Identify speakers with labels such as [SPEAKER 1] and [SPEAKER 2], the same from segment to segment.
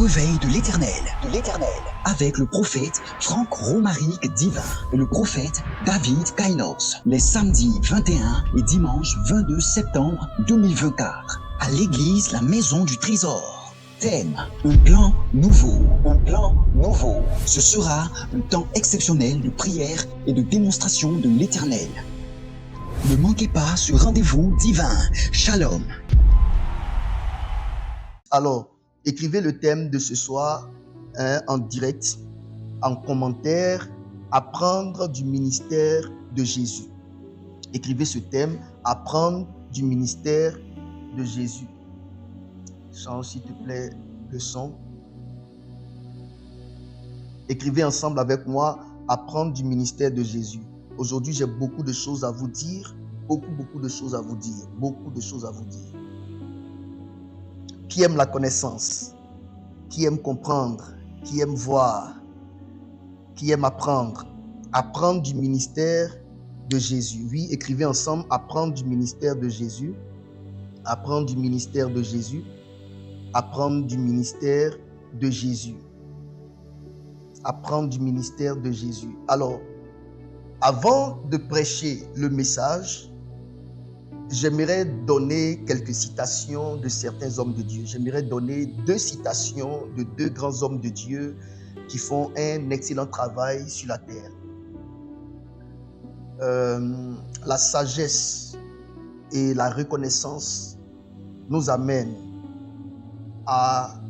[SPEAKER 1] réveil de l'Éternel, avec le prophète Franck Romaric Divin et le prophète David Kainos, les samedis 21 et dimanche 22 septembre 2024, à l'église La Maison du Trésor. Thème, un plan nouveau. Ce sera un temps exceptionnel de prière et de démonstration de l'Éternel. Ne manquez pas ce rendez-vous divin. Shalom.
[SPEAKER 2] Alors, écrivez le thème de ce soir en direct, en commentaire, apprendre du ministère de Jésus. Écrivez ce thème, apprendre du ministère de Jésus. Change s'il te plaît le son. Écrivez ensemble avec moi, apprendre du ministère de Jésus. Aujourd'hui, j'ai beaucoup de choses à vous dire, beaucoup de choses à vous dire. Qui aime la connaissance, qui aime comprendre, qui aime voir, qui aime apprendre. Apprendre du ministère de Jésus. Oui, écrivez ensemble, apprendre du ministère de Jésus. Apprendre du ministère de Jésus. Apprendre du ministère de Jésus. Apprendre du ministère de Jésus. Alors, avant de prêcher le message, j'aimerais donner quelques citations de certains hommes de Dieu. J'aimerais donner 2 citations de 2 grands hommes de Dieu qui font un excellent travail sur la terre. La sagesse et la reconnaissance nous amènent à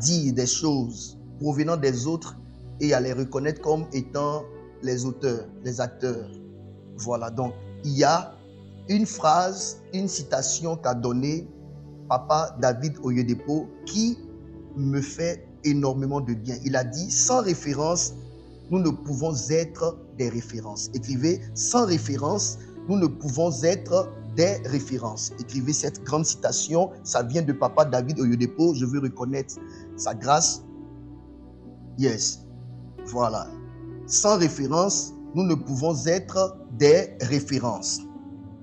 [SPEAKER 2] dire des choses provenant des autres et à les reconnaître comme étant les auteurs, les acteurs. Voilà, donc il y a une phrase, une citation qu'a donnée Papa David Oyedepo qui me fait énormément de bien. Il a dit, sans référence, nous ne pouvons être des références. Écrivez, sans référence, nous ne pouvons être des références. Écrivez cette grande citation, ça vient de Papa David Oyedepo, je veux reconnaître sa grâce. Yes, voilà. Sans référence, nous ne pouvons être des références.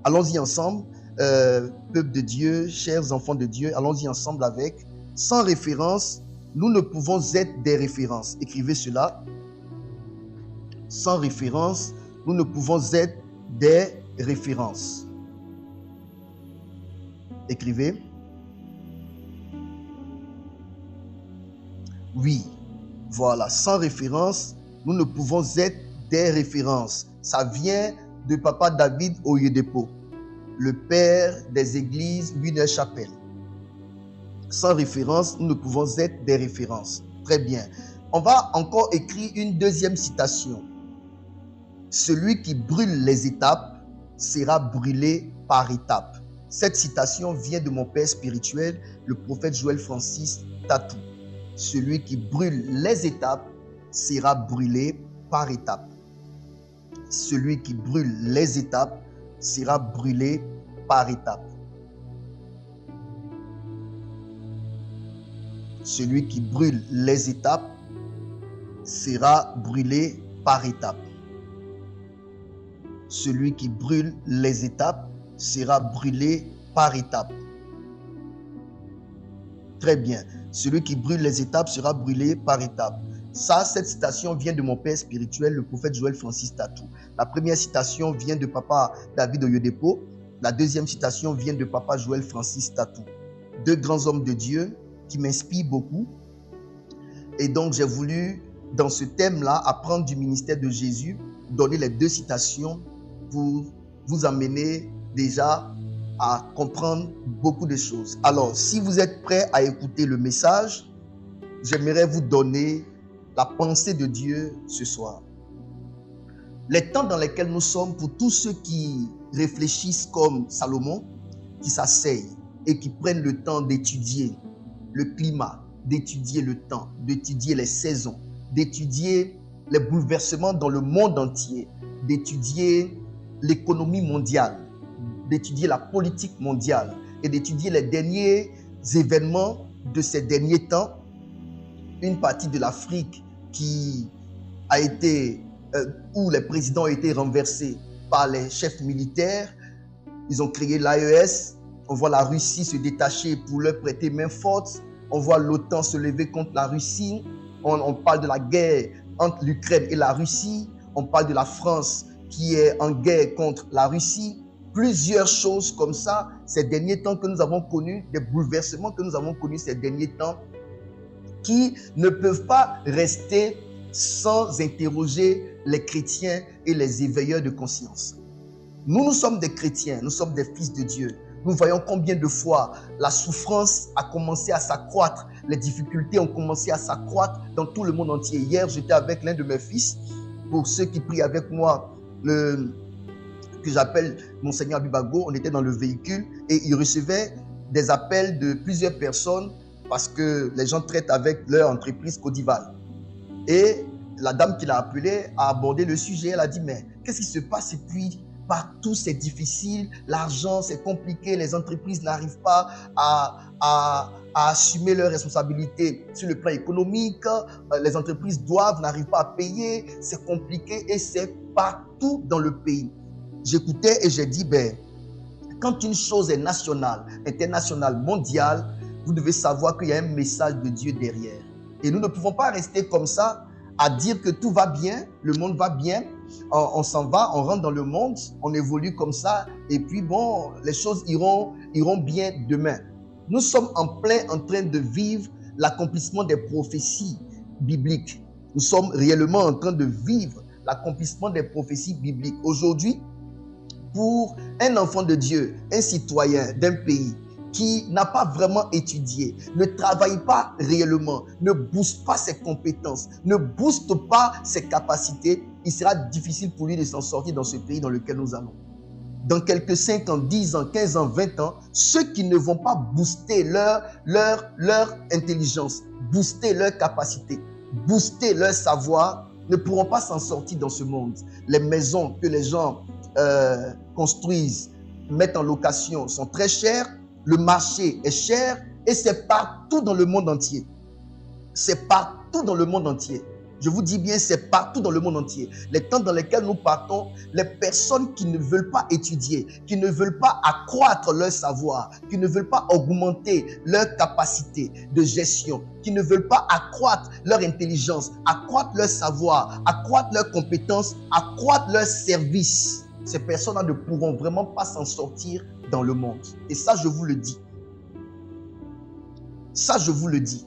[SPEAKER 2] Allons-y ensemble, peuple de Dieu, chers enfants de Dieu, allons-y ensemble avec. Sans référence, nous ne pouvons être des références. Écrivez cela. Sans référence, nous ne pouvons être des références. Écrivez. Oui, voilà. Sans référence, nous ne pouvons être des références. Ça vient de Papa David Oyedepo, le père des églises Winner-Chapelle. Sans référence, nous ne pouvons être des références. Très bien. On va encore écrire une deuxième citation. Celui qui brûle les étapes sera brûlé par étapes. Cette citation vient de mon père spirituel, le prophète Joël Francis Tatou. Celui qui brûle les étapes sera brûlé par étapes. Celui qui brûle les étapes sera brûlé par étapes. Celui qui brûle les étapes sera brûlé par étapes. Celui qui brûle les étapes sera brûlé par étapes. Très bien. Celui qui brûle les étapes sera brûlé par étapes. Ça, cette citation vient de mon père spirituel, le prophète Joël Francis Tatou. La première citation vient de Papa David Oyedepo. La deuxième citation vient de Papa Joël Francis Tatou. 2 grands hommes de Dieu qui m'inspirent beaucoup. Et donc, j'ai voulu, dans ce thème-là, apprendre du ministère de Jésus, donner les 2 citations pour vous amener déjà à comprendre beaucoup de choses. Alors, si vous êtes prêts à écouter le message, j'aimerais vous donner la pensée de Dieu ce soir. Les temps dans lesquels nous sommes, pour tous ceux qui réfléchissent comme Salomon, qui s'asseyent et qui prennent le temps d'étudier le climat, d'étudier le temps, d'étudier les saisons, d'étudier les bouleversements dans le monde entier, d'étudier l'économie mondiale, d'étudier la politique mondiale et d'étudier les derniers événements de ces derniers temps. Une partie de l'Afrique qui a été, où les présidents ont été renversés par les chefs militaires. Ils ont créé l'AES. On voit la Russie se détacher pour leur prêter main forte. On voit l'OTAN se lever contre la Russie. On parle de la guerre entre l'Ukraine et la Russie. On parle de la France qui est en guerre contre la Russie. Plusieurs choses comme ça, ces derniers temps que nous avons connus, des bouleversements que nous avons connus ces derniers temps, qui ne peuvent pas rester sans interroger les chrétiens et les éveilleurs de conscience. Nous sommes des chrétiens, nous sommes des fils de Dieu. Nous voyons combien de fois la souffrance a commencé à s'accroître, les difficultés ont commencé à s'accroître dans tout le monde entier. Hier, j'étais avec l'un de mes fils, pour ceux qui prient avec moi, que j'appelle Monseigneur Abibago, on était dans le véhicule et il recevait des appels de plusieurs personnes parce que les gens traitent avec leur entreprise Codival. Et la dame qui l'a appelé a abordé le sujet, elle a dit mais qu'est-ce qui se passe et puis partout c'est difficile, l'argent c'est compliqué, les entreprises n'arrivent pas à assumer leurs responsabilités sur le plan économique, les entreprises n'arrivent pas à payer, c'est compliqué et c'est partout dans le pays. J'écoutais et j'ai dit, quand une chose est nationale, internationale, mondiale, vous devez savoir qu'il y a un message de Dieu derrière. Et nous ne pouvons pas rester comme ça à dire que tout va bien, le monde va bien, on s'en va, on rentre dans le monde, on évolue comme ça et puis bon, les choses iront bien demain. Nous sommes en train de vivre l'accomplissement des prophéties bibliques. Nous sommes réellement en train de vivre l'accomplissement des prophéties bibliques. Aujourd'hui, pour un enfant de Dieu, un citoyen d'un pays qui n'a pas vraiment étudié, ne travaille pas réellement, ne booste pas ses compétences, ne booste pas ses capacités, il sera difficile pour lui de s'en sortir dans ce pays dans lequel nous allons. Dans quelques 5 ans, 10 ans, 15 ans, 20 ans, ceux qui ne vont pas booster leur intelligence, booster leur capacité, booster leur savoir, ne pourront pas s'en sortir dans ce monde. Les maisons que les gens construisent, mettent en location sont très chères, le marché est cher et c'est partout dans le monde entier. C'est partout dans le monde entier. Je vous dis bien, c'est partout dans le monde entier. Les temps dans lesquels nous partons, les personnes qui ne veulent pas étudier, qui ne veulent pas accroître leur savoir, qui ne veulent pas augmenter leur capacité de gestion, qui ne veulent pas accroître leur intelligence, accroître leur savoir, accroître leurs compétences, accroître leur service, ces personnes-là ne pourront vraiment pas s'en sortir dans le monde. Et ça, je vous le dis. Ça, je vous le dis.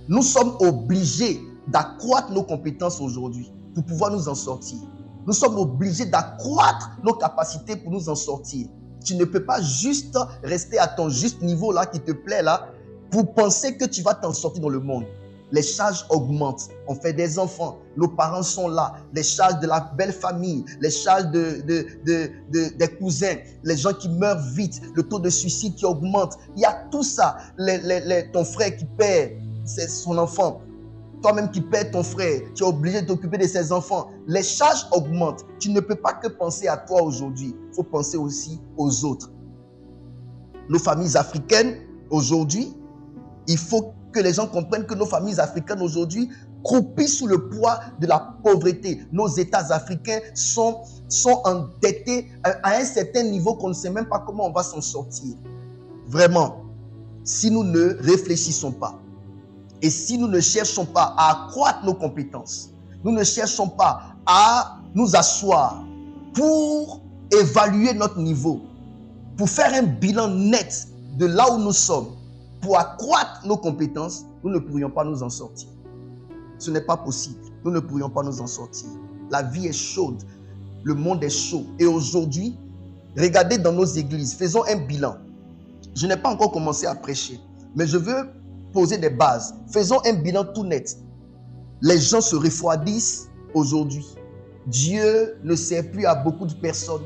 [SPEAKER 2] Nous sommes obligés d'accroître nos compétences aujourd'hui pour pouvoir nous en sortir. Nous sommes obligés d'accroître nos capacités pour nous en sortir. Tu ne peux pas juste rester à ton juste niveau là qui te plaît là pour penser que tu vas t'en sortir dans le monde. Les charges augmentent. On fait des enfants. Nos parents sont là. Les charges de la belle famille, les charges des cousins, les gens qui meurent vite, le taux de suicide qui augmente. Il y a tout ça. Ton frère qui perd son enfant. Toi-même qui perds ton frère, tu es obligé de t'occuper de ses enfants. Les charges augmentent. Tu ne peux pas que penser à toi aujourd'hui. Il faut penser aussi aux autres. Nos familles africaines, aujourd'hui, il faut que les gens comprennent que nos familles africaines aujourd'hui croupissent sous le poids de la pauvreté. Nos États africains sont endettés à un certain niveau qu'on ne sait même pas comment on va s'en sortir. Vraiment, si nous ne réfléchissons pas, et si nous ne cherchons pas à accroître nos compétences, nous ne cherchons pas à nous asseoir pour évaluer notre niveau, pour faire un bilan net de là où nous sommes, pour accroître nos compétences, nous ne pourrions pas nous en sortir. Ce n'est pas possible. Nous ne pourrions pas nous en sortir. La vie est chaude. Le monde est chaud. Et aujourd'hui, regardez dans nos églises, faisons un bilan. Je n'ai pas encore commencé à prêcher, mais je veux poser des bases. Faisons un bilan tout net. Les gens se refroidissent aujourd'hui. Dieu ne sert plus à beaucoup de personnes.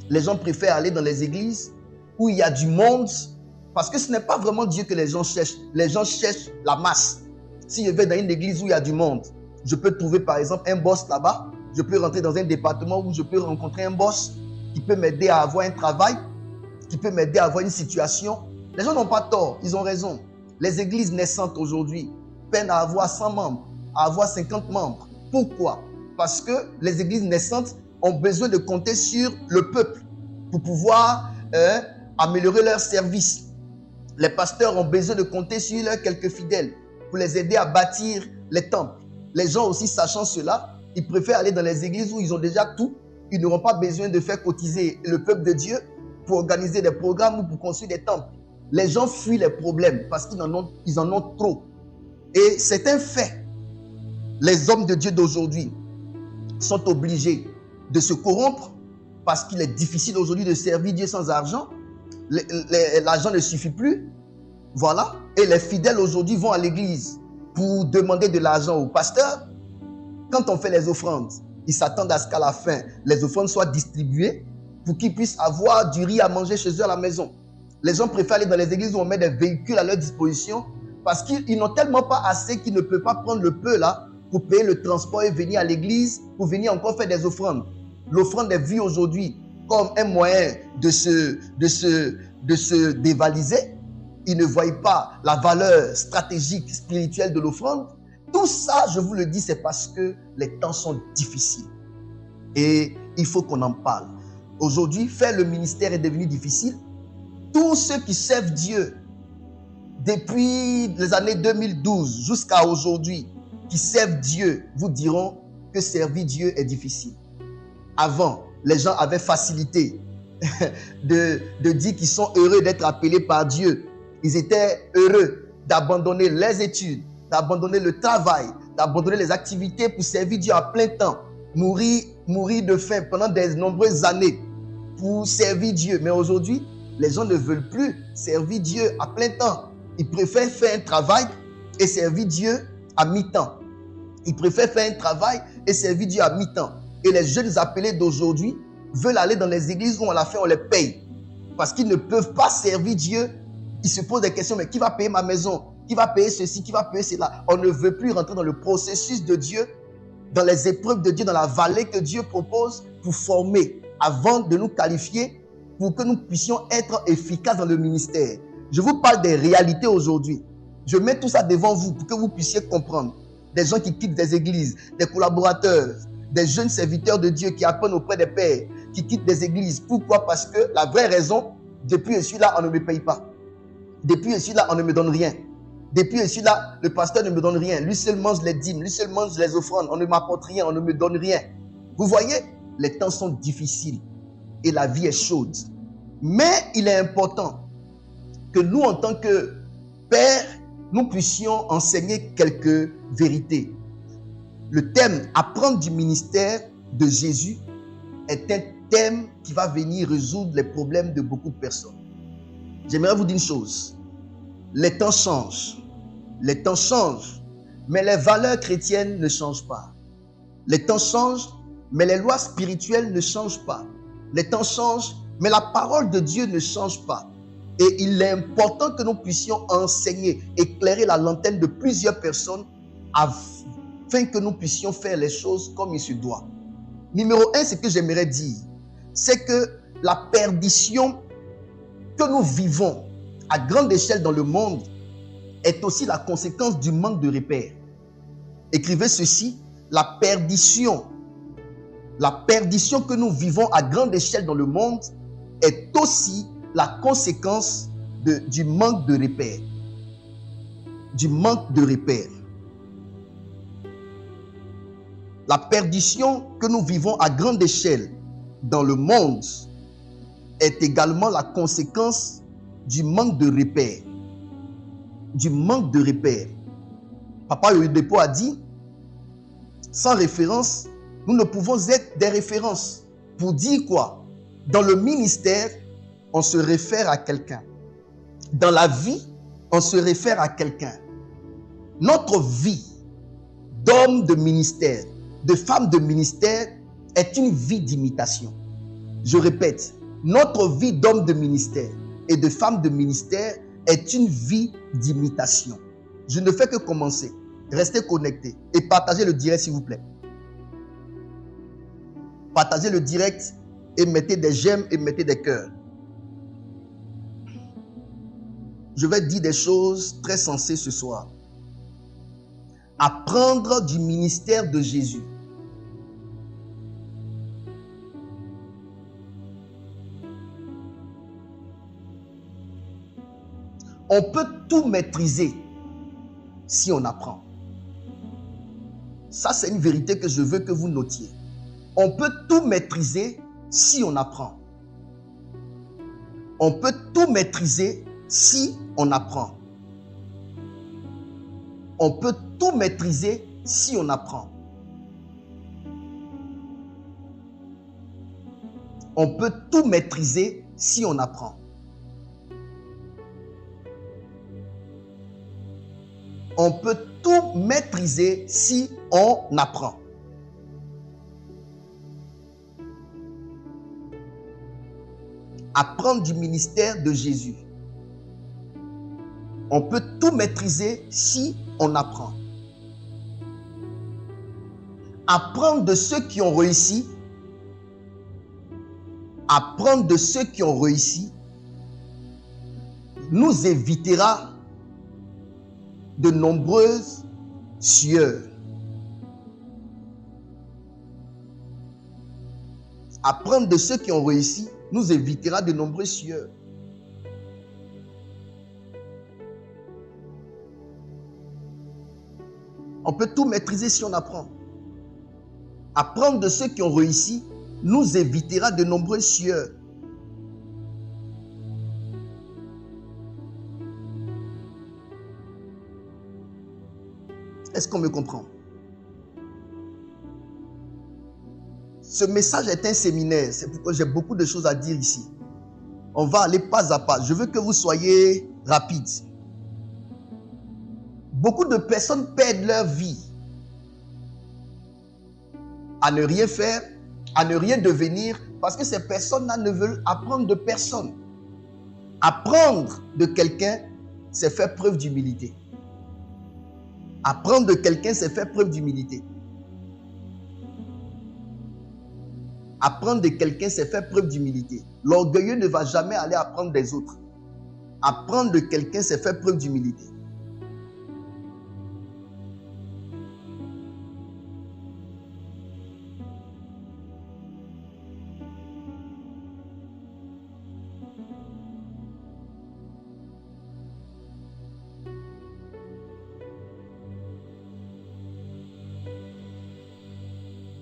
[SPEAKER 2] Les gens préfèrent aller dans les églises où il y a du monde, parce que ce n'est pas vraiment Dieu que les gens cherchent. Les gens cherchent la masse. Si je vais dans une église où il y a du monde, je peux trouver par exemple un boss là-bas. Je peux rentrer dans un département où je peux rencontrer un boss qui peut m'aider à avoir un travail, qui peut m'aider à avoir une situation. Les gens n'ont pas tort, ils ont raison. Les églises naissantes aujourd'hui peinent à avoir 100 membres, à avoir 50 membres. Pourquoi? Parce que les églises naissantes ont besoin de compter sur le peuple pour pouvoir améliorer leur service. Les pasteurs ont besoin de compter sur leurs quelques fidèles pour les aider à bâtir les temples. Les gens aussi, sachant cela, ils préfèrent aller dans les églises où ils ont déjà tout. Ils n'auront pas besoin de faire cotiser le peuple de Dieu pour organiser des programmes ou pour construire des temples. Les gens fuient les problèmes parce qu'ils en ont trop. Et c'est un fait. Les hommes de Dieu d'aujourd'hui sont obligés de se corrompre parce qu'il est difficile aujourd'hui de servir Dieu sans argent. L'argent ne suffit plus. Voilà. Et les fidèles aujourd'hui vont à l'église pour demander de l'argent au pasteur. Quand on fait les offrandes, ils s'attendent à ce qu'à la fin, les offrandes soient distribuées pour qu'ils puissent avoir du riz à manger chez eux à la maison. Les gens préfèrent aller dans les églises où on met des véhicules à leur disposition parce qu'ils n'ont tellement pas assez qu'ils ne peuvent pas prendre le peu là pour payer le transport et venir à l'église pour venir encore faire des offrandes. L'offrande est vue aujourd'hui comme un moyen de se dévaliser. Ils ne voient pas la valeur stratégique, spirituelle de l'offrande. Tout ça, je vous le dis, c'est parce que les temps sont difficiles. Et il faut qu'on en parle. Aujourd'hui, faire le ministère est devenu difficile. Tous ceux qui servent Dieu depuis les années 2012 jusqu'à aujourd'hui, qui servent Dieu, vous diront que servir Dieu est difficile. Avant, les gens avaient facilité de dire qu'ils sont heureux d'être appelés par Dieu. Ils étaient heureux d'abandonner les études, d'abandonner le travail, d'abandonner les activités pour servir Dieu à plein temps, mourir de faim pendant de nombreuses années pour servir Dieu. Mais aujourd'hui, les gens ne veulent plus servir Dieu à plein temps. Ils préfèrent faire un travail et servir Dieu à mi-temps. Ils préfèrent faire un travail et servir Dieu à mi-temps. Et les jeunes appelés d'aujourd'hui veulent aller dans les églises où à la fin on les paye. Parce qu'ils ne peuvent pas servir Dieu. Ils se posent des questions, mais qui va payer ma maison? Qui va payer ceci? Qui va payer cela? On ne veut plus rentrer dans le processus de Dieu, dans les épreuves de Dieu, dans la vallée que Dieu propose pour former, avant de nous qualifier, pour que nous puissions être efficaces dans le ministère. Je vous parle des réalités aujourd'hui. Je mets tout ça devant vous pour que vous puissiez comprendre. Des gens qui quittent des églises, des collaborateurs, des jeunes serviteurs de Dieu qui apprennent auprès des pères, qui quittent des églises. Pourquoi? Parce que la vraie raison, depuis je suis là, on ne me paye pas. Depuis je suis là, on ne me donne rien. Depuis je suis là, le pasteur ne me donne rien. Lui seul mange les dîmes, lui seul mange les offrandes. On ne m'apporte rien, on ne me donne rien. Vous voyez, les temps sont difficiles et la vie est chaude. Mais il est important que nous, en tant que pères, nous puissions enseigner quelques vérités. Le thème « Apprendre du ministère de Jésus » est un thème qui va venir résoudre les problèmes de beaucoup de personnes. J'aimerais vous dire une chose. Les temps changent. Les temps changent, mais les valeurs chrétiennes ne changent pas. Les temps changent, mais les lois spirituelles ne changent pas. Les temps changent, mais la parole de Dieu ne change pas. Et il est important que nous puissions enseigner, éclairer la lanterne de plusieurs personnes afin que nous puissions faire les choses comme il se doit. Numéro 1, ce que j'aimerais dire, c'est que la perdition que nous vivons à grande échelle dans le monde est aussi la conséquence du manque de repères. Écrivez ceci, la perdition que nous vivons à grande échelle dans le monde est aussi la conséquence du manque de repères. Du manque de repères. La perdition que nous vivons à grande échelle dans le monde est également la conséquence du manque de repères. Du manque de repères. Papa Oyedepo a dit, sans référence, nous ne pouvons être des références. Pour dire quoi? Dans le ministère, on se réfère à quelqu'un. Dans la vie, on se réfère à quelqu'un. Notre vie d'homme de ministère, de femme de ministère, est une vie d'imitation. Je répète, notre vie d'homme de ministère et de femme de ministère est une vie d'imitation. Je ne fais que commencer. Restez connectés et partagez le direct s'il vous plaît. Partagez le direct et mettez des j'aime et mettez des cœurs. Je vais dire des choses très sensées ce soir. Apprendre du ministère de Jésus. On peut tout maîtriser si on apprend. Ça, c'est une vérité que je veux que vous notiez. On peut tout maîtriser si on apprend. On peut tout maîtriser si on apprend. On peut tout maîtriser si on apprend. On peut tout maîtriser si on apprend. On peut tout maîtriser si on apprend. Apprendre du ministère de Jésus. On peut tout maîtriser si on apprend. Apprendre de ceux qui ont réussi. Apprendre de ceux qui ont réussi nous évitera de nombreuses sueurs. Apprendre de ceux qui ont réussi nous évitera de nombreuses sueurs. On peut tout maîtriser si on apprend. Apprendre de ceux qui ont réussi nous évitera de nombreuses sueurs. Est-ce qu'on me comprend? Ce message est un séminaire, c'est pourquoi j'ai beaucoup de choses à dire ici. On va aller pas à pas. Je veux que vous soyez rapides. Beaucoup de personnes perdent leur vie à ne rien faire, à ne rien devenir, parce que ces personnes-là ne veulent apprendre de personne. Apprendre de quelqu'un, c'est faire preuve d'humilité. Apprendre de quelqu'un, c'est faire preuve d'humilité. Apprendre de quelqu'un, c'est faire preuve d'humilité. L'orgueilleux ne va jamais aller apprendre des autres. Apprendre de quelqu'un, c'est faire preuve d'humilité.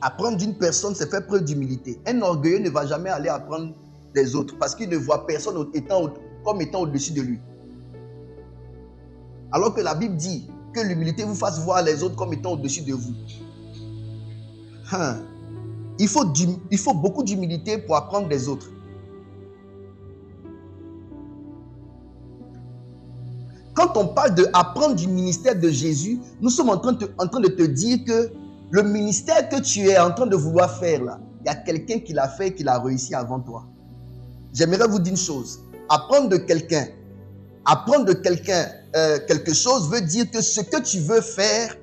[SPEAKER 2] Apprendre d'une personne, c'est faire preuve d'humilité. Un orgueilleux ne va jamais aller apprendre des autres parce qu'il ne voit personne comme étant au-dessus de lui. Alors que la Bible dit que l'humilité vous fasse voir les autres comme étant au-dessus de vous. Il faut beaucoup d'humilité pour apprendre des autres. Quand on parle d'apprendre du ministère de Jésus, nous sommes en train de te dire que le ministère que tu es en train de vouloir faire là, il y a quelqu'un qui l'a fait et qui l'a réussi avant toi. J'aimerais vous dire une chose. Apprendre de quelqu'un quelque chose veut dire que ce que tu veux faire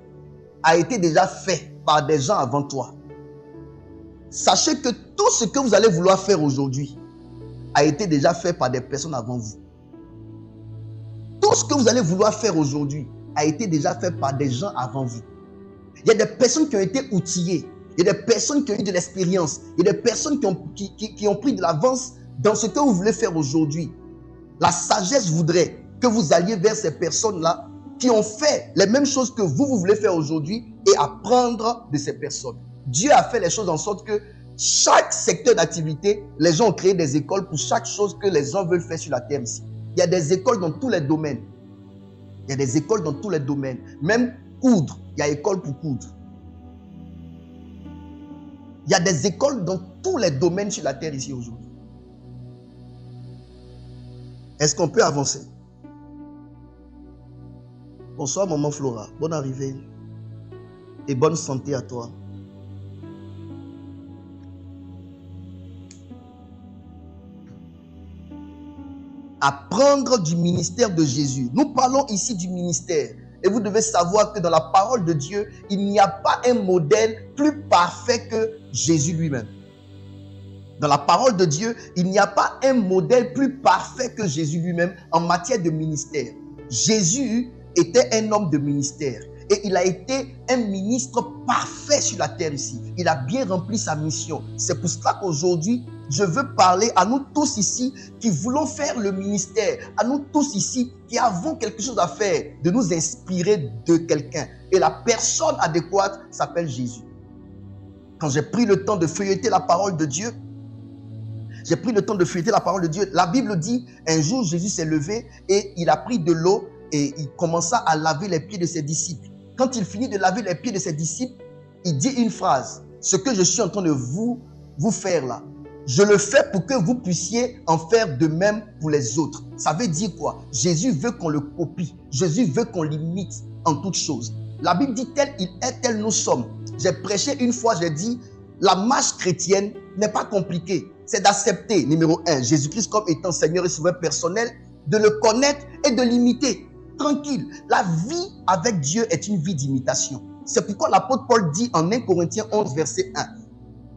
[SPEAKER 2] a été déjà fait par des gens avant toi. Sachez que tout ce que vous allez vouloir faire aujourd'hui a été déjà fait par des personnes avant vous. Tout ce que vous allez vouloir faire aujourd'hui a été déjà fait par des gens avant vous. Il y a des personnes qui ont été outillées. Il y a des personnes qui ont eu de l'expérience. Il y a des personnes qui ont pris de l'avance dans ce que vous voulez faire aujourd'hui. La sagesse voudrait que vous alliez vers ces personnes-là qui ont fait les mêmes choses que vous voulez faire aujourd'hui et apprendre de ces personnes. Dieu a fait les choses en sorte que chaque secteur d'activité, les gens ont créé des écoles pour chaque chose que les gens veulent faire sur la terre ici. Il y a des écoles dans tous les domaines. Il y a des écoles dans tous les domaines. Même coudre, il y a école pour coudre. Il y a des écoles dans tous les domaines sur la terre ici aujourd'hui. Est-ce qu'on peut avancer? Bonsoir maman Flora, bonne arrivée et bonne santé à toi. Apprendre du ministère de Jésus. Nous parlons ici du ministère. Et vous devez savoir que dans la parole de Dieu, il n'y a pas un modèle plus parfait que Jésus lui-même. Dans la parole de Dieu, il n'y a pas un modèle plus parfait que Jésus lui-même en matière de ministère. Jésus était un homme de ministère et il a été un ministre parfait sur la terre ici. Il a bien rempli sa mission. C'est pour cela qu'aujourd'hui, Je veux parler à nous tous ici qui voulons faire le ministère, à nous tous ici qui avons quelque chose à faire, de nous inspirer de quelqu'un. Et la personne adéquate s'appelle Jésus. Quand j'ai pris le temps de feuilleter la parole de Dieu, la Bible dit, un jour Jésus s'est levé et il a pris de l'eau et il commença à laver les pieds de ses disciples. Quand il finit de laver les pieds de ses disciples, il dit une phrase, ce que je suis en train de vous faire là, je le fais pour que vous puissiez en faire de même pour les autres. Ça veut dire quoi? Jésus veut qu'on le copie. Jésus veut qu'on l'imite en toutes choses. La Bible dit tel il est, tel nous sommes. J'ai prêché une fois, j'ai dit, la marche chrétienne n'est pas compliquée. C'est d'accepter, numéro 1, Jésus-Christ comme étant Seigneur et Sauveur personnel, de le connaître et de l'imiter. Tranquille. La vie avec Dieu est une vie d'imitation. C'est pourquoi l'apôtre Paul dit en 1 Corinthiens 11, verset 1.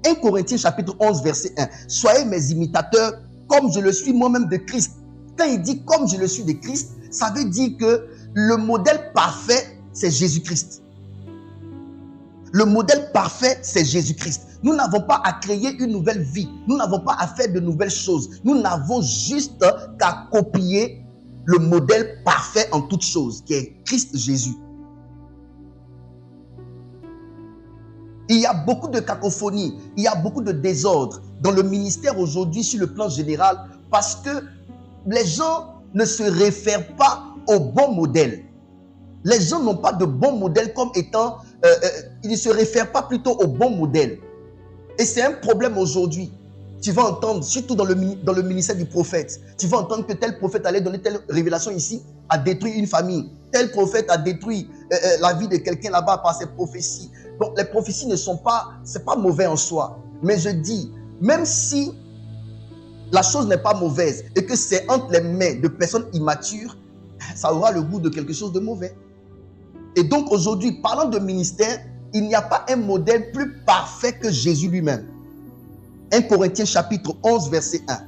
[SPEAKER 2] 1 Corinthiens chapitre 11, verset 1. Soyez mes imitateurs comme je le suis moi-même de Christ. Quand il dit comme je le suis de Christ, ça veut dire que le modèle parfait, c'est Jésus-Christ. Le modèle parfait, c'est Jésus-Christ. Nous n'avons pas à créer une nouvelle vie. Nous n'avons pas à faire de nouvelles choses. Nous n'avons juste qu'à copier le modèle parfait en toutes choses, qui est Christ Jésus. Il y a beaucoup de cacophonie, il y a beaucoup de désordre dans le ministère aujourd'hui sur le plan général parce que les gens ne se réfèrent pas au bon modèle. Les gens n'ont pas de bon modèle comme étant, ils ne se réfèrent pas plutôt au bon modèle. Et c'est un problème aujourd'hui. Tu vas entendre, surtout dans le ministère du prophète, tu vas entendre que tel prophète allait donner telle révélation ici, a détruit une famille. Tel prophète a détruit la vie de quelqu'un là-bas par ses prophéties. Donc les prophéties ne sont pas, c'est pas mauvais en soi. Mais je dis, même si la chose n'est pas mauvaise et que c'est entre les mains de personnes immatures, ça aura le goût de quelque chose de mauvais. Et donc aujourd'hui, parlant de ministère, il n'y a pas un modèle plus parfait que Jésus lui-même. 1 Corinthiens chapitre 11, verset 1.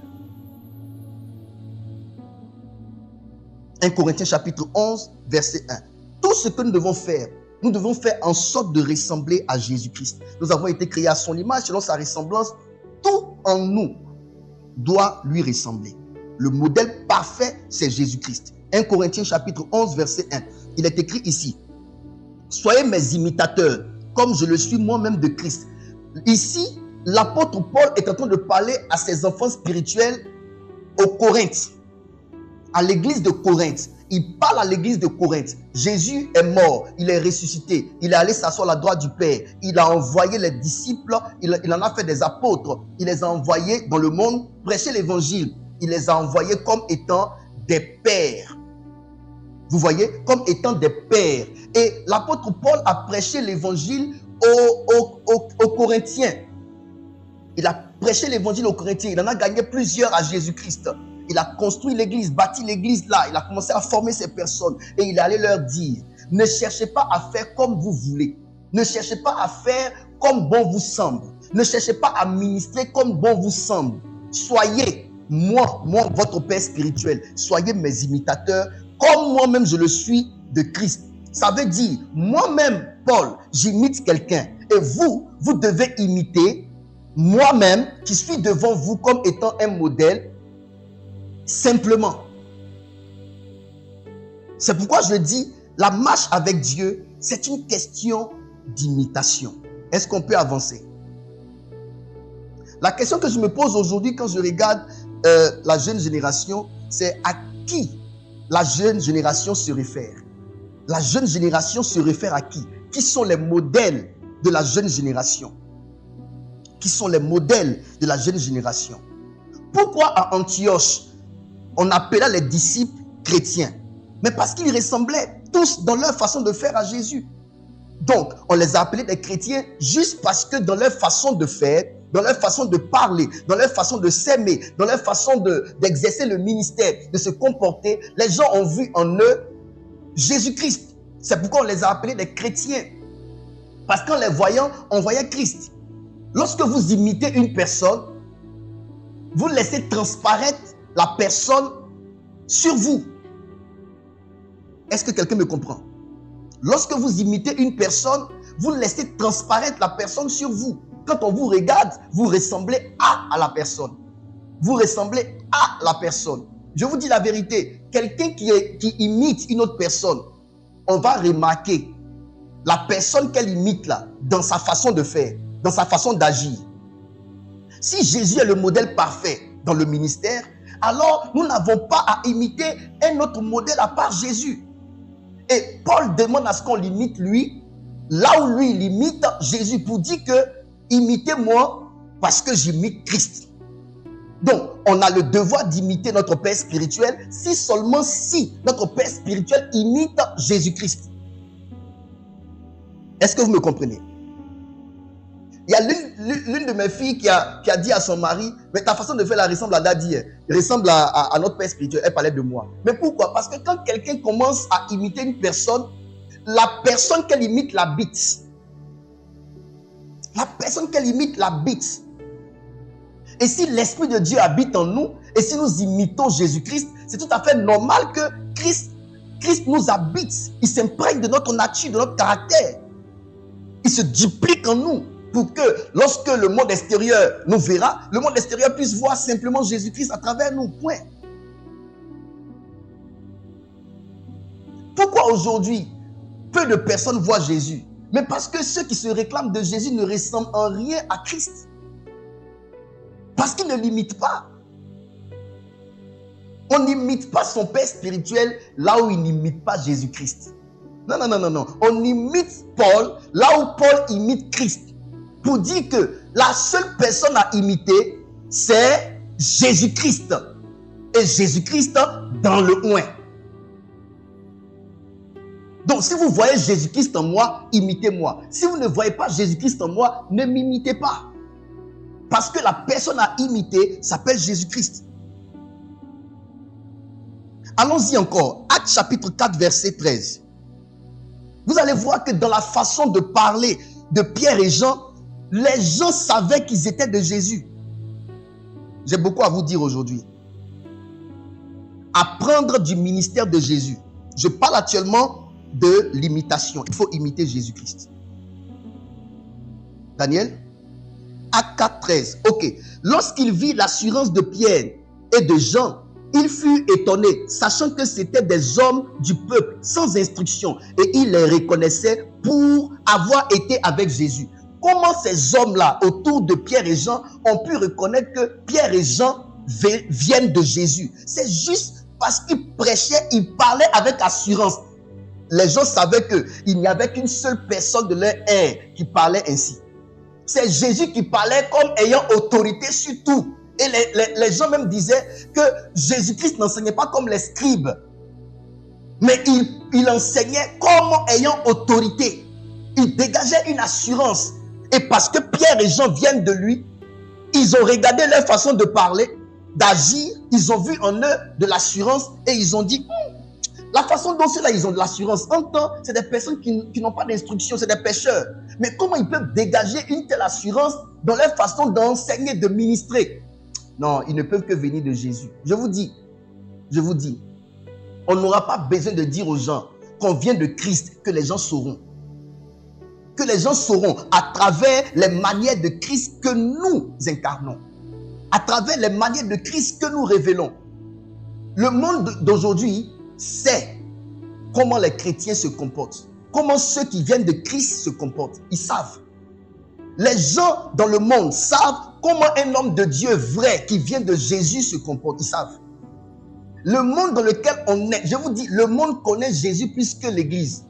[SPEAKER 2] 1 Corinthiens chapitre 11, verset 1. Tout ce que nous devons faire en sorte de ressembler à Jésus-Christ. Nous avons été créés à son image, selon sa ressemblance. Tout en nous doit lui ressembler. Le modèle parfait, c'est Jésus-Christ. 1 Corinthiens chapitre 11, verset 1. Il est écrit ici, « Soyez mes imitateurs, comme je le suis moi-même de Christ. » Ici, l'apôtre Paul est en train de parler à ses enfants spirituels au Corinthe, à l'église de Corinthe. Il parle à l'église de Corinthe. Jésus est mort, il est ressuscité, il est allé s'asseoir à la droite du Père. Il a envoyé les disciples, il en a fait des apôtres. Il les a envoyés dans le monde prêcher l'évangile. Il les a envoyés comme étant des pères. Vous voyez, comme étant des pères. Et l'apôtre Paul a prêché l'évangile aux Corinthiens. Il a prêché l'évangile aux Corinthiens. Il en a gagné plusieurs à Jésus-Christ. Il a construit l'église, bâti l'église là. Il a commencé à former ces personnes. Et il est allé leur dire, ne cherchez pas à faire comme vous voulez. Ne cherchez pas à faire comme bon vous semble. Ne cherchez pas à ministrer comme bon vous semble. Soyez, moi, votre Père spirituel, soyez mes imitateurs, comme moi-même je le suis de Christ. Ça veut dire, moi-même, Paul, j'imite quelqu'un. Et vous devez imiter moi-même, qui suis devant vous comme étant un modèle, simplement. C'est pourquoi je dis, la marche avec Dieu, c'est une question d'imitation. Est-ce qu'on peut avancer? La question que je me pose aujourd'hui quand je regarde la jeune génération, c'est à qui la jeune génération se réfère? La jeune génération se réfère à qui? Qui sont les modèles de la jeune génération? Qui sont les modèles de la jeune génération? Pourquoi à Antioche, on appela les disciples chrétiens? Mais parce qu'ils ressemblaient tous dans leur façon de faire à Jésus. Donc, on les a appelés des chrétiens juste parce que dans leur façon de faire, dans leur façon de parler, dans leur façon de s'aimer, dans leur façon d'exercer le ministère, de se comporter, les gens ont vu en eux Jésus-Christ. C'est pourquoi on les a appelés des chrétiens. Parce qu'en les voyant, on voyait Christ. Lorsque vous imitez une personne, vous laissez transparaître la personne sur vous. Est-ce que quelqu'un me comprend? Lorsque vous imitez une personne, vous laissez transparaître la personne sur vous. Quand on vous regarde, vous ressemblez à la personne. Vous ressemblez à la personne. Je vous dis la vérité, quelqu'un qui imite une autre personne, on va remarquer la personne qu'elle imite là, dans sa façon de faire, dans sa façon d'agir. Si Jésus est le modèle parfait dans le ministère, alors nous n'avons pas à imiter un autre modèle à part Jésus. Et Paul demande à ce qu'on l'imite lui, là où lui il imite Jésus, pour dire que imitez-moi parce que j'imite Christ. Donc, on a le devoir d'imiter notre Père spirituel si notre Père spirituel imite Jésus-Christ. Est-ce que vous me comprenez? Il y a l'une de mes filles qui a dit à son mari, mais ta façon de faire la ressemble à Daddy, ressemble à notre Père spirituel. Elle parlait de moi. Mais pourquoi? Parce que quand quelqu'un commence à imiter une personne, la personne qu'elle imite l'habite. La personne qu'elle imite l'habite. Et si l'Esprit de Dieu habite en nous, et si nous imitons Jésus-Christ, c'est tout à fait normal que Christ nous habite. Il s'imprègne de notre nature, de notre caractère. Il se duplique en nous pour que lorsque le monde extérieur nous verra, le monde extérieur puisse voir simplement Jésus-Christ à travers nous. Point. Pourquoi aujourd'hui peu de personnes voient Jésus? Mais parce que ceux qui se réclament de Jésus ne ressemblent en rien à Christ. Parce qu'ils ne l'imitent pas. On n'imite pas son Père spirituel là où il n'imite pas Jésus-Christ. Non. On imite Paul là où Paul imite Christ. Pour dire que la seule personne à imiter, c'est Jésus-Christ. Et Jésus-Christ dans le oint. Donc, si vous voyez Jésus-Christ en moi, imitez-moi. Si vous ne voyez pas Jésus-Christ en moi, ne m'imitez pas. Parce que la personne à imiter s'appelle Jésus-Christ. Allons-y encore. Actes chapitre 4, verset 13. Vous allez voir que dans la façon de parler de Pierre et Jean, les gens savaient qu'ils étaient de Jésus. J'ai beaucoup à vous dire aujourd'hui. Apprendre du ministère de Jésus. Je parle actuellement de l'imitation. Il faut imiter Jésus-Christ. Daniel? Acte 4, 13. Ok. Lorsqu'il vit l'assurance de Pierre et de Jean, il fut étonné, sachant que c'étaient des hommes du peuple, sans instruction, et il les reconnaissait pour avoir été avec Jésus. Comment ces hommes-là, autour de Pierre et Jean, ont pu reconnaître que Pierre et Jean viennent de Jésus? C'est juste parce qu'ils prêchaient, ils parlaient avec assurance. Les gens savaient qu'il n'y avait qu'une seule personne de leur ère qui parlait ainsi. C'est Jésus qui parlait comme ayant autorité sur tout. Et les gens même disaient que Jésus-Christ n'enseignait pas comme les scribes. Mais il enseignait comme ayant autorité. Il dégageait une assurance. Et parce que Pierre et Jean viennent de lui, ils ont regardé leur façon de parler, d'agir. Ils ont vu en eux de l'assurance et ils ont dit, la façon dont ceux-là, ils ont de l'assurance. En temps, c'est des personnes qui n'ont pas d'instruction, c'est des pécheurs. Mais comment ils peuvent dégager une telle assurance dans leur façon d'enseigner, de ministrer? Non, ils ne peuvent que venir de Jésus. Je vous dis, on n'aura pas besoin de dire aux gens qu'on vient de Christ, que les gens sauront. Que les gens sauront à travers les manières de Christ que nous incarnons. À travers les manières de Christ que nous révélons. Le monde d'aujourd'hui sait comment les chrétiens se comportent. Comment ceux qui viennent de Christ se comportent. Ils savent. Les gens dans le monde savent comment un homme de Dieu vrai qui vient de Jésus se comporte. Ils savent. Le monde dans lequel on est, je vous dis, le monde connaît Jésus plus que l'Église.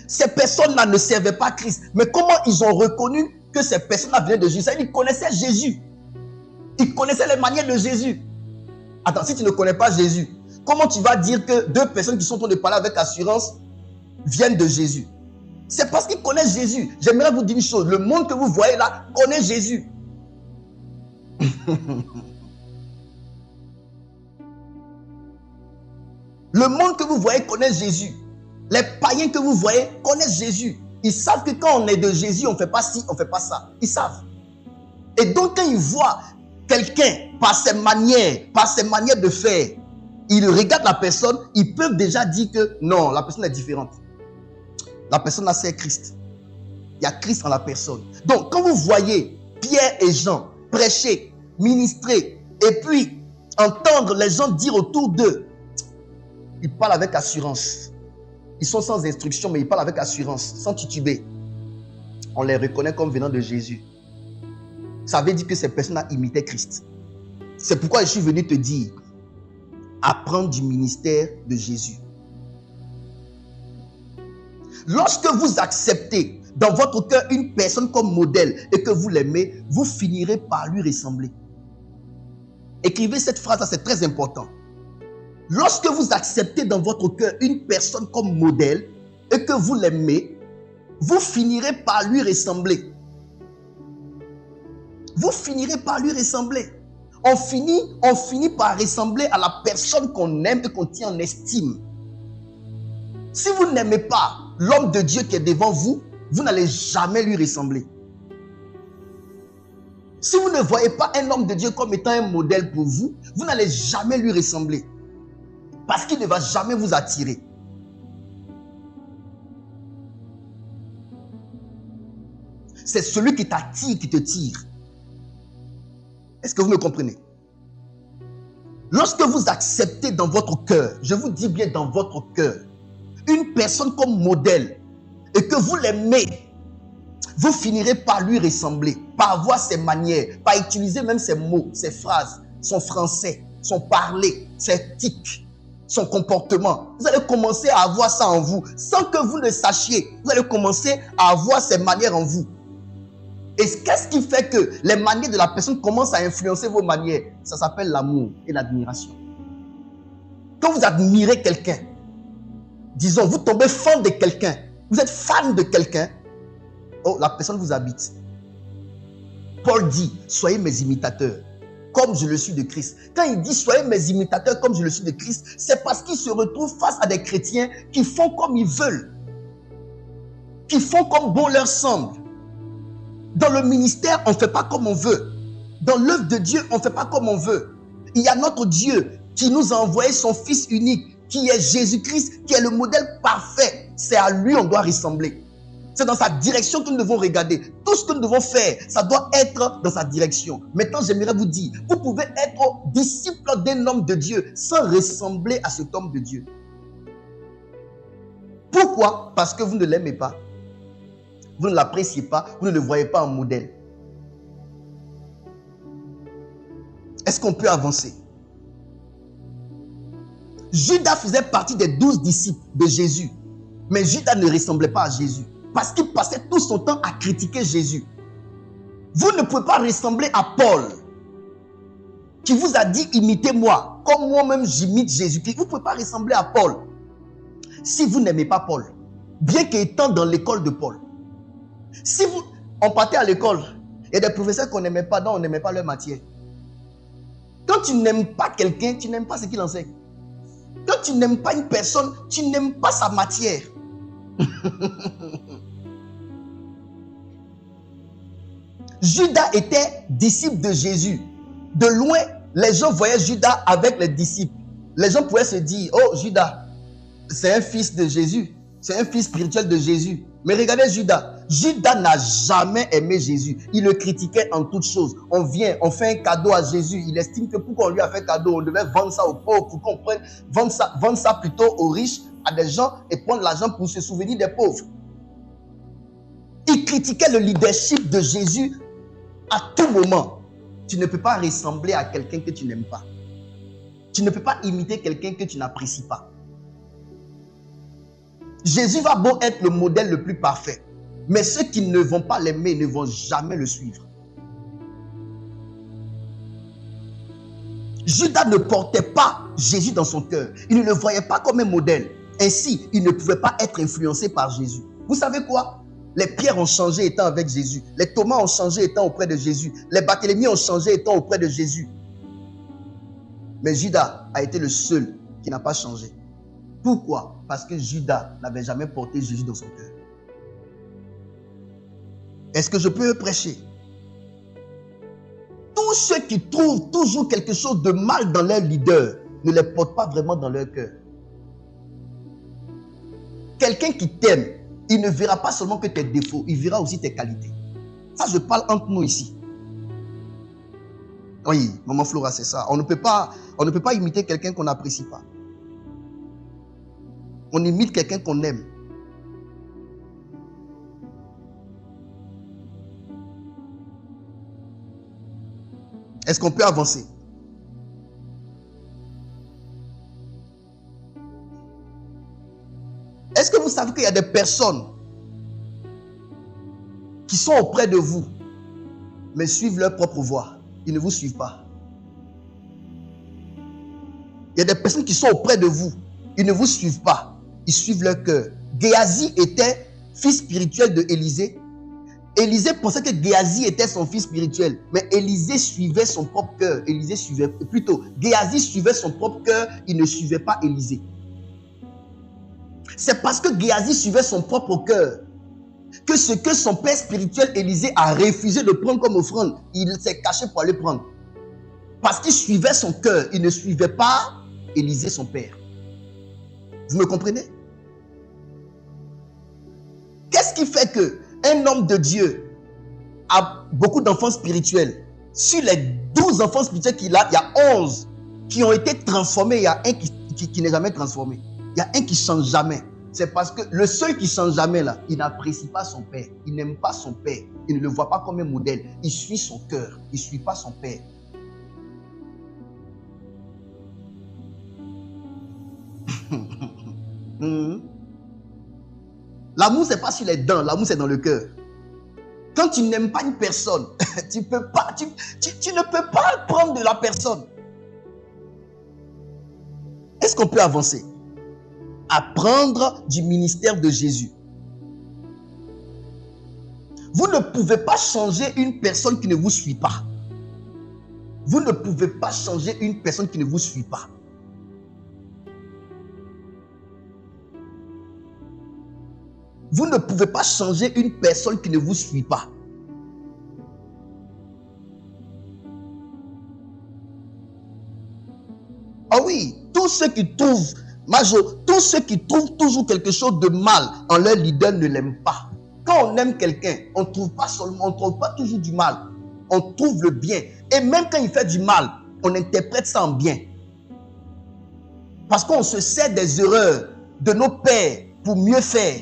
[SPEAKER 2] Ces personnes-là ne servaient pas Christ. Mais comment ils ont reconnu que ces personnes-là venaient de Jésus? Ils connaissaient Jésus. Ils connaissaient les manières de Jésus. Attends, si tu ne connais pas Jésus, comment tu vas dire que deux personnes qui sont en train de parler avec assurance viennent de Jésus? C'est parce qu'ils connaissent Jésus. J'aimerais vous dire une chose. Le monde que vous voyez là connaît Jésus. Le monde que vous voyez connaît Jésus. Les païens que vous voyez connaissent Jésus. Ils savent que quand on est de Jésus, on ne fait pas ci, on ne fait pas ça. Ils savent. Et donc quand ils voient quelqu'un par ses manières de faire, ils regardent la personne, ils peuvent déjà dire que non, la personne est différente. La personne là, c'est Christ. Il y a Christ en la personne. Donc, quand vous voyez Pierre et Jean prêcher, ministrer, et puis entendre les gens dire autour d'eux, ils parlent avec assurance. Ils sont sans instruction, mais ils parlent avec assurance, sans tituber. On les reconnaît comme venant de Jésus. Ça veut dire que ces personnes-là imitaient Christ. C'est pourquoi je suis venu te dire, apprendre du ministère de Jésus. Lorsque vous acceptez dans votre cœur une personne comme modèle et que vous l'aimez, vous finirez par lui ressembler. Écrivez cette phrase-là, c'est très important. Lorsque vous acceptez dans votre cœur une personne comme modèle et que vous l'aimez, vous finirez par lui ressembler. Vous finirez par lui ressembler. On finit par ressembler à la personne qu'on aime et qu'on tient en estime. Si vous n'aimez pas l'homme de Dieu qui est devant vous, vous n'allez jamais lui ressembler. Si vous ne voyez pas un homme de Dieu comme étant un modèle pour vous, vous n'allez jamais lui ressembler. Parce qu'il ne va jamais vous attirer. C'est celui qui t'attire, qui te tire. Est-ce que vous me comprenez? Lorsque vous acceptez dans votre cœur, je vous dis bien dans votre cœur, une personne comme modèle et que vous l'aimez, vous finirez par lui ressembler, par avoir ses manières, par utiliser même ses mots, ses phrases, son français, son parler, ses tics, son comportement. Vous allez commencer à avoir ça en vous, sans que vous le sachiez. Vous allez commencer à avoir ces manières en vous. Et qu'est-ce qui fait que les manières de la personne commencent à influencer vos manières? Ça s'appelle l'amour et l'admiration. Quand vous admirez quelqu'un, disons, vous tombez fan de quelqu'un, vous êtes fan de quelqu'un, oh, la personne vous habite. Paul dit, soyez mes imitateurs, comme je le suis de Christ. Quand il dit, soyez mes imitateurs comme je le suis de Christ, c'est parce qu'il se retrouve face à des chrétiens qui font comme ils veulent, qui font comme bon leur semble. Dans le ministère, on ne fait pas comme on veut. Dans l'œuvre de Dieu, on ne fait pas comme on veut. Il y a notre Dieu qui nous a envoyé son Fils unique, qui est Jésus-Christ, qui est le modèle parfait. C'est à lui qu'on doit ressembler. C'est dans sa direction que nous devons regarder. Tout ce que nous devons faire, ça doit être dans sa direction. Maintenant, j'aimerais vous dire, vous pouvez être disciple d'un homme de Dieu sans ressembler à cet homme de Dieu. Pourquoi? Parce que vous ne l'aimez pas. Vous ne l'appréciez pas, vous ne le voyez pas en modèle. Est-ce qu'on peut avancer? Judas faisait partie des 12 disciples de Jésus. Mais Judas ne ressemblait pas à Jésus. Parce qu'il passait tout son temps à critiquer Jésus. Vous ne pouvez pas ressembler à Paul, qui vous a dit imitez-moi, comme moi-même j'imite Jésus-Christ. Vous ne pouvez pas ressembler à Paul si vous n'aimez pas Paul. Bien qu'étant dans l'école de Paul. Si on partait à l'école, il y a des professeurs qu'on n'aimait pas, dont on n'aimait pas leur matière. Quand tu n'aimes pas quelqu'un, tu n'aimes pas ce qu'il enseigne. Quand tu n'aimes pas une personne, tu n'aimes pas sa matière. Judas était disciple de Jésus. De loin, les gens voyaient Judas avec les disciples. Les gens pouvaient se dire, oh Judas, c'est un fils de Jésus. C'est un fils spirituel de Jésus. Mais regardez Judas. Judas n'a jamais aimé Jésus. Il le critiquait en toutes choses. On vient, on fait un cadeau à Jésus. Il estime que pourquoi on lui a fait cadeau, on devait vendre ça aux pauvres pour qu'on prenne, vendre ça plutôt aux riches, à des gens et prendre l'argent pour se souvenir des pauvres. Il critiquait le leadership de Jésus à tout moment. Tu ne peux pas ressembler à quelqu'un que tu n'aimes pas. Tu ne peux pas imiter quelqu'un que tu n'apprécies pas. Jésus va beau être le modèle le plus parfait, mais ceux qui ne vont pas l'aimer ne vont jamais le suivre. Judas ne portait pas Jésus dans son cœur. Il ne le voyait pas comme un modèle. Ainsi, il ne pouvait pas être influencé par Jésus. Vous savez quoi? Les pierres ont changé étant avec Jésus. Les Thomas ont changé étant auprès de Jésus. Les Barthélemy ont changé étant auprès de Jésus. Mais Judas a été le seul qui n'a pas changé. Pourquoi? Parce que Judas n'avait jamais porté Jésus dans son cœur. Est-ce que je peux prêcher? Tous ceux qui trouvent toujours quelque chose de mal dans leur leader ne les portent pas vraiment dans leur cœur. Quelqu'un qui t'aime il ne verra pas seulement que tes défauts, il verra aussi tes qualités. Ça, je parle entre nous ici. Oui, maman Flora, c'est ça. On ne peut pas imiter quelqu'un qu'on n'apprécie pas. On imite quelqu'un qu'on aime. Est-ce qu'on peut avancer? Est-ce que vous savez qu'il y a des personnes qui sont auprès de vous, mais suivent leur propre voie? Ils ne vous suivent pas. Il y a des personnes qui sont auprès de vous, ils ne vous suivent pas, ils suivent leur cœur. Géasi était fils spirituel de Élisée. Élisée pensait que Géasi était son fils spirituel, mais Élisée suivait son propre cœur. Géasi suivait son propre cœur, il ne suivait pas Élisée. C'est parce que Géasi suivait son propre cœur que ce que son père spirituel Élisée a refusé de prendre comme offrande, il s'est caché pour aller prendre. Parce qu'il suivait son cœur, il ne suivait pas Élisée son père. Vous me comprenez? Qu'est-ce qui fait qu'un homme de Dieu a beaucoup d'enfants spirituels? Sur les 12 enfants spirituels qu'il a, il y a 11 qui ont été transformés, il y a un qui n'est jamais transformé. Il y a un qui ne change jamais. C'est parce que le seul qui ne change jamais là, il n'apprécie pas son père. Il n'aime pas son père. Il ne le voit pas comme un modèle. Il suit son cœur. Il ne suit pas son père. L'amour, ce n'est pas sur les dents. L'amour, c'est dans le cœur. Quand tu n'aimes pas une personne, tu ne peux pas prendre de la personne. Est-ce qu'on peut avancer? Apprendre du ministère de Jésus. Vous ne pouvez pas changer une personne qui ne vous suit pas. Vous ne pouvez pas changer une personne qui ne vous suit pas. Vous ne pouvez pas changer une personne qui ne vous suit pas. Ah oui, tous ceux qui trouvent toujours quelque chose de mal en leur leader ne l'aiment pas. Quand on aime quelqu'un, on ne trouve pas toujours du mal. On trouve le bien. Et même quand il fait du mal, on interprète ça en bien. Parce qu'on se sert des erreurs de nos pères pour mieux faire.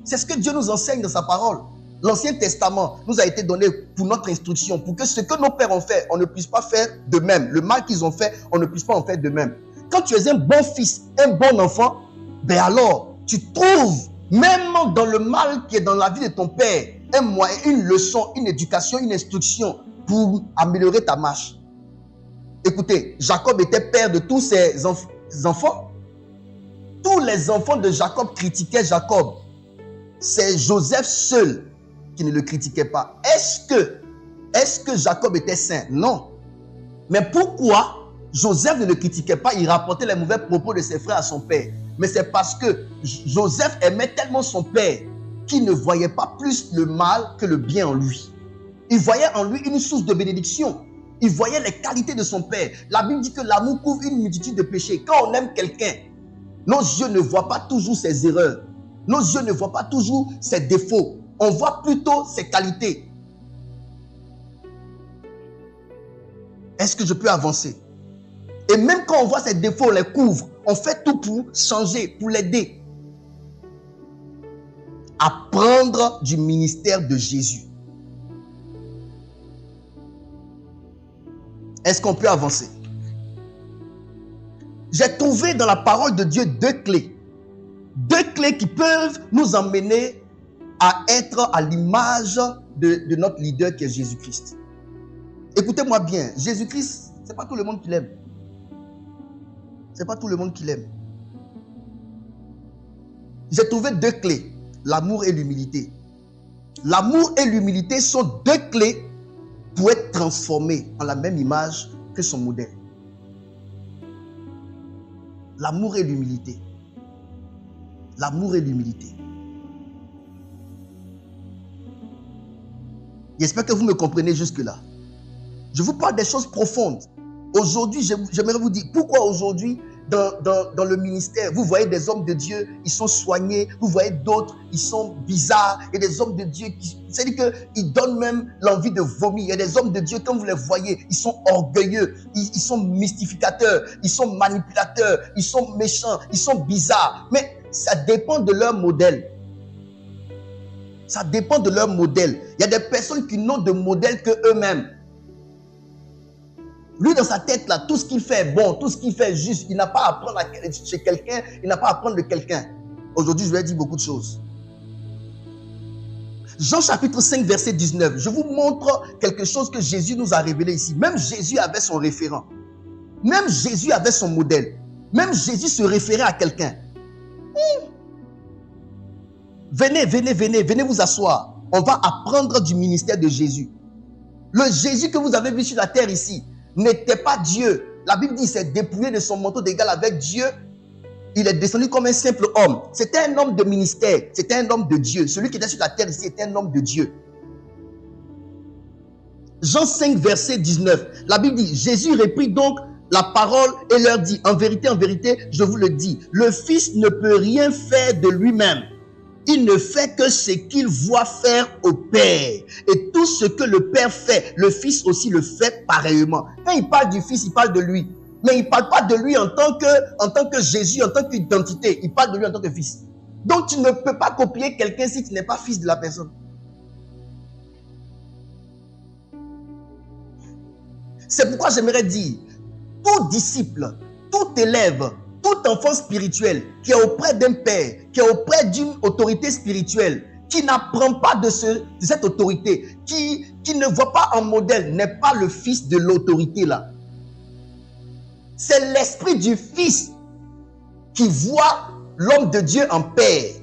[SPEAKER 2] C'est ce que Dieu nous enseigne dans sa parole. L'Ancien Testament nous a été donné pour notre instruction, pour que ce que nos pères ont fait, on ne puisse pas faire de même. Le mal qu'ils ont fait, on ne puisse pas en faire de même. Quand tu es un bon fils, un bon enfant, ben alors, tu trouves, même dans le mal qui est dans la vie de ton père, un moyen, une leçon, une éducation, une instruction pour améliorer ta marche. Écoutez, Jacob était père de tous ses enfants. Tous les enfants de Jacob critiquaient Jacob. C'est Joseph seul qui ne le critiquait pas. Est-ce que Jacob était saint? Non. Mais pourquoi Joseph ne le critiquait pas? Il rapportait les mauvais propos de ses frères à son père. Mais c'est parce que Joseph aimait tellement son père qu'il ne voyait pas plus le mal que le bien en lui. Il voyait en lui une source de bénédiction. Il voyait les qualités de son père. La Bible dit que l'amour couvre une multitude de péchés. Quand on aime quelqu'un, nos yeux ne voient pas toujours ses erreurs. Nos yeux ne voient pas toujours ses défauts. On voit plutôt ses qualités. Est-ce que je peux avancer? Et même quand on voit ses défauts, on les couvre. On fait tout pour changer, pour l'aider. Apprendre du ministère de Jésus. Est-ce qu'on peut avancer? J'ai trouvé dans la parole de Dieu deux clés. Deux clés qui peuvent nous emmener à être à l'image de notre leader qui est Jésus-Christ. Écoutez-moi bien, Jésus-Christ, ce n'est pas tout le monde qui l'aime. Ce n'est pas tout le monde qui l'aime. J'ai trouvé deux clés, l'amour et l'humilité. L'amour et l'humilité sont deux clés pour être transformés en la même image que son modèle. L'amour et l'humilité. L'amour et l'humilité. J'espère que vous me comprenez jusque-là. Je vous parle des choses profondes. Aujourd'hui, j'aimerais vous dire pourquoi aujourd'hui dans le ministère, vous voyez des hommes de Dieu, ils sont soignés. Vous voyez d'autres, ils sont bizarres. Il y a des hommes de Dieu c'est-à-dire qu'ils donnent même l'envie de vomir. Il y a des hommes de Dieu, quand vous les voyez, ils sont orgueilleux, ils sont mystificateurs, ils sont manipulateurs, ils sont méchants, ils sont bizarres. Mais ça dépend de leur modèle. Ça dépend de leur modèle. Il y a des personnes qui n'ont de modèle que eux-mêmes. Lui, dans sa tête, là, tout ce qu'il fait est bon, tout ce qu'il fait est juste. Il n'a pas à apprendre chez quelqu'un, il n'a pas à apprendre de quelqu'un. Aujourd'hui, je vais dire beaucoup de choses. Jean chapitre 5, verset 19. Je vous montre quelque chose que Jésus nous a révélé ici. Même Jésus avait son référent. Même Jésus avait son modèle. Même Jésus se référait à quelqu'un. Venez vous asseoir. On va apprendre du ministère de Jésus. Le Jésus que vous avez vu sur la terre ici n'était pas Dieu. La Bible dit qu'il s'est dépouillé de son manteau d'égal avec Dieu. Il est descendu comme un simple homme. C'était un homme de ministère. C'était un homme de Dieu. Celui qui était sur la terre ici était un homme de Dieu. Jean 5, verset 19. La Bible dit, Jésus reprit donc la parole et leur dit, en vérité, je vous le dis, le Fils ne peut rien faire de lui-même. Il ne fait que ce qu'il voit faire au Père. Et tout ce que le Père fait, le Fils aussi le fait pareillement. Quand il parle du Fils, il parle de lui. Mais il ne parle pas de lui en tant que Jésus, en tant qu'identité. Il parle de lui en tant que Fils. Donc tu ne peux pas copier quelqu'un si tu n'es pas fils de la personne. C'est pourquoi j'aimerais dire, tout disciple, tout élève, tout enfant spirituel qui est auprès d'un père, qui est auprès d'une autorité spirituelle, qui n'apprend pas de cette autorité, qui ne voit pas en modèle, n'est pas le fils de l'autorité là. C'est l'esprit du Fils qui voit l'homme de Dieu en père.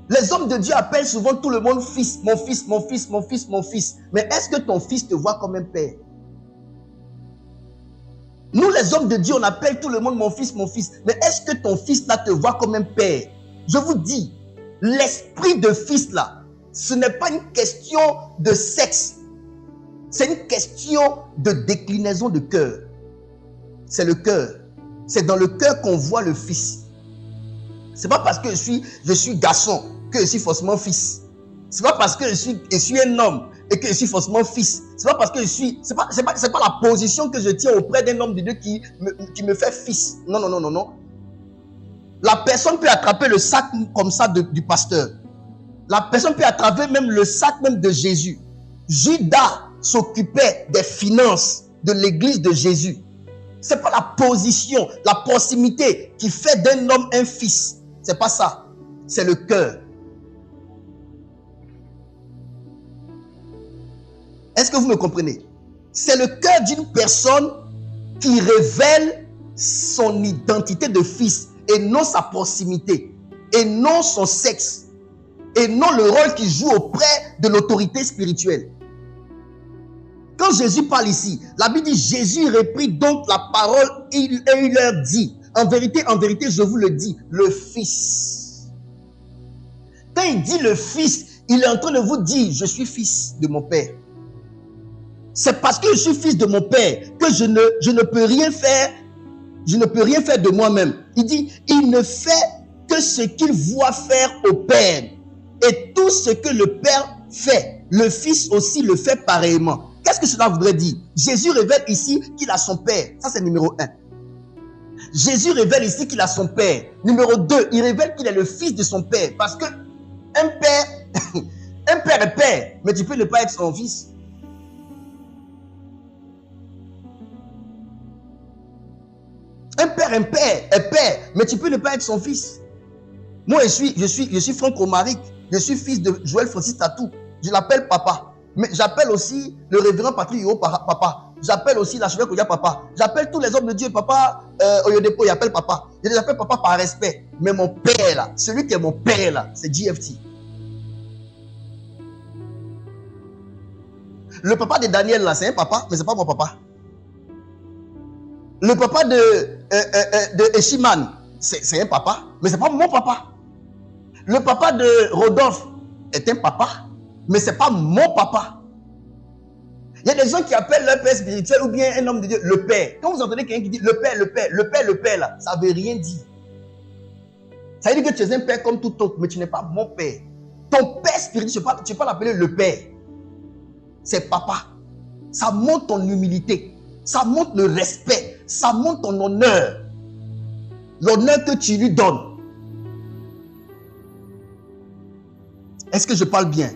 [SPEAKER 2] Les hommes de Dieu appellent souvent tout le monde fils, mon fils, mon fils, mon fils, mon fils. Mais est-ce que ton fils te voit comme un père? Nous, les hommes de Dieu, on appelle tout le monde mon fils, mon fils. Mais est-ce que ton fils là te voit comme un père? Je vous dis, l'esprit de fils là, ce n'est pas une question de sexe. C'est une question de déclinaison de cœur. C'est le cœur. C'est dans le cœur qu'on voit le fils. C'est pas parce que je suis garçon que je suis forcément fils. C'est pas parce que je suis un homme et que je suis forcément fils. C'est pas parce que c'est pas la position que je tiens auprès d'un homme de Dieu qui me fait fils. Non. La personne peut attraper le sac comme ça du pasteur. La personne peut attraper même le sac même de Jésus. Judas s'occupait des finances de l'église de Jésus. C'est pas la position, la proximité qui fait d'un homme un fils. C'est pas ça. C'est le cœur. Est-ce que vous me comprenez? C'est le cœur d'une personne qui révèle son identité de fils et non sa proximité, et non son sexe, et non le rôle qu'il joue auprès de l'autorité spirituelle. Quand Jésus parle ici, la Bible dit, Jésus reprit donc la parole et il leur dit, en vérité, je vous le dis, le Fils. Quand il dit le Fils, il est en train de vous dire, je suis fils de mon Père. C'est parce que je suis fils de mon Père que je ne peux rien faire. Je ne peux rien faire de moi-même. Il dit, il ne fait que ce qu'il voit faire au Père. Et tout ce que le Père fait, le Fils aussi le fait pareillement. Qu'est-ce que cela voudrait dire? Jésus révèle ici qu'il a son Père. Ça, c'est numéro 1. Jésus révèle ici qu'il a son Père. Numéro 2, il révèle qu'il est le Fils de son Père. Parce que un père est père, mais tu peux ne pas être son fils. Un père est père, mais tu peux ne pas être son fils. Moi, je suis Franck Romaric. Je suis fils de Joël Francis Tatou. Je l'appelle papa. Mais j'appelle aussi le révérend Patrick Yo papa. J'appelle aussi l'archevêque Oya papa. J'appelle tous les hommes de Dieu papa. Oyedepo, il appelle papa. Je les appelle papa par respect. Mais mon père là, celui qui est mon père là, c'est GFT. Le papa de Daniel là, c'est un papa, mais c'est pas mon papa. Le papa de Eshiman, c'est un papa, mais c'est pas mon papa. Le papa de Rodolphe est un papa, mais c'est pas mon papa. Il y a des gens qui appellent leur père spirituel ou bien un homme de Dieu le père. Quand vous entendez quelqu'un qui dit le père, le père, le père, le père, là, ça ne veut rien dire. Ça veut dire que tu es un père comme tout autre, mais tu n'es pas mon père. Ton père spirituel, tu ne peux pas l'appeler le père. C'est papa. Ça montre ton humilité. Ça montre le respect. Ça montre ton honneur. L'honneur que tu lui donnes. Est-ce que je parle bien?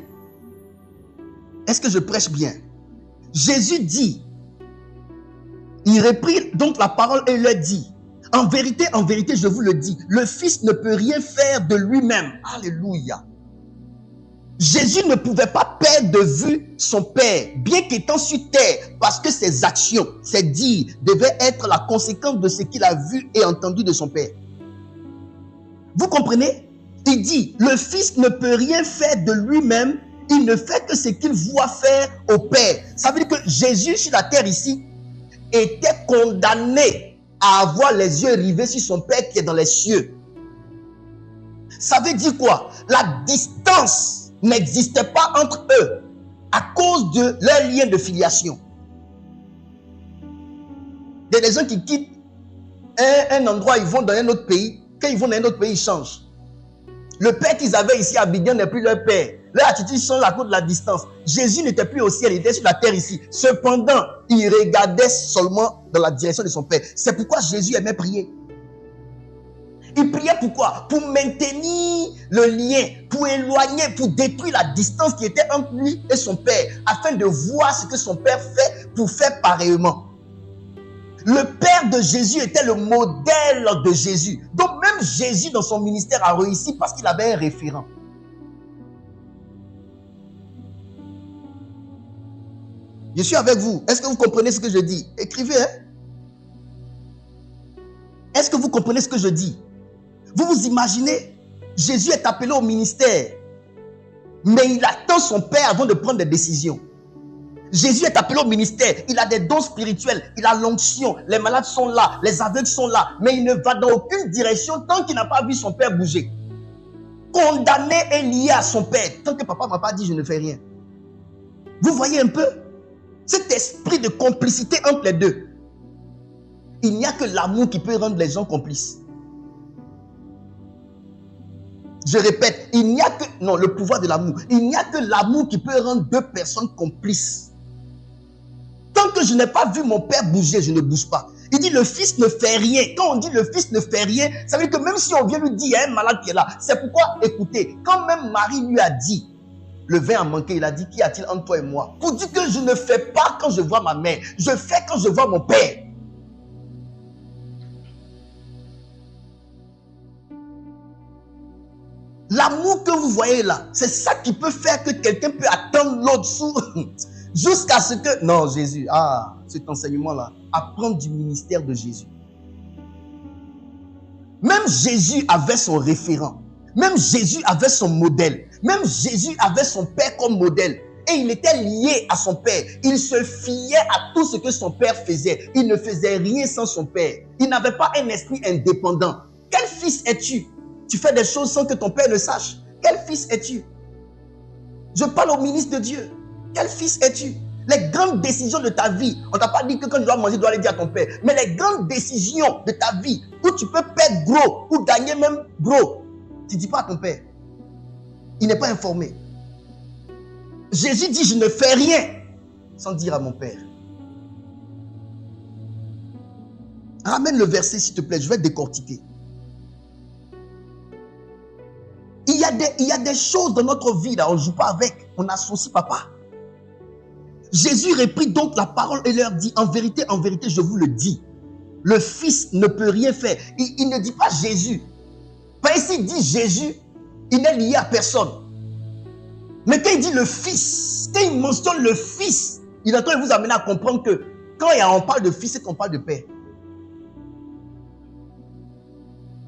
[SPEAKER 2] Est-ce que je prêche bien? Jésus dit, il reprit donc la parole et leur dit, en vérité, je vous le dis, le Fils ne peut rien faire de lui-même. Alléluia. Jésus ne pouvait pas perdre de vue son Père, bien qu'étant sur terre, parce que ses actions, ses dires, devaient être la conséquence de ce qu'il a vu et entendu de son Père. Vous comprenez? Il dit, le Fils ne peut rien faire de lui-même, il ne fait que ce qu'il voit faire au Père. Ça veut dire que Jésus sur la terre ici était condamné à avoir les yeux rivés sur son Père qui est dans les cieux. Ça veut dire quoi? La distance n'existait pas entre eux à cause de leur lien de filiation. Il y a des gens qui quittent un endroit, ils vont dans un autre pays. Quand ils vont dans un autre pays, ils changent. Le père qu'ils avaient ici à Abidjan n'est plus leur père. Leur attitude change à cause de la distance. Jésus n'était plus au ciel, il était sur la terre ici. Cependant, il regardait seulement dans la direction de son Père. C'est pourquoi Jésus aimait prier. Il priait pourquoi? Pour maintenir le lien, pour éloigner, pour détruire la distance qui était entre lui et son Père, afin de voir ce que son Père fait pour faire pareillement. Le Père de Jésus était le modèle de Jésus. Donc même Jésus dans son ministère a réussi parce qu'il avait un référent. Je suis avec vous. Est-ce que vous comprenez ce que je dis? Écrivez. Est-ce que vous comprenez ce que je dis? Vous vous imaginez, Jésus est appelé au ministère, mais il attend son Père avant de prendre des décisions. Jésus est appelé au ministère, il a des dons spirituels, il a l'onction, les malades sont là, les aveugles sont là, mais il ne va dans aucune direction tant qu'il n'a pas vu son Père bouger. Condamné et lié à son Père, tant que papa ne m'a pas dit je ne fais rien. Vous voyez un peu cet esprit de complicité entre les deux. Il n'y a que l'amour qui peut rendre les gens complices. Je répète, il n'y a que... Non, le pouvoir de l'amour. Il n'y a que l'amour qui peut rendre deux personnes complices. Tant que je n'ai pas vu mon Père bouger, je ne bouge pas. Il dit le Fils ne fait rien. Quand on dit le Fils ne fait rien, ça veut dire que même si on vient lui dire, il y a un malade qui est là. C'est pourquoi, écoutez, quand même Marie lui a dit, le vin a manqué, il a dit, qu'y a-t-il entre toi et moi? Pour dire que je ne fais pas quand je vois ma mère. Je fais quand je vois mon Père. L'amour que vous voyez là, c'est ça qui peut faire que quelqu'un peut attendre l'autre sous jusqu'à ce que... Non, Jésus, cet enseignement-là, apprendre du ministère de Jésus. Même Jésus avait son référent. Même Jésus avait son modèle. Même Jésus avait son Père comme modèle. Et il était lié à son Père. Il se fiait à tout ce que son Père faisait. Il ne faisait rien sans son Père. Il n'avait pas un esprit indépendant. Quel fils es-tu? Tu fais des choses sans que ton Père le sache. Quel fils es-tu? Je parle au ministre de Dieu. Quel fils es-tu? Les grandes décisions de ta vie, on ne t'a pas dit que quand tu dois manger, tu dois aller dire à ton Père. Mais les grandes décisions de ta vie, où tu peux perdre gros, ou gagner même gros, tu ne dis pas à ton Père. Il n'est pas informé. Jésus dit, je ne fais rien sans dire à mon Père. Ramène le verset, s'il te plaît, je vais décortiquer. Il y a des choses dans notre vie, là, on ne joue pas avec, on associe papa. Jésus reprit donc la parole et leur dit, en vérité, je vous le dis, le Fils ne peut rien faire. Il ne dit pas Jésus. Pas ici, il dit Jésus, il n'est lié à personne. Mais quand il dit le Fils, quand il mentionne le Fils, il est en train de vous amener à comprendre que quand on parle de Fils, c'est qu'on parle de Père.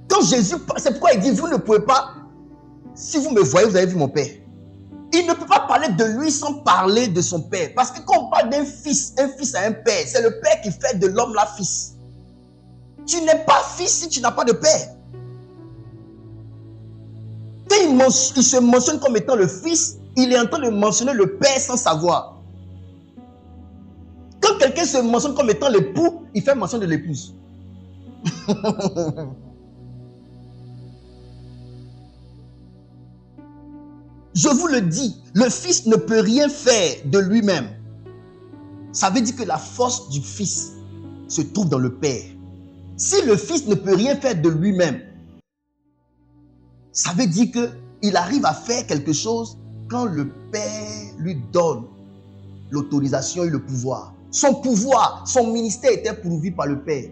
[SPEAKER 2] Quand Jésus, c'est pourquoi il dit, vous ne pouvez pas, si vous me voyez, vous avez vu mon Père. Il ne peut pas parler de lui sans parler de son Père. Parce que quand on parle d'un fils a un Père. C'est le Père qui fait de l'homme la fils. Tu n'es pas fils si tu n'as pas de Père. Quand il se mentionne comme étant le Fils, il est en train de mentionner le Père sans savoir. quelqu'un se mentionne comme étant l'époux, il fait mention de l'épouse. Je vous le dis, le Fils ne peut rien faire de lui-même. Ça veut dire que la force du Fils se trouve dans le Père. Si le Fils ne peut rien faire de lui-même, ça veut dire qu'il arrive à faire quelque chose quand le Père lui donne l'autorisation et le pouvoir. Son pouvoir, son ministère était pourvu par le Père.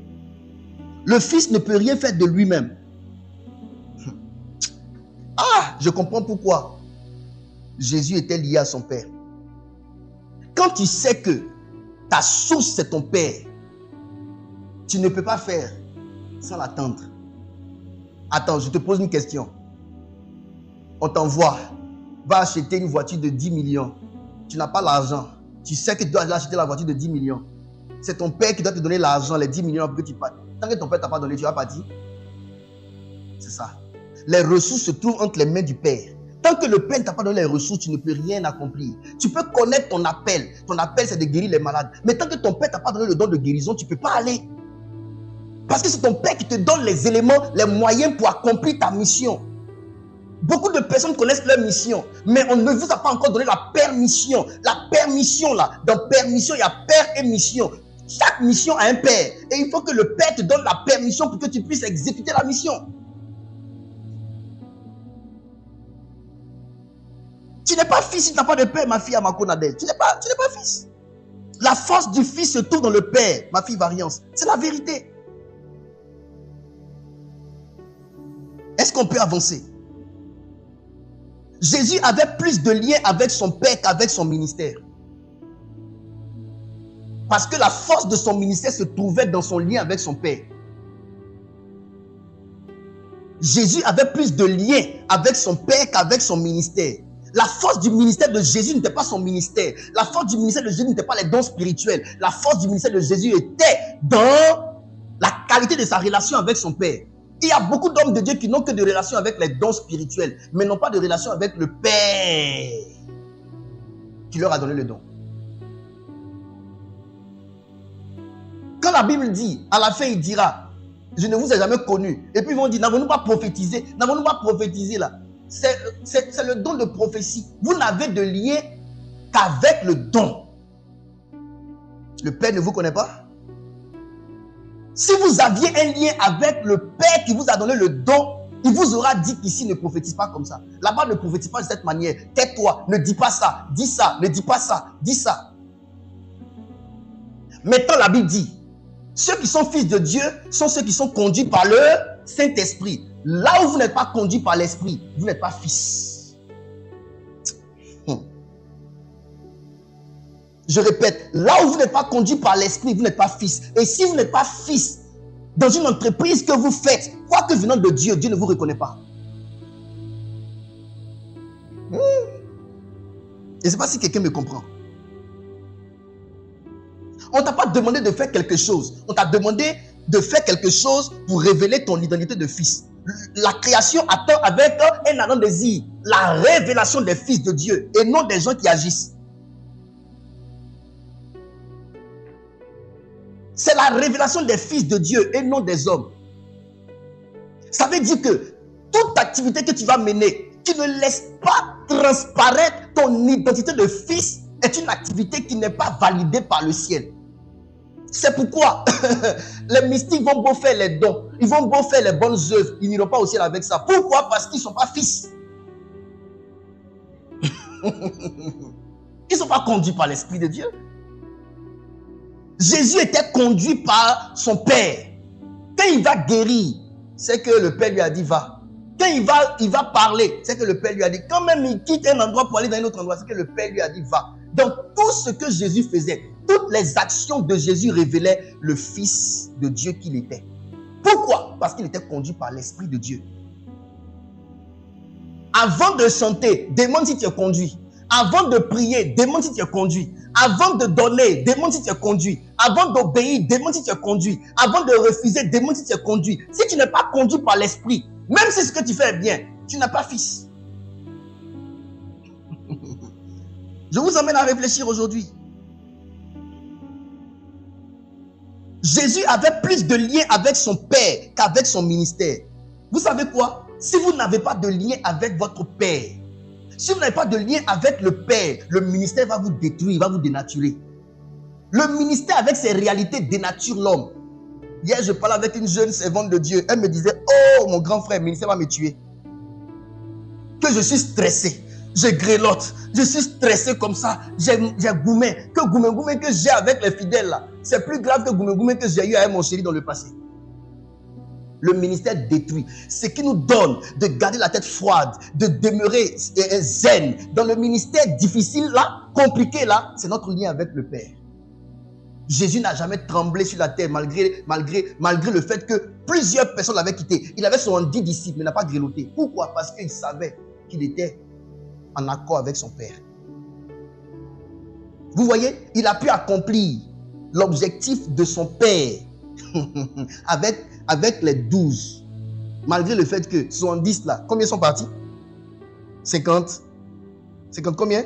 [SPEAKER 2] Le Fils ne peut rien faire de lui-même. Ah, je comprends pourquoi Jésus était lié à son Père. Quand tu sais que ta source c'est ton Père, tu ne peux pas faire sans l'attendre. Attends, je te pose une question. On t'envoie, va acheter une voiture de 10 millions. Tu n'as pas l'argent. Tu sais que tu dois acheter la voiture de 10 millions. C'est ton Père qui doit te donner l'argent, les 10 millions pour que tu partes. Tant que ton Père ne t'a pas donné, tu vas partir. C'est ça. Les ressources se trouvent entre les mains du Père. Tant que le Père ne t'a pas donné les ressources, tu ne peux rien accomplir. Tu peux connaître ton appel. Ton appel, c'est de guérir les malades. Mais tant que ton Père ne t'a pas donné le don de guérison, tu ne peux pas aller. Parce que c'est ton Père qui te donne les éléments, les moyens pour accomplir ta mission. Beaucoup de personnes connaissent leur mission, mais on ne vous a pas encore donné la permission. La permission, là, dans permission, il y a père et mission. Chaque mission a un père. Et il faut que le Père te donne la permission pour que tu puisses exécuter la mission. Tu n'es pas fils si tu n'as pas de père, ma fille Amakonadel. Tu n'es pas fils. La force du Fils se trouve dans le Père, ma fille Variance. C'est la vérité. Est-ce qu'on peut avancer? Jésus avait plus de liens avec son Père qu'avec son ministère. Parce que la force de son ministère se trouvait dans son lien avec son Père. Jésus avait plus de liens avec son Père qu'avec son ministère. La force du ministère de Jésus n'était pas son ministère. La force du ministère de Jésus n'était pas les dons spirituels. La force du ministère de Jésus était dans la qualité de sa relation avec son Père. Il y a beaucoup d'hommes de Dieu qui n'ont que de relations avec les dons spirituels, mais n'ont pas de relation avec le Père qui leur a donné le don. Quand la Bible dit, à la fin il dira, je ne vous ai jamais connu. Et puis ils vont dire, n'avons-nous pas prophétisé? N'avons-nous pas prophétisé là? C'est le don de prophétie. Vous n'avez de lien qu'avec le don. Le Père ne vous connaît pas? Si vous aviez un lien avec le Père qui vous a donné le don, il vous aura dit qu'ici ne prophétise pas comme ça. Là-bas ne prophétise pas de cette manière. Tais-toi, ne dis pas ça, dis ça, ne dis pas ça, dis ça. Maintenant la Bible dit, ceux qui sont fils de Dieu sont ceux qui sont conduits par le Saint-Esprit. Là où vous n'êtes pas conduit par l'Esprit, vous n'êtes pas fils. Je répète, là où vous n'êtes pas conduit par l'Esprit, vous n'êtes pas fils. Et si vous n'êtes pas fils, dans une entreprise que vous faites, quoi que venant de Dieu, Dieu ne vous reconnaît pas. Je ne sais pas si quelqu'un me comprend. On ne t'a pas demandé de faire quelque chose. On t'a demandé de faire quelque chose pour révéler ton identité de fils. La création attend avec un ardent désir la révélation des fils de Dieu et non des gens qui agissent. C'est la révélation des fils de Dieu et non des hommes. Ça veut dire que toute activité que tu vas mener, tu ne laisses pas transparaître ton identité de fils, est une activité qui n'est pas validée par le ciel. C'est pourquoi les mystiques vont beau faire les dons, ils vont beau faire les bonnes œuvres, ils n'iront pas au ciel avec ça. Pourquoi? Parce qu'ils ne sont pas fils. Ils ne sont pas conduits par l'Esprit de Dieu. Jésus était conduit par son Père. Quand il va guérir, c'est que le Père lui a dit va. Quand il va parler, c'est que le Père lui a dit. Quand même il quitte un endroit pour aller dans un autre endroit, c'est que le Père lui a dit va. Donc tout ce que Jésus faisait, toutes les actions de Jésus révélaient le Fils de Dieu qu'il était. Pourquoi? Parce qu'il était conduit par l'Esprit de Dieu. Avant de chanter, demande si tu es conduit. Avant de prier, demande si tu es conduit. Avant de donner, demande si tu es conduit. Avant d'obéir, demande si tu es conduit. Avant de refuser, demande si tu es conduit. Si tu n'es pas conduit par l'Esprit, même si ce que tu fais est bien, tu n'es pas fils. Je vous emmène à réfléchir aujourd'hui. Jésus avait plus de liens avec son Père qu'avec son ministère. Vous savez quoi? Si vous n'avez pas de lien avec votre Père, si vous n'avez pas de lien avec le Père, le ministère va vous détruire, va vous dénaturer. Le ministère avec ses réalités dénature l'homme. Hier, je parlais avec une jeune servante de Dieu. Elle me disait, oh mon grand frère, le ministère va me tuer. Que je suis stressé. Je grelotte. Je suis stressé comme ça. J'ai goumé. Que goumé que j'ai avec les fidèles là. C'est plus grave que goumé que j'ai eu avec mon chéri dans le passé. Le ministère détruit. Ce qui nous donne de garder la tête froide, de demeurer zen dans le ministère difficile là, compliqué là, c'est notre lien avec le Père. Jésus n'a jamais tremblé sur la terre malgré le fait que plusieurs personnes l'avaient quitté. Il avait 70 disciples, mais n'a pas grelotté. Pourquoi? Parce qu'il savait qu'il était en accord avec son Père. Vous voyez, il a pu accomplir l'objectif de son Père avec les 12. Malgré le fait que 70 là, combien sont partis? 50. 50 combien?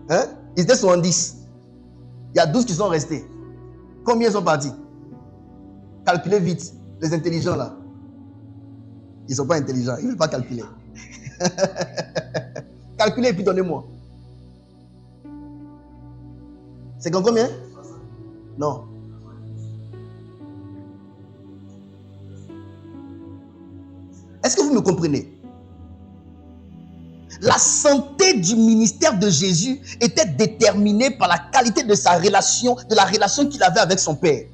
[SPEAKER 2] Hein? Ils étaient 70. Il y a 12 qui sont restés. Combien sont partis? Calculez vite. Les intelligents là. Ils ne sont pas intelligents. Ils ne veulent pas calculer. Calculez et puis donnez-moi. C'est combien? Non. Est-ce que vous me comprenez? La santé du ministère de Jésus était déterminée par la qualité de sa relation, de la relation qu'il avait avec son Père.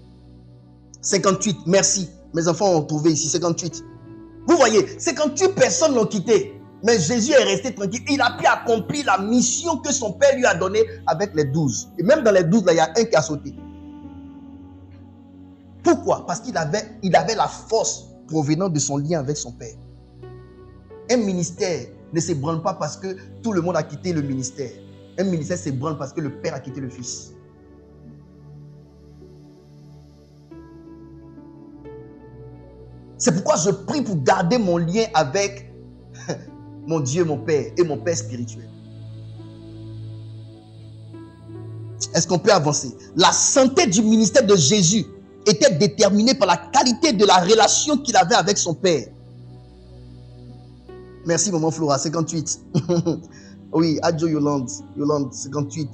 [SPEAKER 2] 58, merci. Mes enfants ont trouvé ici 58. Vous voyez, 58 personnes l'ont quitté. Mais Jésus est resté tranquille. Il a pu accomplir la mission que son Père lui a donnée avec les 12. Et même dans les 12, là, il y a un qui a sauté. Pourquoi? Parce qu'il avait la force provenant de son lien avec son Père. Un ministère ne s'ébranle pas parce que tout le monde a quitté le ministère. Un ministère s'ébranle parce que le Père a quitté le Fils. C'est pourquoi je prie pour garder mon lien avec mon Dieu, mon Père et mon Père spirituel. Est-ce qu'on peut avancer? La santé du ministère de Jésus était déterminée par la qualité de la relation qu'il avait avec son Père. Merci, maman Flora, 58. Oui, Adjo Yolande, 58.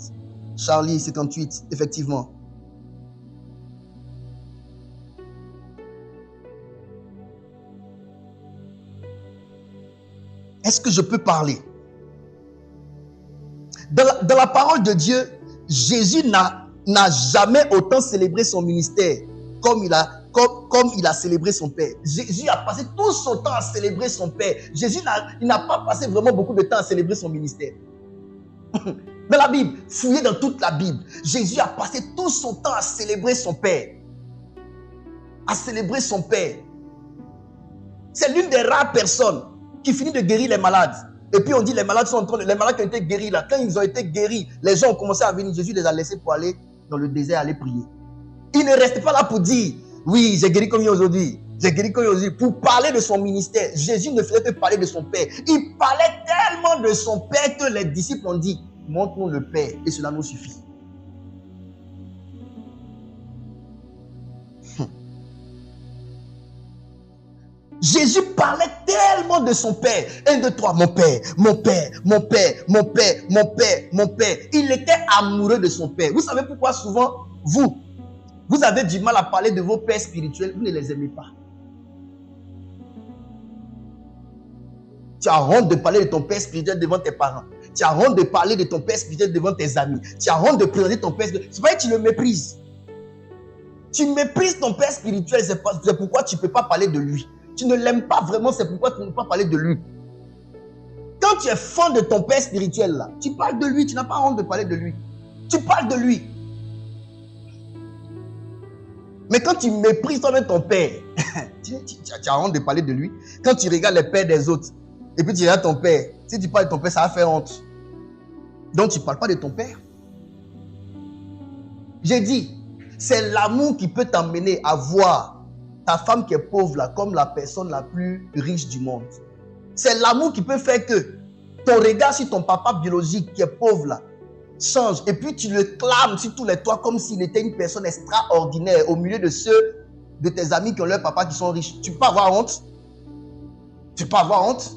[SPEAKER 2] Charlie, 58, effectivement. Est-ce que je peux parler? Dans la parole de Dieu, Jésus n'a jamais autant célébré son ministère comme il a célébré son Père. Jésus a passé tout son temps à célébrer son Père. Jésus n'a pas passé vraiment beaucoup de temps à célébrer son ministère. Dans la Bible, fouillez dans toute la Bible, Jésus a passé tout son temps à célébrer son Père. À célébrer son Père. C'est l'une des rares personnes qui finit de guérir les malades. Et puis on dit les malades qui ont été guéris là, quand ils ont été guéris, les gens ont commencé à venir. Jésus les a laissés pour aller dans le désert aller prier. Il ne reste pas là pour dire oui, j'ai guéri comme aujourd'hui. J'ai guéri comme aujourd'hui. Pour parler de son ministère, Jésus ne faisait que parler de son Père. Il parlait tellement de son Père que les disciples ont dit montre-nous le Père et cela nous suffit. Jésus parlait tellement de son Père. 1, 2, 3, mon Père, mon Père, mon Père, mon Père, mon Père, mon Père. Il était amoureux de son Père. Vous savez pourquoi souvent, vous avez du mal à parler de vos pères spirituels, vous ne les aimez pas. Tu as honte de parler de ton père spirituel devant tes parents. Tu as honte de parler de ton père spirituel devant tes amis. Tu as honte de présenter ton père spirituel. C'est vrai que tu le méprises. Tu méprises ton père spirituel, c'est pourquoi tu ne peux pas parler de lui. Tu ne l'aimes pas vraiment, c'est pourquoi tu ne peux pas parler de lui. Quand tu es fan de ton père spirituel, là, tu parles de lui, tu n'as pas honte de parler de lui. Tu parles de lui. Mais quand tu méprises toi-même ton père, tu as honte de parler de lui. Quand tu regardes les pères des autres, et puis tu regardes ton père, si tu parles de ton père, ça va faire honte. Donc tu ne parles pas de ton père. J'ai dit, c'est l'amour qui peut t'emmener à voir ta femme qui est pauvre là, comme la personne la plus riche du monde. C'est l'amour qui peut faire que ton regard sur ton papa biologique qui est pauvre là, change. Et puis tu le clames sur tous les toits comme s'il était une personne extraordinaire au milieu de ceux de tes amis qui ont leur papa qui sont riches. Tu peux pas avoir honte. Tu peux pas avoir honte.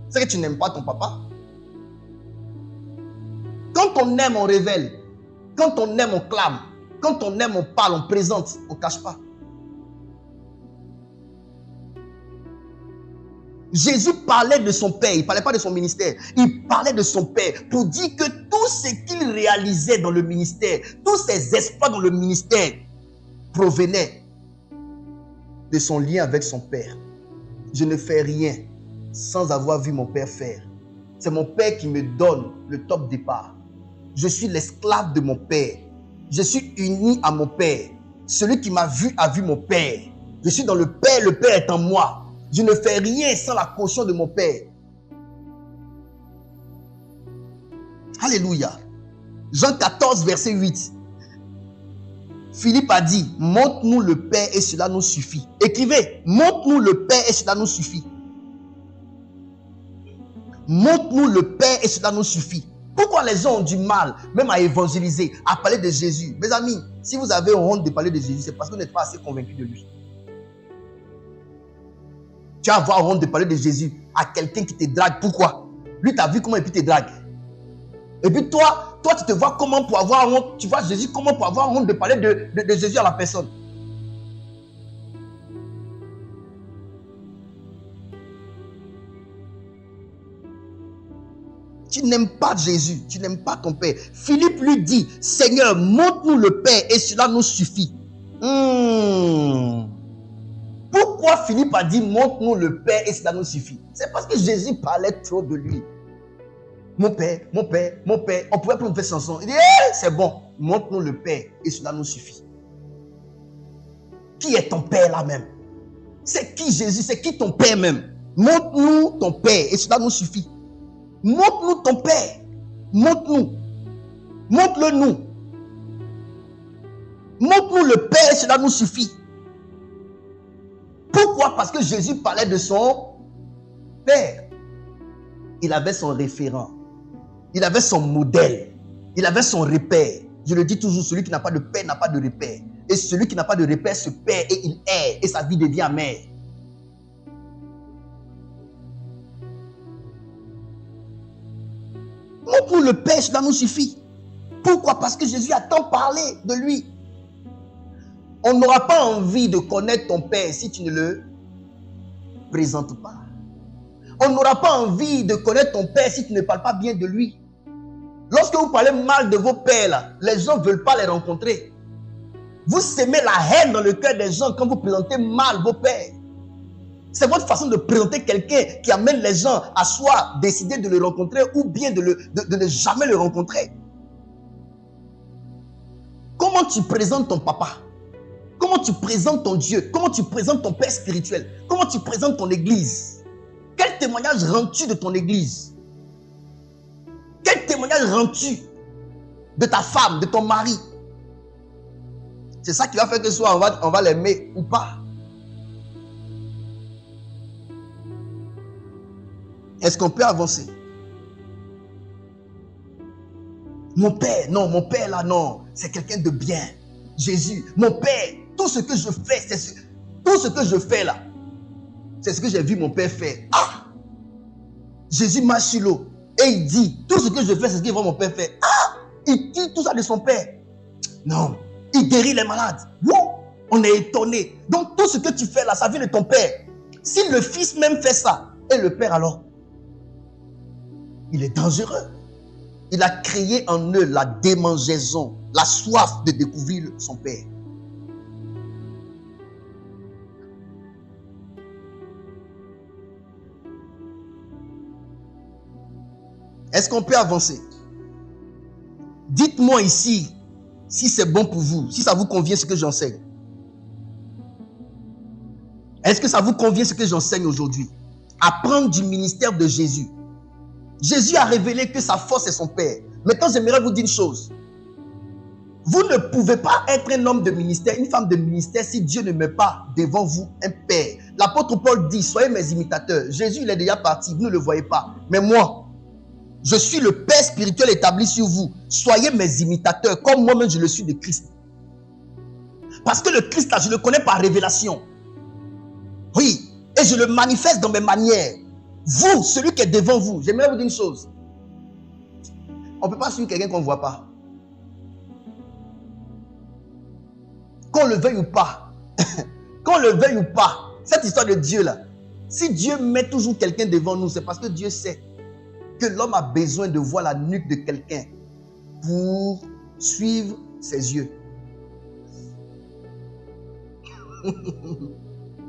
[SPEAKER 2] C'est que tu n'aimes pas ton papa. Quand on aime, on révèle. Quand on aime, on clame. Quand on aime, on parle, on présente. On ne cache pas. Jésus parlait de son Père. Il ne parlait pas de son ministère. Il parlait de son Père pour dire que tout ce qu'il réalisait dans le ministère, tous ses exploits dans le ministère provenaient de son lien avec son Père. Je ne fais rien sans avoir vu mon Père faire. C'est mon Père qui me donne le top départ. Je suis l'esclave de mon Père. Je suis uni à mon Père. Celui qui m'a vu a vu mon Père. Je suis dans le Père est en moi. Je ne fais rien sans la caution de mon Père. Alléluia. Jean 14, verset 8. Philippe a dit, montre-nous le Père et cela nous suffit. Écrivez, montre-nous le Père et cela nous suffit. Montre-nous le Père et cela nous suffit. Pourquoi les gens ont du mal, même à évangéliser, à parler de Jésus? Mes amis, si vous avez honte de parler de Jésus, c'est parce que vous n'êtes pas assez convaincu de lui. Tu vas avoir honte de parler de Jésus à quelqu'un qui te drague. Pourquoi? Lui, tu as vu comment il te drague. Et puis toi, tu te vois comment pour avoir honte. Tu vois Jésus comment pour avoir honte de parler de Jésus à la personne. Tu n'aimes pas Jésus, tu n'aimes pas ton Père. Philippe lui dit, Seigneur, montre-nous le Père et cela nous suffit. Pourquoi Philippe a dit, montre-nous le Père et cela nous suffit? C'est parce que Jésus parlait trop de lui. Mon Père, mon Père, mon Père. On pouvait prendre une chanson. Il dit, c'est bon, montre-nous le Père et cela nous suffit. Qui est ton Père là même? C'est qui Jésus? C'est qui ton Père même? Montre-nous ton Père et cela nous suffit. Montre-nous ton Père. Montre-nous. Montre-le nous. Montre-nous le Père et cela nous suffit. Pourquoi? Parce que Jésus parlait de son Père. Il avait son référent. Il avait son modèle. Il avait son repère. Je le dis toujours, celui qui n'a pas de père n'a pas de repère. Et celui qui n'a pas de repère se perd et il erre et sa vie devient amère. Montre-nous le Père, cela nous suffit. Pourquoi? Parce que Jésus a tant parlé de lui. On n'aura pas envie de connaître ton Père si tu ne le présentes pas. On n'aura pas envie de connaître ton Père si tu ne parles pas bien de lui. Lorsque vous parlez mal de vos pères, là, les gens ne veulent pas les rencontrer. Vous semez la haine dans le cœur des gens quand vous présentez mal vos pères. C'est votre façon de présenter quelqu'un qui amène les gens à soit décider de le rencontrer ou bien de ne jamais le rencontrer. Comment tu présentes ton papa? Comment tu présentes ton Dieu? Comment tu présentes ton Père spirituel? Comment tu présentes ton église? Quel témoignage rends-tu de ton église? Quel témoignage rends-tu de ta femme, de ton mari? C'est ça qui va faire que soit on va l'aimer ou pas. Est-ce qu'on peut avancer? Mon Père, non, mon Père là, non, c'est quelqu'un de bien. Jésus, mon Père, tout ce que je fais, tout ce que je fais là, c'est ce que j'ai vu mon Père faire. Ah! Jésus marche sur l'eau et il dit, tout ce que je fais, c'est ce que voit mon Père faire. Ah! Il dit tout ça de son Père. Non, il guérit les malades. Wow! On est étonné. Donc tout ce que tu fais là, ça vient de ton Père. Si le Fils même fait ça, et le Père alors, il est dangereux. Il a créé en eux la démangeaison, la soif de découvrir son Père. Est-ce qu'on peut avancer? Dites-moi ici si c'est bon pour vous, si ça vous convient ce que j'enseigne. Est-ce que ça vous convient ce que j'enseigne aujourd'hui? Apprendre du ministère de Jésus. Jésus a révélé que sa force est son Père. Maintenant, j'aimerais vous dire une chose. Vous ne pouvez pas être un homme de ministère, une femme de ministère, si Dieu ne met pas devant vous un Père. L'apôtre Paul dit, soyez mes imitateurs. Jésus, il est déjà parti, vous ne le voyez pas. Mais moi, Je suis le Père spirituel établi sur vous. Soyez mes imitateurs, comme moi-même je le suis de Christ. Parce que le Christ, là, je le connais par révélation. Oui, et je le manifeste dans mes manières. Vous, celui qui est devant vous, j'aimerais vous dire une chose. On ne peut pas suivre quelqu'un qu'on ne voit pas. Qu'on le veuille ou pas. Qu'on le veuille ou pas. Cette histoire de Dieu là. Si Dieu met toujours quelqu'un devant nous, c'est parce que Dieu sait que l'homme a besoin de voir la nuque de quelqu'un pour suivre ses yeux.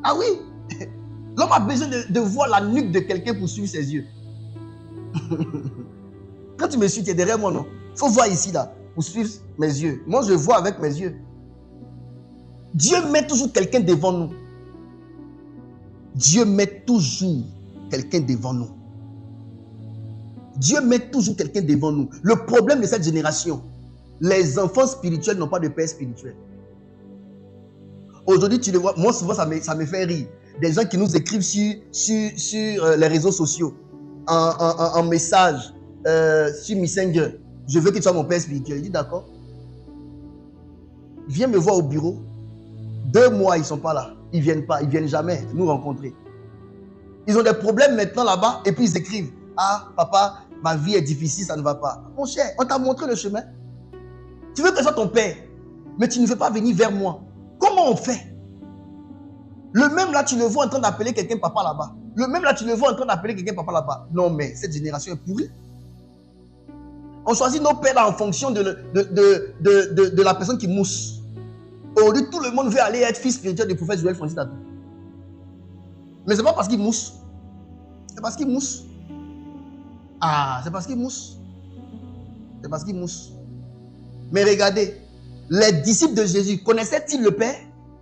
[SPEAKER 2] Ah oui, l'homme a besoin de voir la nuque de quelqu'un pour suivre ses yeux. Quand tu me suis, tu es derrière moi, non? Il faut voir ici, là, pour suivre mes yeux. Moi, je vois avec mes yeux. Dieu met toujours quelqu'un devant nous. Dieu met toujours quelqu'un devant nous. Dieu met toujours quelqu'un devant nous. Le problème de cette génération, les enfants spirituels n'ont pas de père spirituel. Aujourd'hui, tu le vois, moi souvent ça me fait rire. Des gens qui nous écrivent sur les réseaux sociaux, en message, sur Messenger. Je veux que tu sois mon père spirituel. Il dit d'accord. Viens me voir au bureau. 2 mois, ils ne sont pas là. Ils ne viennent pas, ils ne viennent jamais nous rencontrer. Ils ont des problèmes maintenant là-bas et puis ils écrivent. Ah, papa, ma vie est difficile, ça ne va pas. Mon cher, on t'a montré le chemin. Tu veux que je sois ton père, mais tu ne veux pas venir vers moi. Comment on fait? Le même là, tu le vois en train d'appeler quelqu'un papa là-bas. Le même là, tu le vois en train d'appeler quelqu'un papa là-bas. Non, mais cette génération est pourrie. On choisit nos pères là en fonction de la personne qui mousse. Aujourd'hui, tout le monde veut aller être fils spirituel du prophète Joël Francis Tatou. Mais ce n'est pas parce qu'il mousse. C'est parce qu'il mousse. Ah, c'est parce qu'il mousse. C'est parce qu'il mousse. Mais regardez, les disciples de Jésus, connaissaient-ils le Père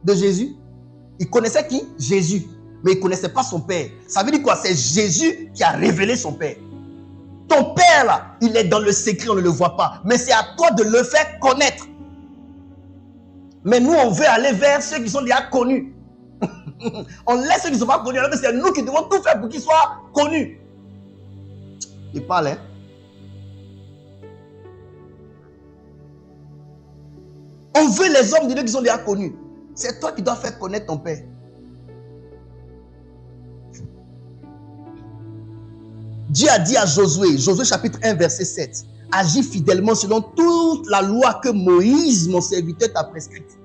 [SPEAKER 2] de Jésus? Ils connaissaient qui? Jésus. Mais ils ne connaissaient pas son Père. Ça veut dire quoi? C'est Jésus qui a révélé son Père. Ton Père là, il est dans le secret, on ne le voit pas. Mais c'est à toi de le faire connaître. Mais nous, on veut aller vers ceux qui sont déjà connus. On laisse ceux qui ne sont pas connus, alors que c'est nous qui devons tout faire pour qu'ils soient connus. Il parle, hein? On veut les hommes de Dieu qui sont déjà connus. C'est toi qui dois faire connaître ton Père. Dieu a dit à Josué, Josué chapitre 1, verset 7, agis fidèlement selon toute la loi que Moïse, mon serviteur, t'a prescrite.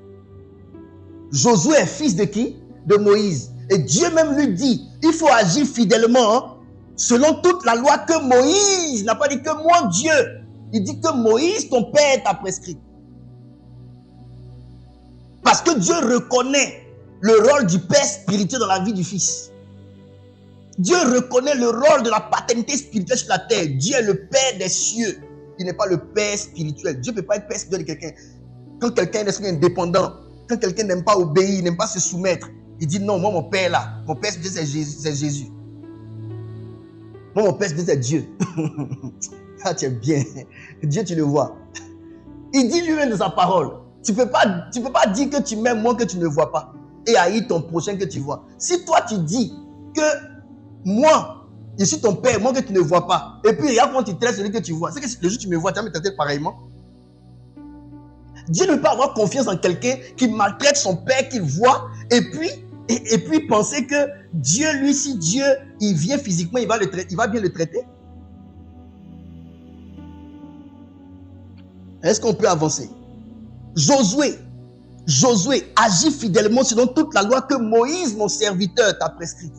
[SPEAKER 2] Josué est fils de qui? De Moïse. Et Dieu même lui dit, il faut agir fidèlement selon toute la loi que Moïse, il n'a pas dit que moi Dieu, il dit que Moïse, ton père, t'a prescrit. Parce que Dieu reconnaît le rôle du père spirituel dans la vie du fils. Dieu reconnaît le rôle de la paternité spirituelle sur la terre. Dieu est le père des cieux. Il n'est pas le père spirituel. Dieu ne peut pas être père spirituel de quelqu'un. Quand quelqu'un est indépendant, quand quelqu'un n'aime pas obéir, n'aime pas se soumettre, il dit non, moi mon père là, mon père spirituel c'est Jésus. Moi mon père spirituel c'est Dieu. Ah, tu es bien. Dieu tu le vois. Il dit lui-même de sa parole. Tu peux pas dire que tu m'aimes moi que tu ne vois pas et haïr ton prochain que tu vois. Si toi tu dis que moi je suis ton père, moi que tu ne vois pas, et puis regarde quand tu traites celui que tu vois, c'est que le jour où tu me vois, tu vas me traiter pareillement. Dieu ne peut pas avoir confiance en quelqu'un qui maltraite son père qu'il voit et puis penser que Dieu, lui, si Dieu il vient physiquement, il va bien le traiter. Est-ce qu'on peut avancer? Josué, agis fidèlement selon toute la loi que Moïse, mon serviteur, t'a prescrite.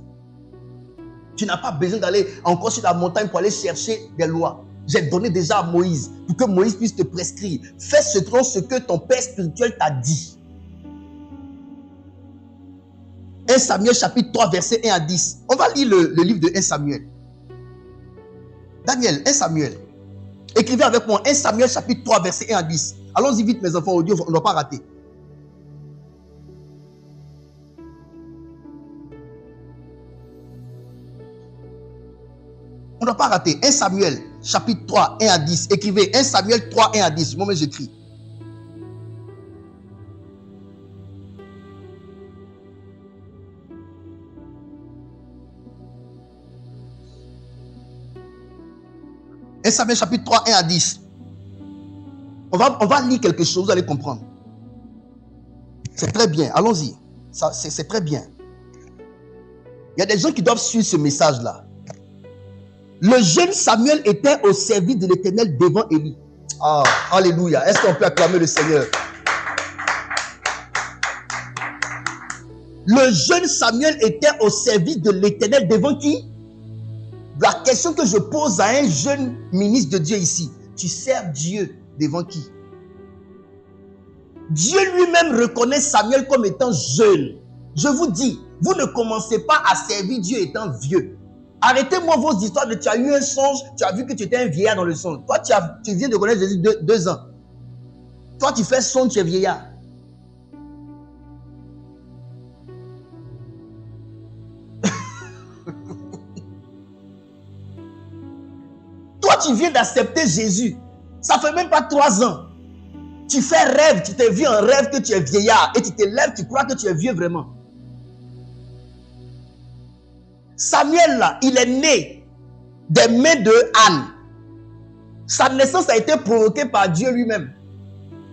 [SPEAKER 2] Tu n'as pas besoin d'aller encore sur la montagne pour aller chercher des lois. J'ai donné déjà à Moïse pour que Moïse puisse te prescrire. Fais selon ce que ton père spirituel t'a dit. 1 Samuel chapitre 3 verset 1 à 10. On va lire le livre de 1 Samuel. Daniel, 1 Samuel. Écrivez avec moi 1 Samuel chapitre 3 verset 1 à 10. Allons-y vite mes enfants audio, on ne doit pas rater. On ne doit pas rater. 1 Samuel, chapitre 3, 1 à 10. Écrivez 1 Samuel 3, 1 à 10. Moi-même, j'écris. 1 Samuel chapitre 3, 1 à 10. On va lire quelque chose, vous allez comprendre. C'est très bien, allons-y. C'est très bien. Il y a des gens qui doivent suivre ce message-là. Le jeune Samuel était au service de l'Éternel devant Élie. Ah, alléluia. Est-ce qu'on peut acclamer le Seigneur? Le jeune Samuel était au service de l'Éternel devant qui? La question que je pose à un jeune ministre de Dieu ici. Tu sers Dieu devant qui? Dieu lui-même reconnaît Samuel comme étant jeune. Je vous dis, vous ne commencez pas à servir Dieu étant vieux. Arrêtez-moi vos histoires de tu as eu un songe, tu as vu que tu étais un vieillard dans le songe. Toi, tu viens de connaître Jésus 2 ans. Toi, tu fais songe, tu es vieillard. Toi, tu viens d'accepter Jésus. Ça fait même pas 3 ans. Tu fais rêve, tu t'es vu en rêve que tu es vieillard et tu te lèves, tu crois que tu es vieux vraiment. Samuel là, il est né des mains de Anne. Sa naissance a été provoquée par Dieu lui-même.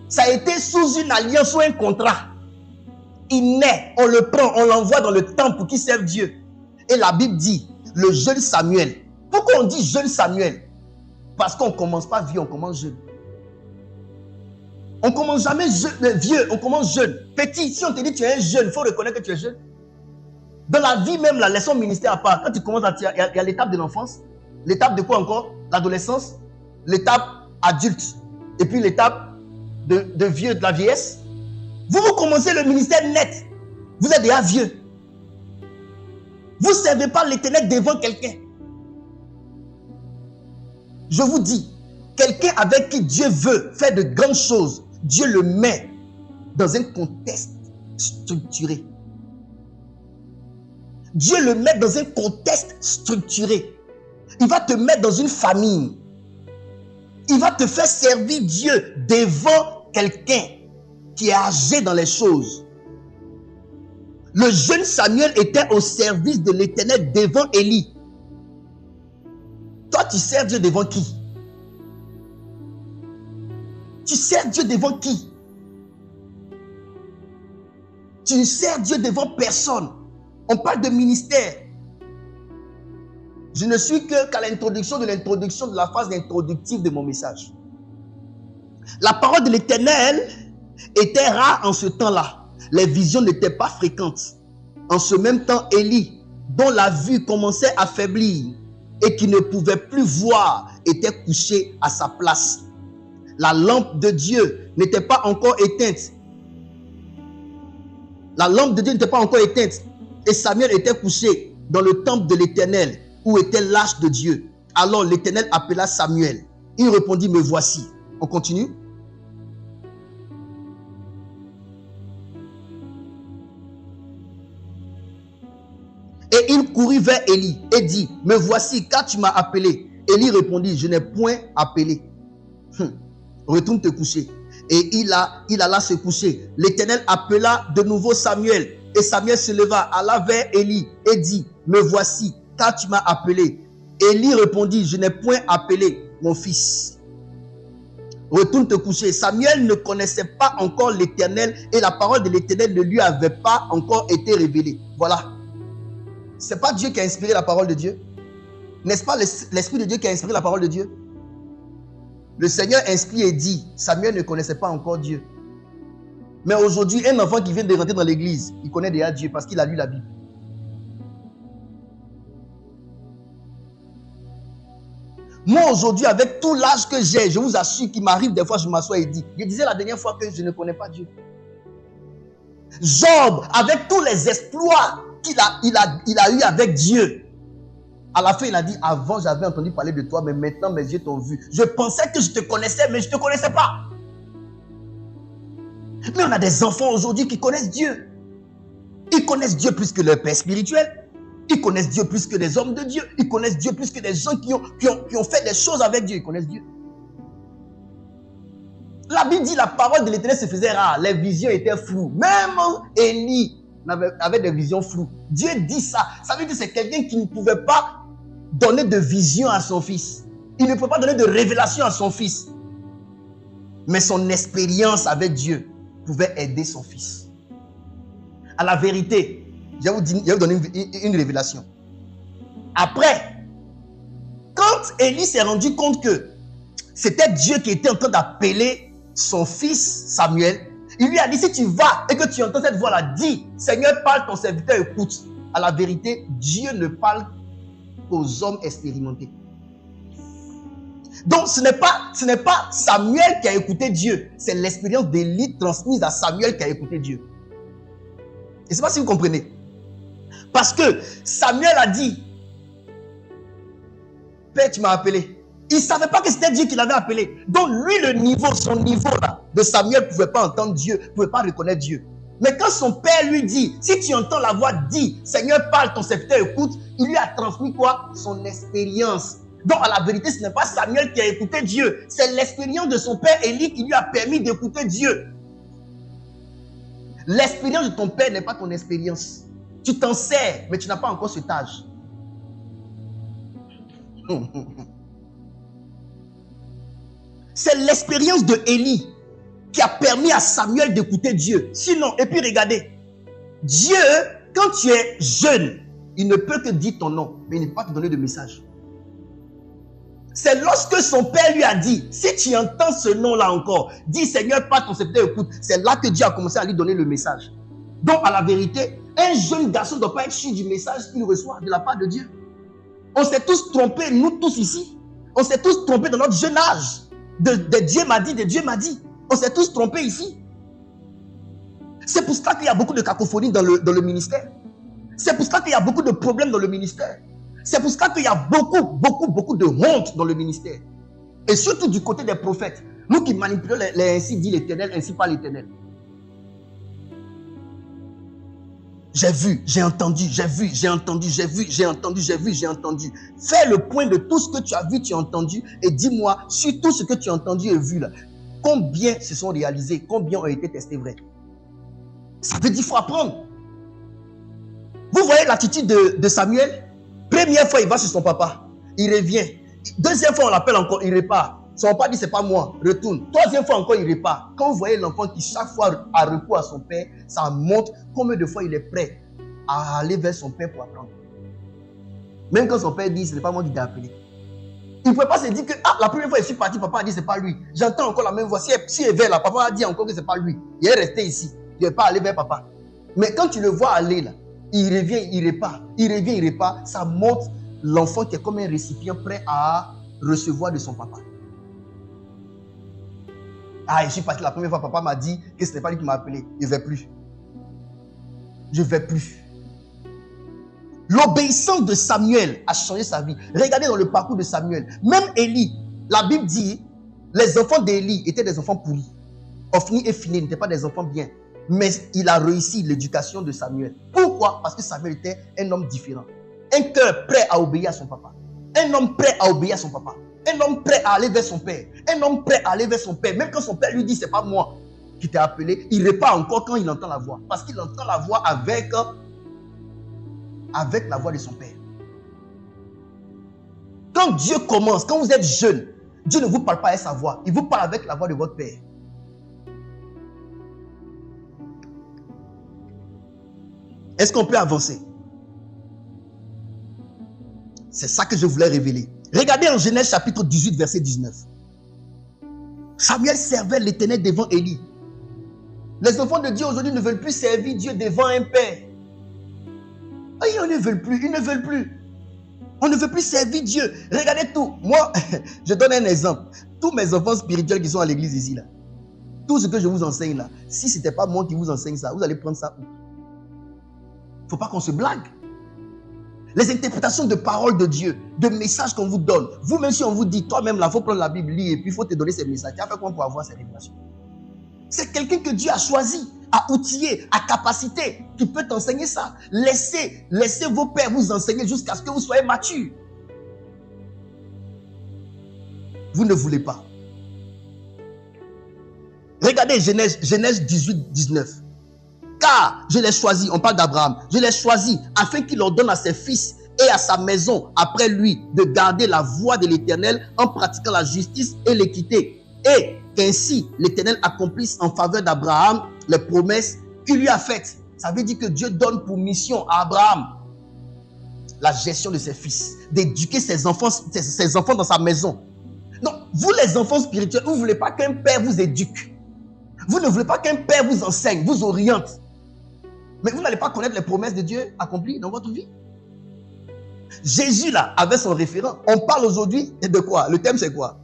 [SPEAKER 2] Ça a été sous une alliance ou un contrat. Il naît, on le prend, on l'envoie dans le temple pour qu'il serve Dieu. Et la Bible dit, le jeune Samuel. Pourquoi on dit jeune Samuel? Parce qu'on ne commence pas vieux, on commence jeune. On ne commence jamais vieux, on commence jeune. Petit, si on te dit tu es un jeune, il faut reconnaître que tu es jeune. Dans la vie même, la leçon ministère à part, quand tu commences il y a l'étape de l'enfance, l'étape de quoi encore? L'adolescence, l'étape adulte, et puis l'étape de vieux, de la vieillesse. Vous commencez le ministère net, vous êtes déjà vieux. Vous ne servez pas l'Éternel devant quelqu'un. Je vous dis, quelqu'un avec qui Dieu veut faire de grandes choses, Dieu le met dans un contexte structuré. Dieu le met dans un contexte structuré. Il va te mettre dans une famille. Il va te faire servir Dieu devant quelqu'un qui est âgé dans les choses. Le jeune Samuel était au service de l'Éternel devant Élie. Toi, tu sers Dieu devant qui? Tu sers Dieu devant qui? Tu sers Dieu devant personne. On parle de ministère. Je ne suis qu'à l'introduction de la phase introductive de mon message. La parole de l'Éternel était rare en ce temps-là. Les visions n'étaient pas fréquentes. En ce même temps, Élie, dont la vue commençait à faiblir et qui ne pouvait plus voir, était couché à sa place. La lampe de Dieu n'était pas encore éteinte. La lampe de Dieu n'était pas encore éteinte. Et Samuel était couché dans le temple de l'Éternel, où était l'arche de Dieu. Alors l'Éternel appela Samuel. Il répondit, me voici. On continue. Et il courut vers Élie et dit, me voici, car tu m'as appelé. Élie répondit, je n'ai point appelé. Retourne te coucher. Et il alla se coucher. L'Éternel appela de nouveau Samuel. Et Samuel se leva, alla vers Élie et dit, me voici, car tu m'as appelé. Élie répondit, je n'ai point appelé mon fils. Retourne te coucher. Samuel ne connaissait pas encore l'Éternel et la parole de l'Éternel ne lui avait pas encore été révélée. Voilà. C'est pas Dieu qui a inspiré la parole de Dieu? N'est-ce pas l'Esprit de Dieu qui a inspiré la parole de Dieu? Le Seigneur inspire et dit, Samuel ne connaissait pas encore Dieu. Mais aujourd'hui, un enfant qui vient de rentrer dans l'église, il connaît déjà Dieu parce qu'il a lu la Bible. Moi aujourd'hui, avec tout l'âge que j'ai, je vous assure qu'il m'arrive des fois, je m'assois et dis, je disais la dernière fois que je ne connais pas Dieu. Job, avec tous les exploits qu'il a eu avec Dieu, à la fin il a dit, avant j'avais entendu parler de toi, mais maintenant mes yeux t'ont vu. Je pensais que je te connaissais, mais je ne te connaissais pas. Mais on a des enfants aujourd'hui qui connaissent Dieu. Ils connaissent Dieu plus que leur père spirituel. Ils connaissent Dieu plus que des hommes de Dieu. Ils connaissent Dieu plus que des gens qui ont fait des choses avec Dieu. Ils connaissent Dieu. La Bible dit la parole de l'Éternel se faisait rare. Les visions étaient floues. Même Élie avait des visions floues. Dieu dit ça. Ça veut dire que c'est quelqu'un qui ne pouvait pas donner de vision à son fils. Il ne pouvait pas donner de révélation à son fils. Mais son expérience avec Dieu pouvait aider son fils. À la vérité, je vais vous donner une révélation. Après, quand Élie s'est rendu compte que c'était Dieu qui était en train d'appeler son fils Samuel, il lui a dit, si tu vas et que tu entends cette voix-là, dis, Seigneur, parle, ton serviteur écoute. À la vérité, Dieu ne parle qu'aux hommes expérimentés. Donc, ce n'est pas Samuel qui a écouté Dieu, c'est l'expérience d'Élie transmise à Samuel qui a écouté Dieu. Je ne sais pas si vous comprenez. Parce que Samuel a dit, Père, tu m'as appelé. Il ne savait pas que c'était Dieu qui l'avait appelé. Donc, lui, son niveau là, de Samuel ne pouvait pas entendre Dieu, ne pouvait pas reconnaître Dieu. Mais quand son père lui dit, si tu entends la voix, dis, Seigneur, parle, ton serviteur écoute, il lui a transmis quoi? Son expérience. Donc, à la vérité, ce n'est pas Samuel qui a écouté Dieu. C'est l'expérience de son père Élie qui lui a permis d'écouter Dieu. L'expérience de ton père n'est pas ton expérience. Tu t'en sers, mais tu n'as pas encore cet âge. C'est l'expérience de Élie qui a permis à Samuel d'écouter Dieu. Sinon, et puis regardez, Dieu, quand tu es jeune, il ne peut que dire ton nom, mais il ne peut pas te donner de message. C'est lorsque son père lui a dit, si tu entends ce nom-là encore, dis Seigneur, pas ton serviteur écoute. C'est là que Dieu a commencé à lui donner le message. Donc, à la vérité, un jeune garçon ne doit pas être sûr du message qu'il reçoit de la part de Dieu. On s'est tous trompés, nous tous ici. On s'est tous trompés dans notre jeune âge. De Dieu m'a dit, de Dieu m'a dit. On s'est tous trompés ici. C'est pour ça qu'il y a beaucoup de cacophonie dans le ministère. C'est pour ça qu'il y a beaucoup de problèmes dans le ministère. C'est pour ça qu'il y a beaucoup de honte dans le ministère. Et surtout du côté des prophètes. Nous qui manipulons les ainsi dit l'Éternel, ainsi pas l'Éternel. J'ai vu, j'ai entendu, j'ai vu, j'ai entendu, j'ai vu, j'ai entendu, j'ai vu, j'ai entendu. Fais le point de tout ce que tu as vu, tu as entendu et dis-moi, sur tout ce que tu as entendu et vu là, combien se sont réalisés, combien ont été testés vrais. Ça veut dire qu'il faut apprendre. Vous voyez l'attitude de Samuel? Première fois, il va sur son papa, il revient. Deuxième fois, on l'appelle encore, il repart. Son papa dit, c'est pas moi, retourne. Troisième fois encore, il repart. Quand vous voyez l'enfant qui chaque fois a recours à son père, ça montre combien de fois il est prêt à aller vers son père pour apprendre. Même quand son père dit, ce n'est pas moi qui t'ai appelé. Il ne pouvait pas se dire que, la première fois, je suis parti, papa a dit, c'est pas lui. J'entends encore la même voix. Si il est vers là, papa a dit encore que c'est pas lui. Il est resté ici. Il n'est pas allé vers papa. Mais quand tu le vois aller là, il revient, il repart. Il revient, il repart. Ça montre l'enfant qui est comme un récipient prêt à recevoir de son papa. Je suis parti la première fois, papa m'a dit que ce n'est pas lui qui m'a appelé. Je ne vais plus. Je ne vais plus. L'obéissance de Samuel a changé sa vie. Regardez dans le parcours de Samuel. Même Élie, la Bible dit, les enfants d'Élie étaient des enfants pourris. Ophni et Phiné n'étaient pas des enfants bien. Mais il a réussi l'éducation de Samuel. Pourquoi? Parce que Samuel était un homme différent. Un cœur prêt à obéir à son papa. Un homme prêt à obéir à son papa. Un homme prêt à aller vers son père. Un homme prêt à aller vers son père. Même quand son père lui dit, c'est pas moi qui t'ai appelé, il repart encore quand il entend la voix. Parce qu'il entend la voix avec la voix de son père. Quand Dieu commence, quand vous êtes jeune, Dieu ne vous parle pas avec sa voix. Il vous parle avec la voix de votre père. Est-ce qu'on peut avancer? C'est ça que je voulais révéler. Regardez en Genèse chapitre 18, verset 19. Samuel servait l'Éternel devant Élie. Les enfants de Dieu aujourd'hui ne veulent plus servir Dieu devant un père. Ils ne veulent plus, ils ne veulent plus. On ne veut plus servir Dieu. Regardez tout. Moi, je donne un exemple. Tous mes enfants spirituels qui sont à l'église ici, là, tout ce que je vous enseigne là, si ce n'était pas moi qui vous enseigne ça, vous allez prendre ça où? Il ne faut pas qu'on se blague. Les interprétations de paroles de Dieu, de messages qu'on vous donne. Vous-même, si on vous dit, toi-même, là, il faut prendre la Bible, lire, et puis il faut te donner ces messages. Tu as fait quoi pour avoir ces révélations? C'est quelqu'un que Dieu a choisi, a outillé, a capacité, qui peut t'enseigner ça. Laissez vos pères vous enseigner jusqu'à ce que vous soyez matures. Vous ne voulez pas. Regardez Genèse 18, 19. Car je l'ai choisi, on parle d'Abraham, je l'ai choisi afin qu'il ordonne à ses fils et à sa maison après lui de garder la voie de l'Éternel en pratiquant la justice et l'équité, et qu'ainsi l'Éternel accomplisse en faveur d'Abraham les promesses qu'il lui a faites. Ça veut dire que Dieu donne pour mission à Abraham la gestion de ses fils, d'éduquer ses enfants dans sa maison. Donc, vous les enfants spirituels, vous ne voulez pas qu'un père vous éduque. Vous ne voulez pas qu'un père vous enseigne, vous oriente. Mais vous n'allez pas connaître les promesses de Dieu accomplies dans votre vie. Jésus là avait son référent. On parle aujourd'hui de quoi? Le thème c'est quoi?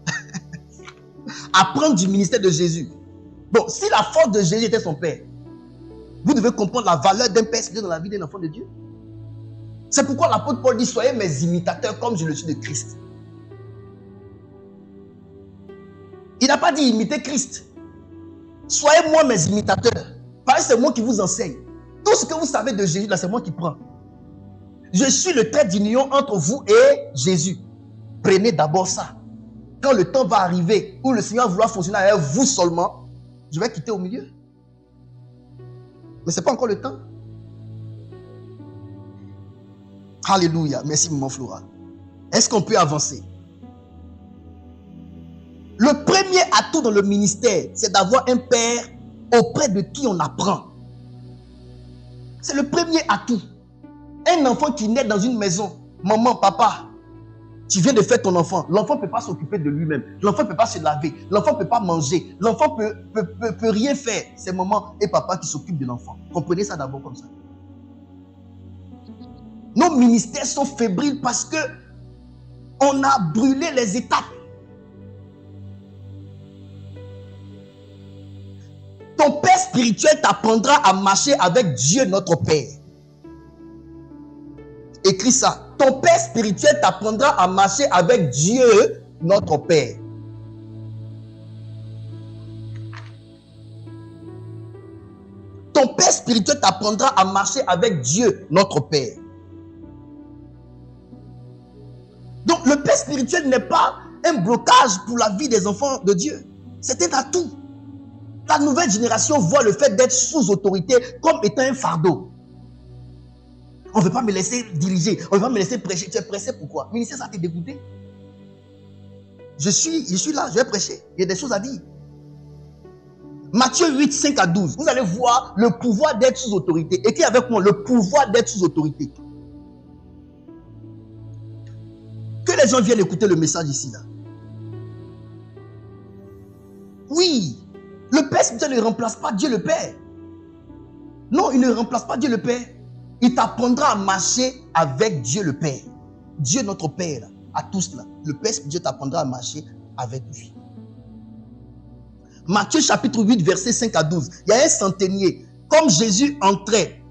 [SPEAKER 2] Apprendre du ministère de Jésus. Bon, si la force de Jésus était son père, vous devez comprendre la valeur d'un père spirituel dans la vie d'un enfant de Dieu. C'est pourquoi l'apôtre Paul dit, soyez mes imitateurs comme je le suis de Christ. Il n'a pas dit imiter Christ. Soyez moi mes imitateurs. Parce que c'est moi qui vous enseigne. Tout ce que vous savez de Jésus, là, c'est moi qui prends. Je suis le trait d'union entre vous et Jésus. Prenez d'abord ça. Quand le temps va arriver où le Seigneur va vouloir fonctionner avec vous seulement, je vais quitter au milieu. Mais ce n'est pas encore le temps. Alléluia. Merci, maman Flora. Est-ce qu'on peut avancer? Le premier atout dans le ministère, c'est d'avoir un père auprès de qui on apprend. C'est le premier atout. Un enfant qui naît dans une maison, maman, papa, tu viens de faire ton enfant. L'enfant ne peut pas s'occuper de lui-même. L'enfant ne peut pas se laver. L'enfant ne peut pas manger. L'enfant ne peut rien faire. C'est maman et papa qui s'occupent de l'enfant. Comprenez ça d'abord comme ça. Nos ministères sont fébriles parce que on a brûlé les étapes. Ton père spirituel t'apprendra à marcher avec Dieu notre Père. Écris ça. Ton père spirituel t'apprendra à marcher avec Dieu notre Père. Ton père spirituel t'apprendra à marcher avec Dieu notre Père. Donc le père spirituel n'est pas un blocage pour la vie des enfants de Dieu. C'est un atout. La nouvelle génération voit le fait d'être sous autorité comme étant un fardeau. On ne veut pas me laisser diriger, on ne veut pas me laisser prêcher. Tu es pressé pourquoi? Ministère, ça t'est dégoûté? Je suis là, je vais prêcher. Il y a des choses à dire. Matthieu 8, 5 à 12. Vous allez voir le pouvoir d'être sous autorité. Écris avec moi, le pouvoir d'être sous autorité. Que les gens viennent écouter le message ici, là. Oui, le Père spirituel ne remplace pas Dieu le Père. Non, il ne remplace pas Dieu le Père. Il t'apprendra à marcher avec Dieu le Père. Dieu notre Père, là, à tous là. Le Père spirituel t'apprendra à marcher avec lui. Matthieu chapitre 8, verset 5 à 12. Il y a un centenier. Comme Jésus entrait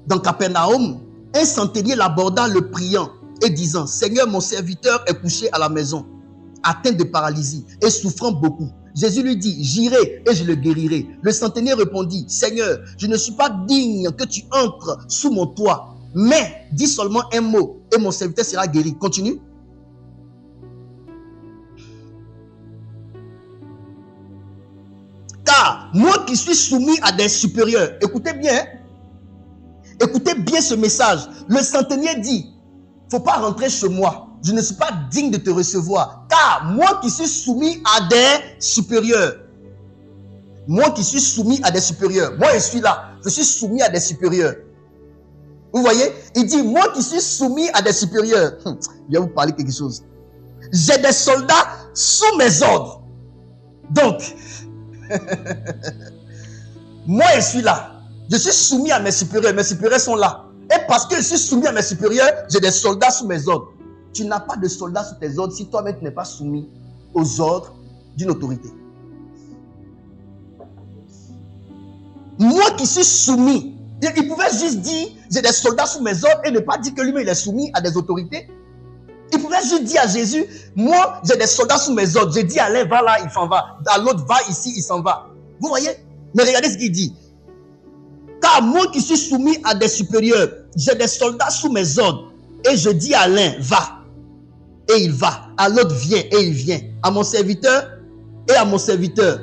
[SPEAKER 2] dans Capernaum, un centenier l'aborda le priant et disant, Seigneur, mon serviteur est couché à la maison, atteint de paralysie et souffrant beaucoup. Jésus lui dit, j'irai et je le guérirai. Le centenier répondit, Seigneur, je ne suis pas digne que tu entres sous mon toit, mais dis seulement un mot et mon serviteur sera guéri. Continue. Car moi qui suis soumis à des supérieurs, écoutez bien ce message. Le centenier dit, faut pas rentrer chez moi. Je ne suis pas digne de te recevoir. Car moi qui suis soumis à des supérieurs. Moi qui suis soumis à des supérieurs. Moi je suis là. Je suis soumis à des supérieurs. Vous voyez? Il dit, moi qui suis soumis à des supérieurs. Je vais vous parler quelque chose. J'ai des soldats sous mes ordres. Donc, moi je suis là. Je suis soumis à mes supérieurs. Mes supérieurs sont là. Et parce que je suis soumis à mes supérieurs, j'ai des soldats sous mes ordres. Tu n'as pas de soldats sous tes ordres si toi-même tu n'es pas soumis aux ordres d'une autorité. Moi qui suis soumis, il pouvait juste dire j'ai des soldats sous mes ordres et ne pas dire que lui-même il est soumis à des autorités. Il pouvait juste dire à Jésus, moi j'ai des soldats sous mes ordres. J'ai dit à l'un va là, il s'en va. À l'autre va ici, il s'en va. Vous voyez? Mais regardez ce qu'il dit. Car moi qui suis soumis à des supérieurs, j'ai des soldats sous mes ordres. Et je dis à l'un, va. Et il va. À l'autre, viens. Et il vient. À mon serviteur et à mon serviteur,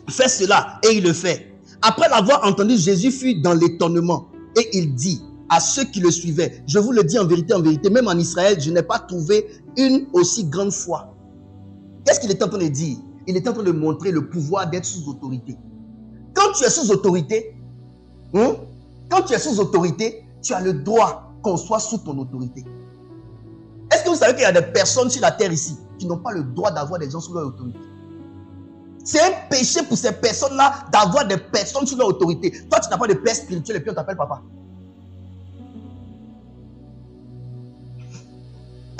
[SPEAKER 2] fais cela. Et il le fait. Après l'avoir entendu, Jésus fut dans l'étonnement. Et il dit à ceux qui le suivaient. Je vous le dis en vérité, même en Israël, je n'ai pas trouvé une aussi grande foi. Qu'est-ce qu'il est en train de dire? Il est en train de montrer le pouvoir d'être sous autorité. Quand tu es sous autorité, quand tu es sous autorité, tu as le droit qu'on soit sous ton autorité. Est-ce que vous savez qu'il y a des personnes sur la terre ici qui n'ont pas le droit d'avoir des gens sous leur autorité? C'est un péché pour ces personnes-là d'avoir des personnes sous leur autorité. Toi, tu n'as pas de père spirituel et puis on t'appelle papa.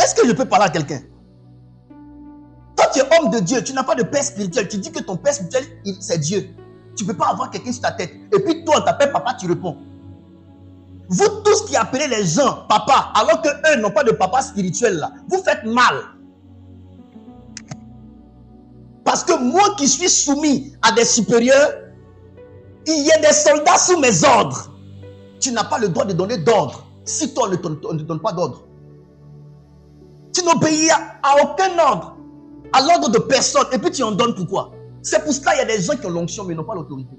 [SPEAKER 2] Est-ce que je peux parler à quelqu'un? Toi, tu es homme de Dieu, tu n'as pas de père spirituel. Tu dis que ton père spirituel, c'est Dieu. Tu ne peux pas avoir quelqu'un sur ta tête. Et puis toi, on t'appelle papa, tu réponds. Vous tous qui appelez les gens papa, alors qu'eux n'ont pas de papa spirituel là, vous faites mal. Parce que moi qui suis soumis à des supérieurs, il y a des soldats sous mes ordres. Tu n'as pas le droit de donner d'ordre si toi on ne donne pas d'ordre. Tu n'obéis à aucun ordre, à l'ordre de personne, et puis tu en donnes pourquoi? C'est pour cela qu'il y a des gens qui ont l'onction mais n'ont pas l'autorité.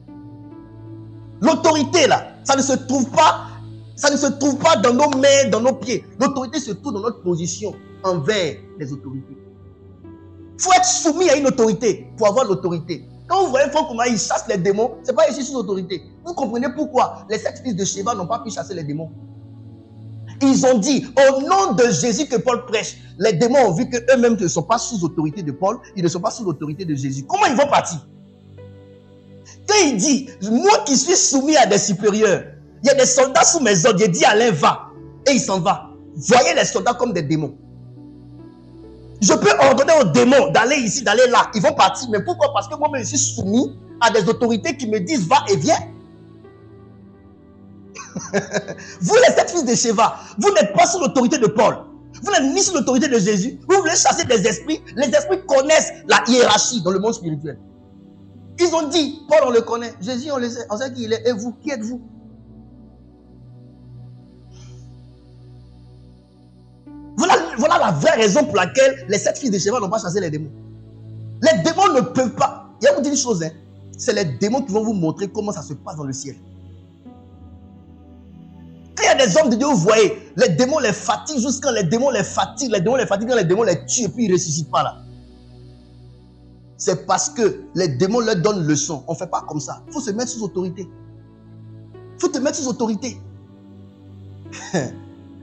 [SPEAKER 2] L'autorité là, ça ne se trouve pas dans nos mains, dans nos pieds. L'autorité se trouve dans notre position envers les autorités. Il faut être soumis à une autorité pour avoir l'autorité. Quand vous voyez comment ils chassent les démons, ce n'est pas ici sous autorité. Vous comprenez pourquoi les 7 fils de Sheba n'ont pas pu chasser les démons. Ils ont dit, au nom de Jésus que Paul prêche, les démons ont vu qu'eux-mêmes ne sont pas sous autorité de Paul, ils ne sont pas sous l'autorité de Jésus. Comment ils vont partir? Quand il dit, moi qui suis soumis à des supérieurs, il y a des soldats sous mes ordres, il dit Alain va, et il s'en va. Voyez les soldats comme des démons. Je peux ordonner aux démons d'aller ici, d'aller là, ils vont partir. Mais pourquoi? Parce que moi-même je suis soumis à des autorités qui me disent va et viens. Vous les 7 fils de Sheba, vous n'êtes pas sous l'autorité de Paul. Vous n'êtes ni sous l'autorité de Jésus. Vous voulez chasser des esprits. Les esprits connaissent la hiérarchie dans le monde spirituel. Ils ont dit, Paul on le connaît, Jésus on sait qui il est. Et vous, qui êtes-vous? Voilà la vraie raison pour laquelle les 7 fils de Sheba n'ont pas chassé les démons. Les démons ne peuvent pas. Il y a vous dire une chose, c'est les démons qui vont vous montrer comment ça se passe dans le ciel. Quand il y a des hommes de Dieu, vous voyez, les démons les fatiguent jusqu'à les démons les fatiguent, quand les démons les tuent et puis ils ne ressuscitent pas là. C'est parce que les démons leur donnent leçon. On ne fait pas comme ça. Il faut se mettre sous autorité. Il faut te mettre sous autorité.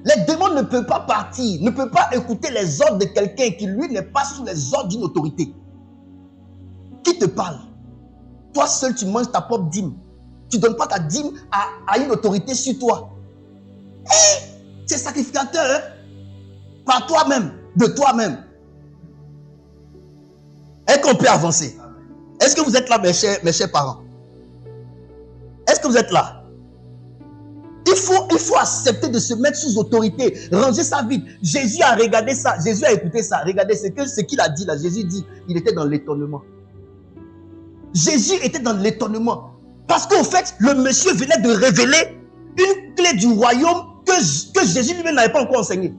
[SPEAKER 2] Les démons ne peuvent pas partir, ne peuvent pas écouter les ordres de quelqu'un qui lui n'est pas sous les ordres d'une autorité. Qui te parle? Toi seul, tu manges ta propre dîme. Tu ne donnes pas ta dîme à une autorité sur toi. Tu es sacrificateur par toi-même, de toi-même. Est-ce qu'on peut avancer? Est-ce que vous êtes là, mes chers parents? Est-ce que vous êtes là? Il faut accepter de se mettre sous autorité, ranger sa vie. Jésus a regardé ça, Jésus a écouté ça. Regardez ce qu'il a dit là. Jésus dit, il était dans l'étonnement. Jésus était dans l'étonnement. Parce qu'au fait, le monsieur venait de révéler une clé du royaume que Jésus lui-même n'avait pas encore enseigné.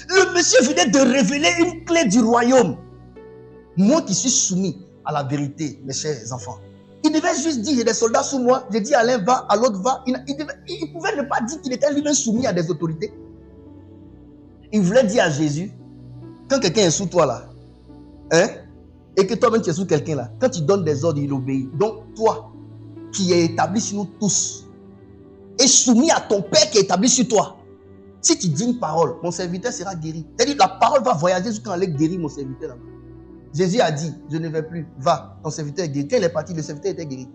[SPEAKER 2] Le monsieur venait de révéler une clé du royaume. Moi qui suis soumis à la vérité, mes chers enfants. Il devait juste dire, j'ai des soldats sous moi. J'ai dit, Alain va, à l'autre va. Il pouvait ne pas dire qu'il était lui-même soumis à des autorités. Il voulait dire à Jésus, quand quelqu'un est sous toi là, et que toi-même tu es sous quelqu'un là, quand tu donnes des ordres, il obéit. Donc toi, qui es établi sur nous tous, et soumis à ton Père qui est établi sur toi, si tu dis une parole, mon serviteur sera guéri. C'est-à-dire la parole va voyager jusqu'à aller guérir mon serviteur là-bas. Jésus a dit, je ne vais plus, va, ton serviteur est guéri. Quand il est parti, le serviteur était guéri.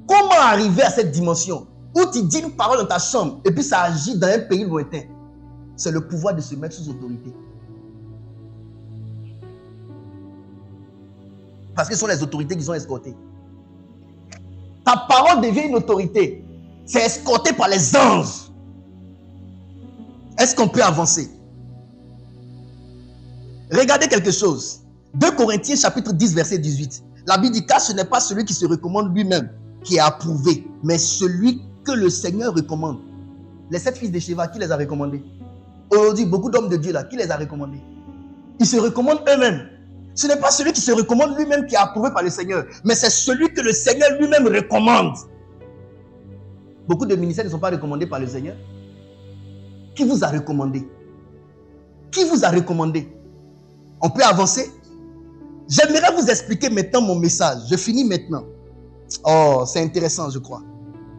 [SPEAKER 2] Comment arriver à cette dimension où tu dis une parole dans ta chambre et puis ça agit dans un pays lointain? C'est le pouvoir de se mettre sous autorité. Parce que ce sont les autorités qui sont escortées. Ta parole devient une autorité. C'est escorté par les anges. Est-ce qu'on peut avancer? Regardez quelque chose. 2 Corinthiens chapitre 10 verset 18. La Bible dit, car ce n'est pas celui qui se recommande lui-même qui est approuvé, mais celui que le Seigneur recommande. Les 7 fils de Sheba, qui les a recommandés? Aujourd'hui, beaucoup d'hommes de Dieu là, qui les a recommandés? Ils se recommandent eux-mêmes. Ce n'est pas celui qui se recommande lui-même qui est approuvé par le Seigneur, mais c'est celui que le Seigneur lui-même recommande. Beaucoup de ministères ne sont pas recommandés par le Seigneur. Qui vous a recommandé? Qui vous a recommandé? On peut avancer? J'aimerais vous expliquer maintenant mon message. Je finis maintenant. Oh, c'est intéressant, je crois.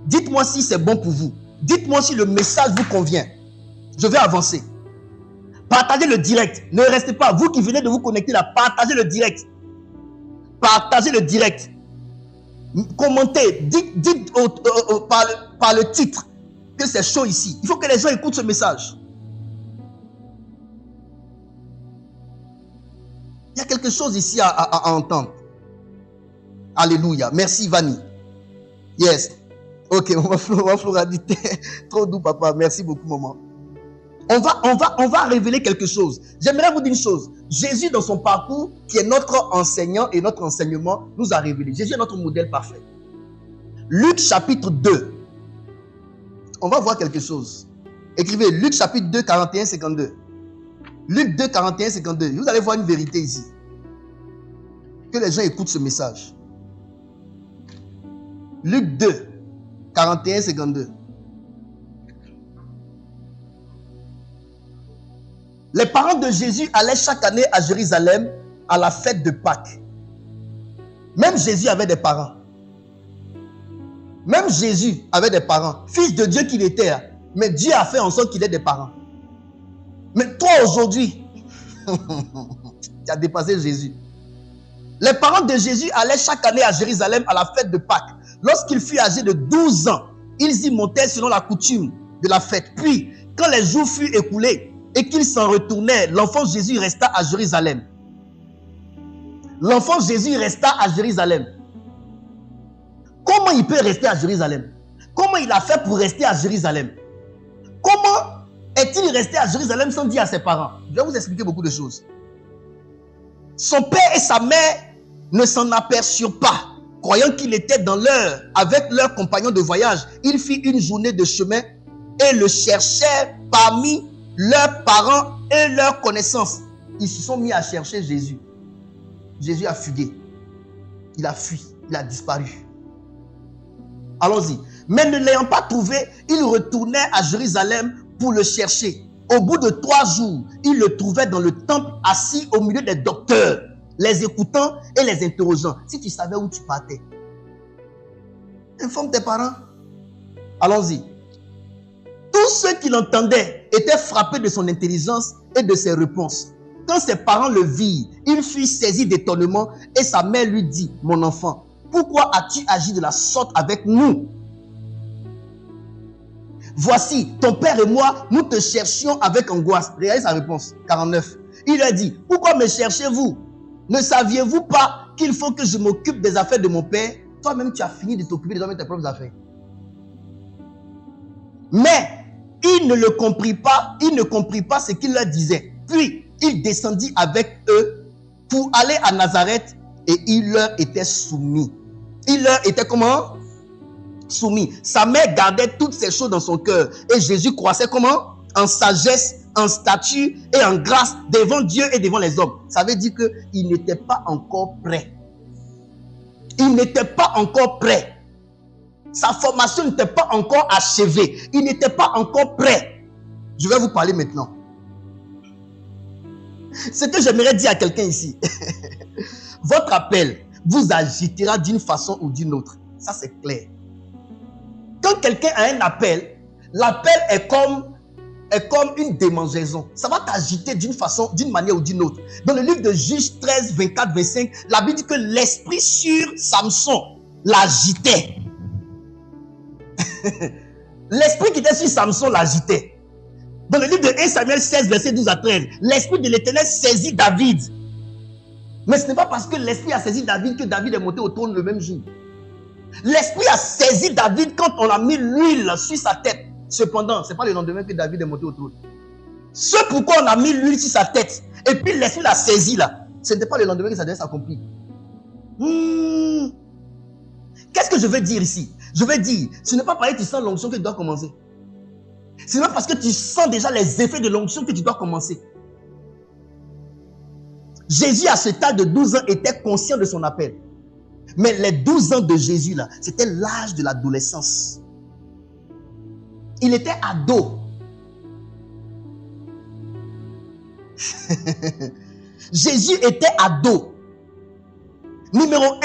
[SPEAKER 2] Dites-moi si c'est bon pour vous. Dites-moi si le message vous convient. Je vais avancer. Partagez le direct. Ne restez pas. Vous qui venez de vous connecter là, partagez le direct. Partagez le direct. Commentez. Dites par le titre que c'est chaud ici. Il faut que les gens écoutent ce message. Il y a quelque chose ici à entendre. Alléluia. Merci, Vanny. Yes. Ok, maman Flora dit, trop doux, papa. Merci beaucoup, maman. On va révéler quelque chose. J'aimerais vous dire une chose. Jésus, dans son parcours, qui est notre enseignant et notre enseignement, nous a révélé. Jésus est notre modèle parfait. Luc chapitre 2. On va voir quelque chose. Écrivez Luc chapitre 2, 41, 52. Luc 2, 41, 52. Vous allez voir une vérité ici. Que les gens écoutent ce message. Luc 2, 41, 52. Les parents de Jésus allaient chaque année à Jérusalem à la fête de Pâques. Même Jésus avait des parents. Même Jésus avait des parents. Fils de Dieu qu'il était. Mais Dieu a fait en sorte qu'il ait des parents. Mais toi aujourd'hui, tu as dépassé Jésus. Les parents de Jésus allaient chaque année à Jérusalem à la fête de Pâques. Lorsqu'il fut âgé de 12 ans, ils y montaient selon la coutume de la fête. Puis, quand les jours furent écoulés et qu'ils s'en retournaient, l'enfant Jésus resta à Jérusalem. L'enfant Jésus resta à Jérusalem. Comment il peut rester à Jérusalem? Comment il a fait pour rester à Jérusalem? Comment est-il resté à Jérusalem sans dire à ses parents? Je vais vous expliquer beaucoup de choses. Son père et sa mère ne s'en aperçurent pas. Croyant qu'il était dans l'heure avec leurs compagnons de voyage, il fit une journée de chemin et le cherchèrent parmi leurs parents et leurs connaissances. Ils se sont mis à chercher Jésus. Jésus a fugué. Il a fui. Il a disparu. Allons-y. Mais ne l'ayant pas trouvé, ils retournaient à Jérusalem pour le chercher. Au bout de 3 jours, ils le trouvaient dans le temple assis au milieu des docteurs, les écoutant et les interrogeant. Si tu savais où tu partais, informe tes parents. Allons-y. Tous ceux qui l'entendaient étaient frappés de son intelligence et de ses réponses. Quand ses parents le virent, il fut saisi d'étonnement et sa mère lui dit: mon enfant, pourquoi as-tu agi de la sorte avec nous? Voici, ton père et moi, nous te cherchions avec angoisse. Regardez sa réponse, 49. Il a dit: pourquoi me cherchez-vous? Ne saviez-vous pas qu'il faut que je m'occupe des affaires de mon père? Toi-même, tu as fini de t'occuper de tes propres affaires. Mais il ne le comprit pas, il ne comprit pas ce qu'il leur disait. Puis, il descendit avec eux pour aller à Nazareth et il leur était soumis. Il leur était comment? Soumis. Sa mère gardait toutes ces choses dans son cœur. Et Jésus croissait comment? En sagesse, en stature et en grâce devant Dieu et devant les hommes. Ça veut dire qu'il n'était pas encore prêt. Il n'était pas encore prêt. Sa formation n'était pas encore achevée. Il n'était pas encore prêt. Je vais vous parler maintenant. Ce que j'aimerais dire à quelqu'un ici. Votre appel vous agitera d'une façon ou d'une autre. Ça, c'est clair. Quand quelqu'un a un appel, l'appel est comme une démangeaison. Ça va t'agiter d'une façon, d'une manière ou d'une autre. Dans le livre de Juges 13, 24, 25, la Bible dit que l'esprit sur Samson l'agitait. L'esprit qui était sur Samson l'agitait. Dans le livre de 1 Samuel 16, verset 12 à 13, l'esprit de l'Éternel saisit David. Mais ce n'est pas parce que l'esprit a saisi David que David est monté au trône le même jour. L'esprit a saisi David quand on a mis l'huile sur sa tête. Cependant, ce n'est pas le lendemain que David est monté au trône. Ce pourquoi on a mis l'huile sur sa tête, et puis l'esprit l'a saisi là, ce n'était pas le lendemain que ça devait s'accomplir. Qu'est-ce que je veux dire ici? Je veux dire, ce n'est pas parce que tu sens l'onction que tu dois commencer. Ce n'est pas parce que tu sens déjà les effets de l'onction que tu dois commencer. Jésus, à ce stade de 12 ans, était conscient de son appel. Mais les 12 ans de Jésus, là, c'était l'âge de l'adolescence. Il était ado. Jésus était ado. Numéro 1,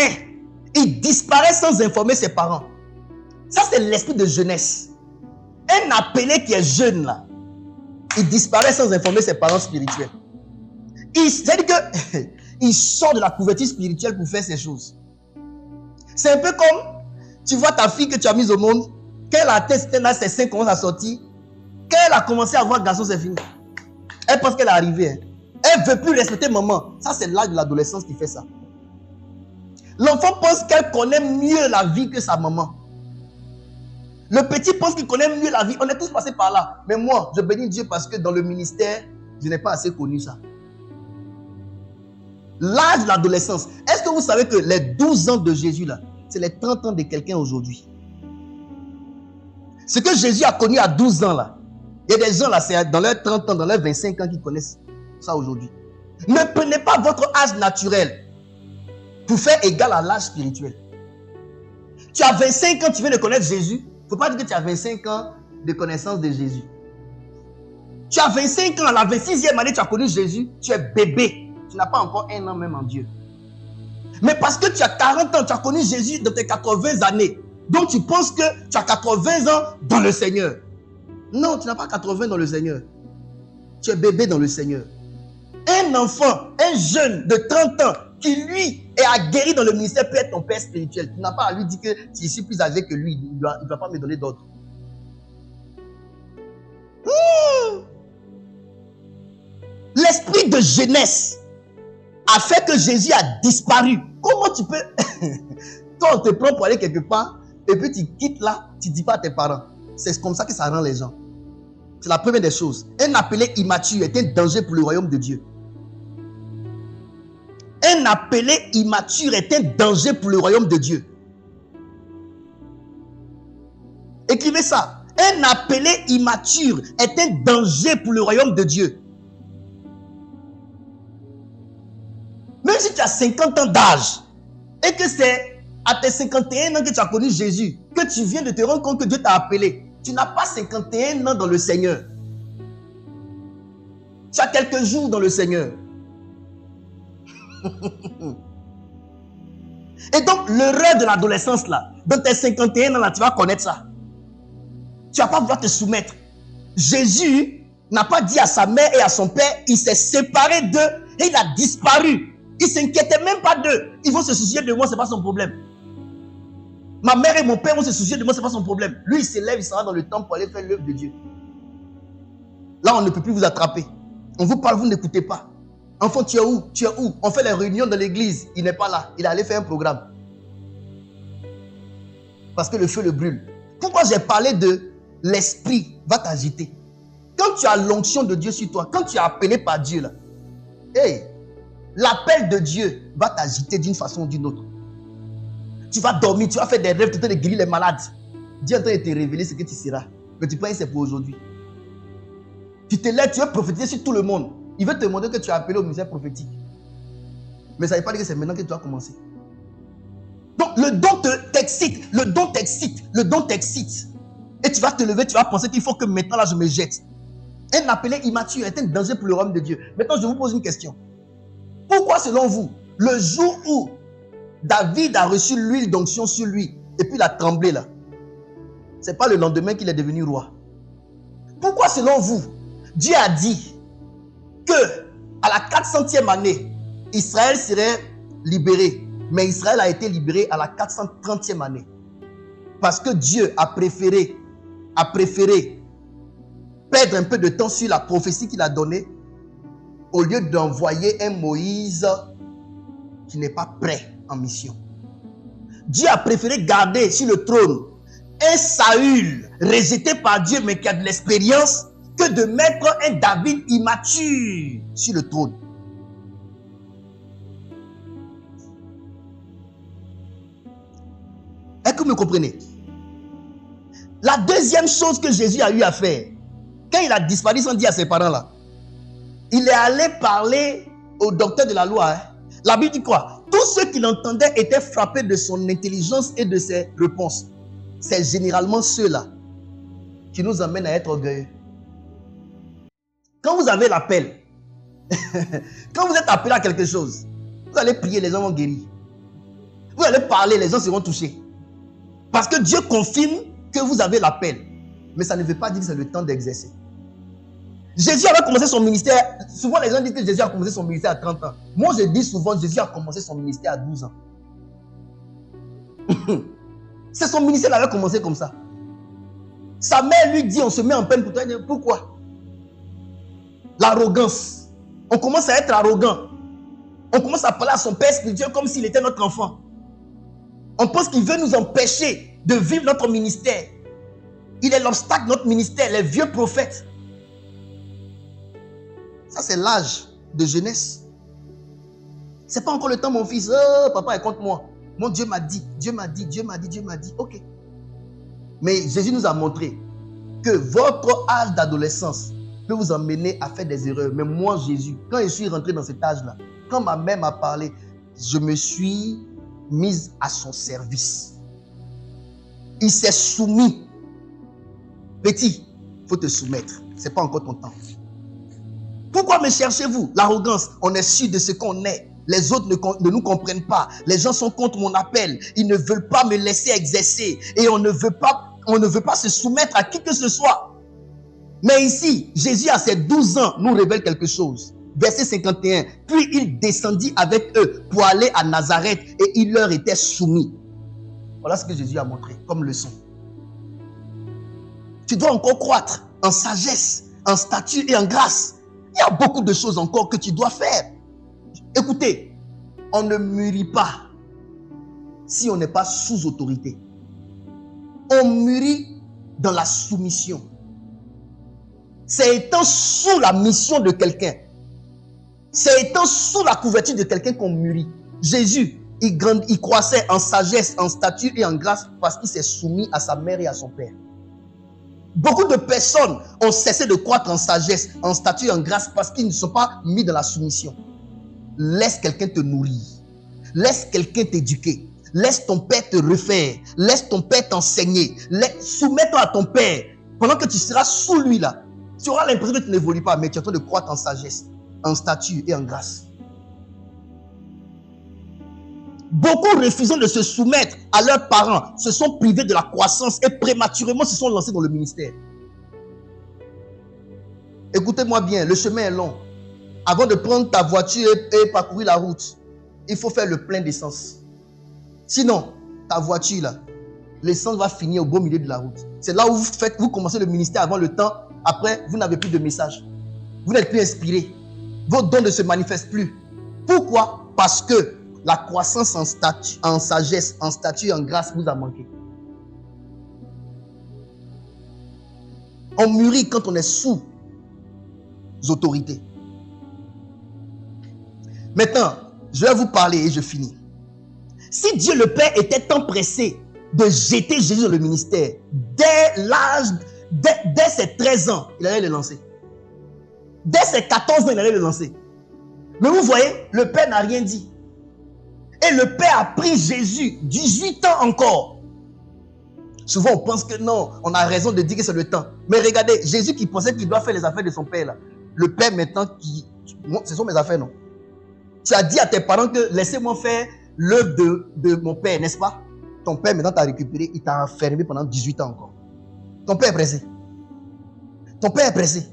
[SPEAKER 2] il disparaît sans informer ses parents. Ça, c'est l'esprit de jeunesse. Un appelé qui est jeune, là, il disparaît sans informer ses parents spirituels. C'est-à-dire qu'il sort de la couverture spirituelle pour faire ces choses. C'est un peu comme, tu vois ta fille que tu as mise au monde, quand elle a atteint ses 5 commencent à sortir, quand elle a commencé à voir garçon, c'est fini. Elle pense qu'elle est arrivée. Hein. Elle ne veut plus respecter maman. Ça, c'est l'âge de l'adolescence qui fait ça. L'enfant pense qu'elle connaît mieux la vie que sa maman. Le petit pense qu'il connaît mieux la vie. On est tous passés par là. Mais moi, je bénis Dieu parce que dans le ministère, je n'ai pas assez connu ça. L'âge de l'adolescence. Est-ce que vous savez que les 12 ans de Jésus, là, c'est les 30 ans de quelqu'un aujourd'hui? Ce que Jésus a connu à 12 ans, là, il y a des gens, là, c'est dans leurs 30 ans, dans leurs 25 ans qui connaissent ça aujourd'hui. Ne prenez pas votre âge naturel pour faire égal à l'âge spirituel. Tu as 25 ans, tu viens de connaître Jésus. Il ne faut pas dire que tu as 25 ans de connaissance de Jésus. Tu as 25 ans, à la 26e année, tu as connu Jésus, tu es bébé. Tu n'as pas encore un an même en Dieu. Mais parce que tu as 40 ans, tu as connu Jésus dans tes 80 années. Donc tu penses que tu as 80 ans dans le Seigneur. Non, tu n'as pas 80 dans le Seigneur. Tu es bébé dans le Seigneur. Un enfant, un jeune de 30 ans qui lui est aguerri dans le ministère peut être ton père spirituel. Tu n'as pas à lui dire que si je suis plus âgé que lui, il ne va pas me donner d'ordre. L'esprit de jeunesse a fait que Jésus a disparu. Comment tu peux... Toi, on te prend pour aller quelque part et puis tu quittes là, tu ne dis pas à tes parents. C'est comme ça que ça rend les gens. C'est la première des choses. Un appelé immature est un danger pour le royaume de Dieu. Un appelé immature est un danger pour le royaume de Dieu. Écrivez ça. Un appelé immature est un danger pour le royaume de Dieu. Même si tu as 50 ans d'âge et que c'est à tes 51 ans que tu as connu Jésus, que tu viens de te rendre compte que Dieu t'a appelé, tu n'as pas 51 ans dans le Seigneur. Tu as quelques jours dans le Seigneur. Et donc, l'erreur de l'adolescence là, dans tes 51 ans là, tu vas connaître ça. Tu ne vas pas vouloir te soumettre. Jésus n'a pas dit à sa mère et à son père, il s'est séparé d'eux et il a disparu. Il ne s'inquiétait même pas d'eux. Ils vont se soucier de moi, ce n'est pas son problème. Ma mère et mon père vont se soucier de moi, ce n'est pas son problème. Lui, il se lève, il sera dans le temple pour aller faire l'œuvre de Dieu. Là, on ne peut plus vous attraper. On vous parle, vous n'écoutez pas. Enfant, tu es où? Tu es où? On fait les réunions dans l'église. Il n'est pas là. Il est allé faire un programme. Parce que le feu le brûle. Pourquoi j'ai parlé de l'esprit va t'agiter? Quand tu as l'onction de Dieu sur toi, quand tu es appelé par Dieu, là, hey, l'appel de Dieu va t'agiter d'une façon ou d'une autre. Tu vas dormir, tu vas faire des rêves, tu vas te guérir les malades. Dieu est en train de te révéler ce que tu seras. Mais tu penses que c'est pour aujourd'hui. Tu te lèves, tu veux prophétiser sur tout le monde. Il veut te demander que tu es appelé au ministère prophétique. Mais ça ne veut pas dire que c'est maintenant que tu dois commencer. Donc le don t'excite, le don t'excite, le don t'excite. Et tu vas te lever, tu vas penser qu'il faut que maintenant là je me jette. Un appelé immature est un danger pour le royaume de Dieu. Maintenant je vous pose une question. Pourquoi selon vous, le jour où David a reçu l'huile d'onction sur lui et puis il a tremblé là, c'est pas le lendemain qu'il est devenu roi? Pourquoi selon vous, Dieu a dit que à la 400e année, Israël serait libéré, mais Israël a été libéré à la 430e année? Parce que Dieu a préféré perdre un peu de temps sur la prophétie qu'il a donnée au lieu d'envoyer un Moïse qui n'est pas prêt en mission. Dieu a préféré garder sur le trône un Saül rejeté par Dieu mais qui a de l'expérience que de mettre un David immature sur le trône. Est-ce que vous me comprenez? La deuxième chose que Jésus a eu à faire, quand il a disparu sans dire à ses parents là, il est allé parler au docteur de la loi. La Bible dit quoi? Tous ceux qui l'entendaient étaient frappés de son intelligence et de ses réponses. C'est généralement ceux-là qui nous amènent à être orgueilleux. Quand vous avez l'appel, quand vous êtes appelé à quelque chose, vous allez prier, les gens vont guérir. Vous allez parler, les gens seront touchés. Parce que Dieu confirme que vous avez l'appel. Mais ça ne veut pas dire que c'est le temps d'exercer. Jésus avait commencé son ministère. Souvent, les gens disent que Jésus a commencé son ministère à 30 ans. Moi, je dis souvent, Jésus a commencé son ministère à 12 ans. C'est son ministère, il avait commencé comme ça. Sa mère lui dit, on se met en peine pour toi. Pourquoi? L'arrogance. On commence à être arrogant. On commence à parler à son père spirituel comme s'il était notre enfant. On pense qu'il veut nous empêcher de vivre notre ministère. Il est l'obstacle de notre ministère, les vieux prophètes. Ça, c'est l'âge de jeunesse. C'est pas encore le temps, mon fils. Oh, papa est contre moi. Mon Dieu m'a dit, Dieu m'a dit, Dieu m'a dit, Dieu m'a dit. Ok. Mais Jésus nous a montré que votre âge d'adolescence peut vous emmener à faire des erreurs. Mais moi, Jésus, quand je suis rentré dans cet âge-là, quand ma mère m'a parlé, je me suis mise à son service. Il s'est soumis. Petit, il faut te soumettre. Ce n'est pas encore ton temps. Pourquoi me cherchez-vous? L'arrogance. On est sûr de ce qu'on est. Les autres ne nous comprennent pas. Les gens sont contre mon appel. Ils ne veulent pas me laisser exercer. Et on ne veut pas se soumettre à qui que ce soit. Mais ici, Jésus à ses 12 ans nous révèle quelque chose. Verset 51. Puis il descendit avec eux pour aller à Nazareth et il leur était soumis. Voilà ce que Jésus a montré comme leçon. Tu dois encore croître en sagesse, en statut et en grâce. Il y a beaucoup de choses encore que tu dois faire. Écoutez, on ne mûrit pas si on n'est pas sous autorité. On mûrit dans la soumission. C'est étant sous la mission de quelqu'un. C'est étant sous la couverture de quelqu'un qu'on mûrit. Jésus, il croissait en sagesse, en statut et en grâce parce qu'il s'est soumis à sa mère et à son père. Beaucoup de personnes ont cessé de croître en sagesse, en statut et en grâce parce qu'ils ne sont pas mis dans la soumission. Laisse quelqu'un te nourrir. Laisse quelqu'un t'éduquer. Laisse ton père te refaire. Laisse ton père t'enseigner. Soumets-toi à ton père. Pendant que tu seras sous lui là, tu auras l'impression que tu n'évolues pas, mais tu es en train de croître en sagesse, en statut et en grâce. Beaucoup refusant de se soumettre à leurs parents se sont privés de la croissance et prématurément se sont lancés dans le ministère. Écoutez-moi bien, le chemin est long. Avant de prendre ta voiture et parcourir la route, il faut faire le plein d'essence. Sinon, ta voiture là, l'essence va finir au beau milieu de la route. C'est là où vous commencez le ministère avant le temps. Après, vous n'avez plus de message. Vous n'êtes plus inspiré. Vos dons ne se manifestent plus. Pourquoi? Parce que la croissance en statut, en sagesse, en statut et en grâce vous a manqué. On mûrit quand on est sous autorité. Maintenant, je vais vous parler et je finis. Si Dieu le Père était tant pressé de jeter Jésus dans le ministère, dès ses 13 ans, il allait le lancer. Dès ses 14 ans, il allait le lancer. Mais vous voyez, le Père n'a rien dit. Et le Père a pris Jésus, 18 ans encore. Souvent, on pense que non, on a raison de dire que c'est le temps. Mais regardez, Jésus qui pensait qu'il doit faire les affaires de son Père, là. Le Père maintenant, ce sont mes affaires, non? Tu as dit à tes parents que laissez-moi faire l'œuvre de mon Père, n'est-ce pas? Ton Père maintenant t'a récupéré, il t'a enfermé pendant 18 ans encore. Ton Père est pressé. Ton Père est pressé.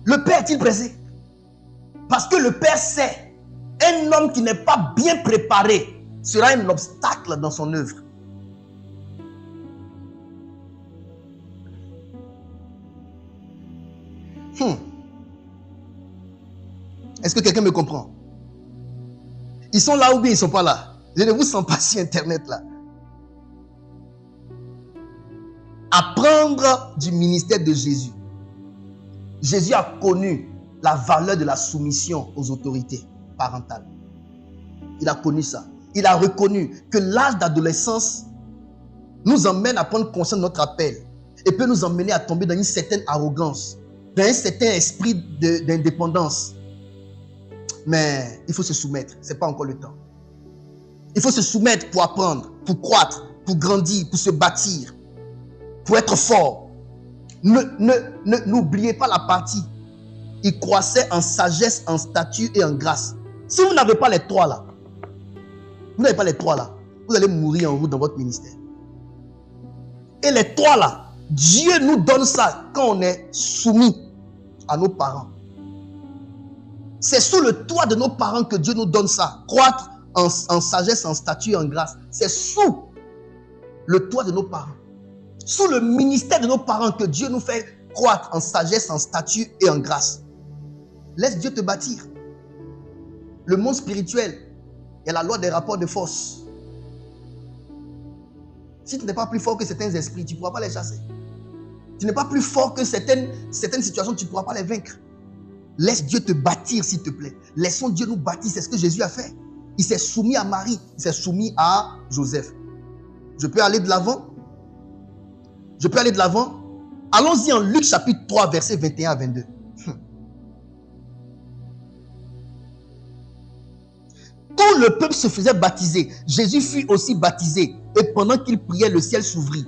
[SPEAKER 2] Le Père est-il pressé? Parce que le Père sait, un homme qui n'est pas bien préparé sera un obstacle dans son œuvre. Est-ce que quelqu'un me comprend? Ils sont là ou bien ils ne sont pas là? Je ne vous sens pas sur Internet là. Apprendre du ministère de Jésus. Jésus a connu la valeur de la soumission aux autorités parentales. Il a connu ça. Il a reconnu que l'âge d'adolescence nous emmène à prendre conscience de notre appel et peut nous emmener à tomber dans une certaine arrogance. d'un certain esprit d'indépendance. Mais il faut se soumettre. Ce n'est pas encore le temps. Il faut se soumettre pour apprendre, pour croître, pour grandir, pour se bâtir, pour être fort. N'oubliez pas la partie. Il croissait en sagesse, en stature et en grâce. Si vous n'avez pas les trois là, vous allez mourir en route dans votre ministère. Et les trois là, Dieu nous donne ça quand on est soumis à nos parents. C'est sous le toit de nos parents que Dieu nous donne ça. Croître en sagesse, en statut, en grâce. C'est sous le toit de nos parents. Sous le ministère de nos parents que Dieu nous fait croître en sagesse, en statut et en grâce. Laisse Dieu te bâtir. Le monde spirituel, il y a la loi des rapports de force. Si tu n'es pas plus fort que certains esprits, tu ne pourras pas les chasser. Tu n'es pas plus fort que certaines situations, tu ne pourras pas les vaincre. Laisse Dieu te bâtir, s'il te plaît. Laissons Dieu nous bâtir. C'est ce que Jésus a fait. Il s'est soumis à Marie. Il s'est soumis à Joseph. Je peux aller de l'avant? Allons-y en Luc chapitre 3, versets 21 à 22. Tout le peuple se faisait baptiser. Jésus fut aussi baptisé. Et pendant qu'il priait, le ciel s'ouvrit.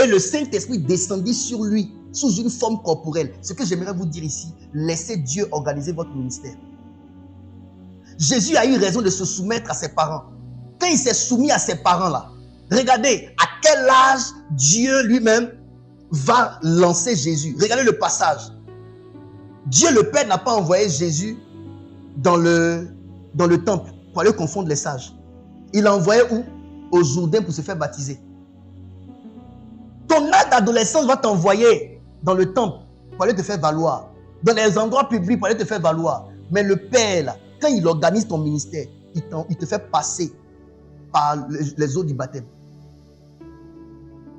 [SPEAKER 2] Et le Saint-Esprit descendit sur lui, sous une forme corporelle. Ce que j'aimerais vous dire ici, laissez Dieu organiser votre ministère. Jésus a eu raison de se soumettre à ses parents. Quand il s'est soumis à ses parents-là, regardez à quel âge Dieu lui-même va lancer Jésus. Regardez le passage. Dieu le Père n'a pas envoyé Jésus dans le temple pour aller confondre les sages. Il l'a envoyé où? Au Jourdain pour se faire baptiser. Ton âge d'adolescence va t'envoyer dans le temple pour aller te faire valoir. Dans les endroits publics pour aller te faire valoir. Mais le Père, là, quand il organise ton ministère, il te fait passer par les eaux du baptême.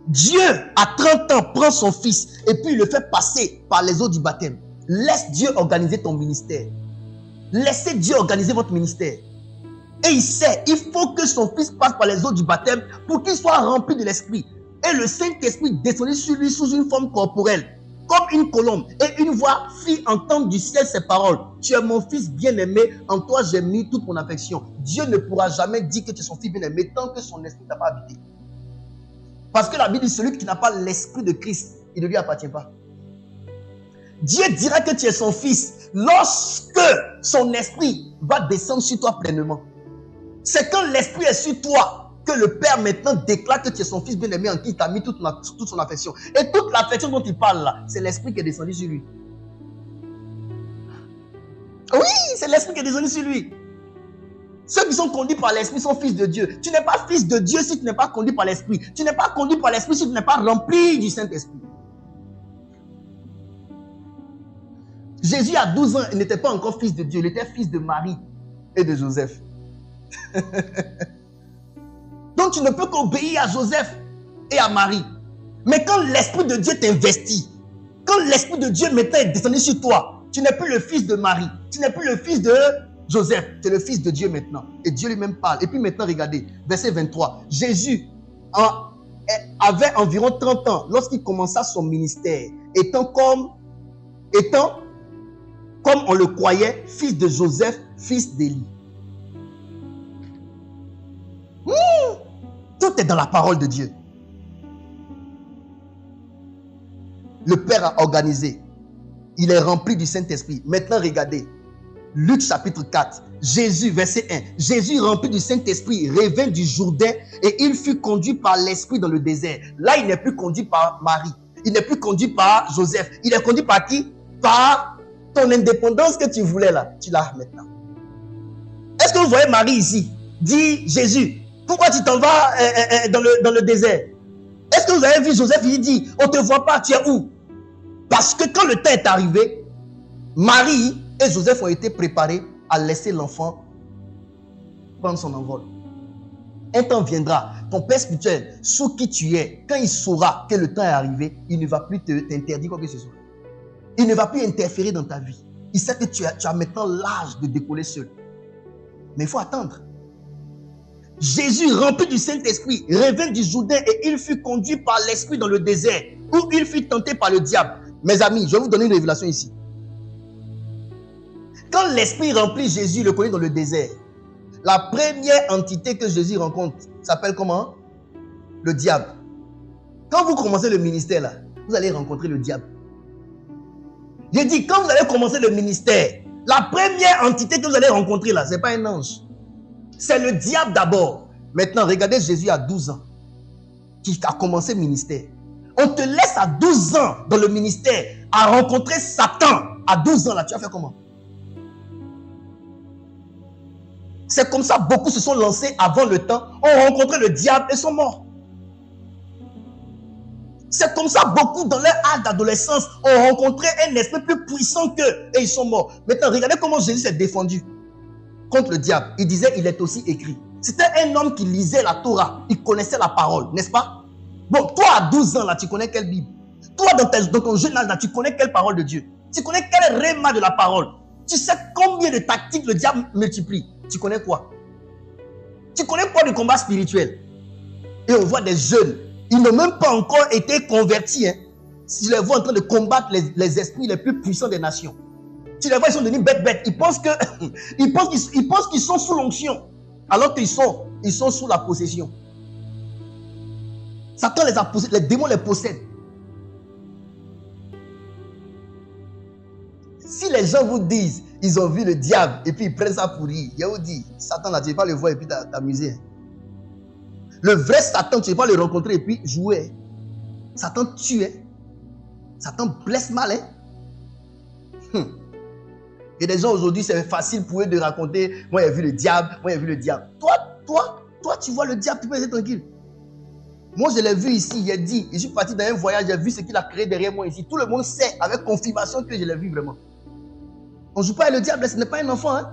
[SPEAKER 2] Dieu, à 30 ans, prend son fils et puis il le fait passer par les eaux du baptême. Laisse Dieu organiser ton ministère. Laissez Dieu organiser votre ministère. Et il sait, il faut que son fils passe par les eaux du baptême pour qu'il soit rempli de l'esprit. Et le Saint-Esprit descendit sur lui sous une forme corporelle, comme une colombe. Et une voix fit entendre du ciel ces paroles. Tu es mon fils bien-aimé, en toi j'ai mis toute mon affection. Dieu ne pourra jamais dire que tu es son fils bien-aimé tant que son esprit n'a pas habité. Parce que la Bible dit, celui qui n'a pas l'esprit de Christ, il ne lui appartient pas. Dieu dira que tu es son fils lorsque son esprit va descendre sur toi pleinement. C'est quand l'esprit est sur toi que le Père maintenant déclare que tu es son fils bien-aimé en qui il a mis toute son affection. Et toute l'affection dont il parle là, c'est l'esprit qui est descendu sur lui. Oui, c'est l'esprit qui est descendu sur lui. Ceux qui sont conduits par l'esprit sont fils de Dieu. Tu n'es pas fils de Dieu si tu n'es pas conduit par l'esprit. Tu n'es pas conduit par l'esprit si tu n'es pas rempli du Saint-Esprit. Jésus à 12 ans, il n'était pas encore fils de Dieu, il était fils de Marie et de Joseph. Donc tu ne peux qu'obéir à Joseph et à Marie. Mais quand l'Esprit de Dieu t'investit, quand l'Esprit de Dieu maintenant est descendu sur toi, tu n'es plus le fils de Marie, tu n'es plus le fils de Joseph, tu es le fils de Dieu maintenant. Et Dieu lui-même parle. Et puis maintenant, regardez, verset 23. Jésus avait environ 30 ans lorsqu'il commença son ministère, étant comme on le croyait, fils de Joseph, fils d'Élie. Tout est dans la parole de Dieu. Le Père a organisé. Il est rempli du Saint-Esprit. Maintenant, regardez. Luc chapitre 4. Jésus, verset 1. Jésus, rempli du Saint-Esprit, revint du Jourdain et il fut conduit par l'Esprit dans le désert. Là, il n'est plus conduit par Marie. Il n'est plus conduit par Joseph. Il est conduit par qui? Par ton indépendance que tu voulais là. Tu l'as maintenant. Est-ce que vous voyez Marie ici? Dit Jésus. Pourquoi tu t'en vas dans le désert? Est-ce que vous avez vu Joseph? Il dit, on ne te voit pas, tu es où? Parce que quand le temps est arrivé, Marie et Joseph ont été préparés à laisser l'enfant prendre son envol. Un temps viendra, ton Père spirituel, sous qui tu es, quand il saura que le temps est arrivé, il ne va plus t'interdire quoi que ce soit. Il ne va plus interférer dans ta vie. Il sait que tu as maintenant l'âge de décoller seul. Mais il faut attendre. Jésus, rempli du Saint-Esprit, revint du Jourdain et il fut conduit par l'Esprit dans le désert, où il fut tenté par le diable. Mes amis, je vais vous donner une révélation ici. Quand l'Esprit remplit Jésus, le conduit dans le désert, la première entité que Jésus rencontre s'appelle comment? Le diable. Quand vous commencez le ministère, là, vous allez rencontrer le diable. Je dis, quand vous allez commencer le ministère, la première entité que vous allez rencontrer, là, ce n'est pas un ange. C'est le diable d'abord. Maintenant, regardez Jésus à 12 ans, qui a commencé le ministère. On te laisse à 12 ans dans le ministère à rencontrer Satan. À 12 ans, là, tu vas faire comment? C'est comme ça, beaucoup se sont lancés avant le temps, ont rencontré le diable et sont morts. C'est comme ça, beaucoup dans leur âge d'adolescence ont rencontré un esprit plus puissant qu'eux et ils sont morts. Maintenant, regardez comment Jésus s'est défendu contre le diable. Il disait, il est aussi écrit. C'était un homme qui lisait la Torah, il connaissait la parole, n'est-ce pas? Bon, toi à 12 ans, là, tu connais quelle Bible? Toi, dans ton jeune âge, là, tu connais quelle parole de Dieu? Tu connais quel réma de la parole? Tu sais combien de tactiques le diable multiplie? Tu connais quoi? Tu connais quoi du combat spirituel? Et on voit des jeunes, ils n'ont même pas encore été convertis. Hein. Si tu les vois en train de combattre les esprits les plus puissants des nations. Tu les vois, ils sont devenus bêtes. Ils pensent qu'ils sont sous l'onction. Alors qu'ils sont sous la possession. Satan les a possédés, les démons les possèdent. Si les gens vous disent, ils ont vu le diable et puis ils prennent ça pour rire, je vous dis, Satan là, tu ne vas pas le voir et puis t'amuser. Le vrai Satan, tu ne vas pas le rencontrer et puis jouer. Satan tue. Satan blesse mal. Il y a des gens aujourd'hui, c'est facile pour eux de raconter, moi j'ai vu le diable, moi j'ai vu le diable. Toi, tu vois le diable, tu peux être tranquille. Moi, je l'ai vu ici, j'ai dit, je suis parti dans un voyage, j'ai vu ce qu'il a créé derrière moi ici. Tout le monde sait avec confirmation que je l'ai vu vraiment. On ne joue pas avec le diable, ce n'est pas un enfant. Hein?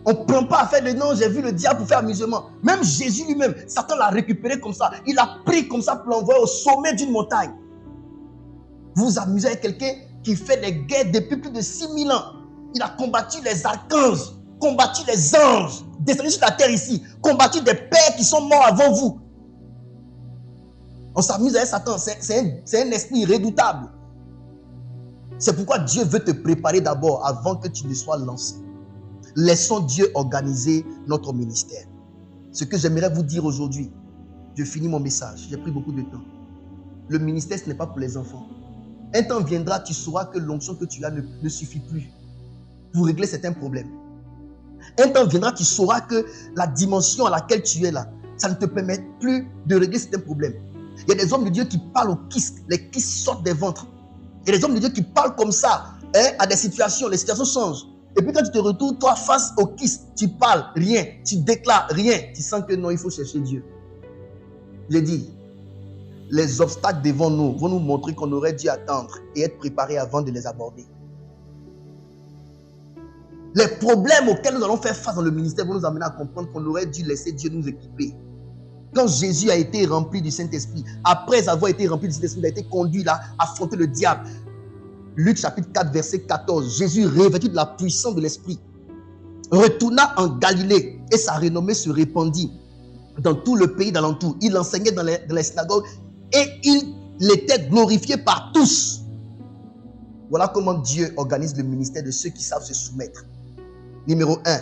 [SPEAKER 2] On ne prend pas à faire de non, j'ai vu le diable pour faire amusement. Même Jésus lui-même, Satan l'a récupéré comme ça. Il a pris comme ça pour l'envoyer au sommet d'une montagne. Vous vous amusez avec quelqu'un qui fait des guerres depuis plus de 6000 ans. Il a combattu les archanges, combattu les anges, descendu sur la terre ici, combattu des pères qui sont morts avant vous. On s'amuse avec Satan, c'est un esprit redoutable. C'est pourquoi Dieu veut te préparer d'abord avant que tu ne sois lancé. Laissons Dieu organiser notre ministère. Ce que j'aimerais vous dire aujourd'hui, je finis mon message, j'ai pris beaucoup de temps. Le ministère, ce n'est pas pour les enfants. Un temps viendra, tu sauras que l'onction que tu as ne suffit plus pour régler certains problèmes. Un temps viendra, tu sauras que la dimension à laquelle tu es là, ça ne te permet plus de régler certains problèmes. Il y a des hommes de Dieu qui parlent aux kystes, les kystes sortent des ventres. Il y a des hommes de Dieu qui parlent comme ça, à des situations, les situations changent. Et puis quand tu te retrouves, toi, face au kyste, tu parles, rien, tu déclares, rien. Tu sens que non, il faut chercher Dieu. J'ai dit, les obstacles devant nous vont nous montrer qu'on aurait dû attendre et être préparé avant de les aborder. Les problèmes auxquels nous allons faire face dans le ministère vont nous amener à comprendre qu'on aurait dû laisser Dieu nous équiper. Quand Jésus a été rempli du Saint-Esprit, après avoir été rempli du Saint-Esprit, il a été conduit là à affronter le diable. Luc chapitre 4, verset 14. Jésus, revêtu de la puissance de l'Esprit, retourna en Galilée et sa renommée se répandit dans tout le pays d'alentour. Il enseignait dans les synagogues et il était glorifié par tous. Voilà comment Dieu organise le ministère de ceux qui savent se soumettre. Numéro 1,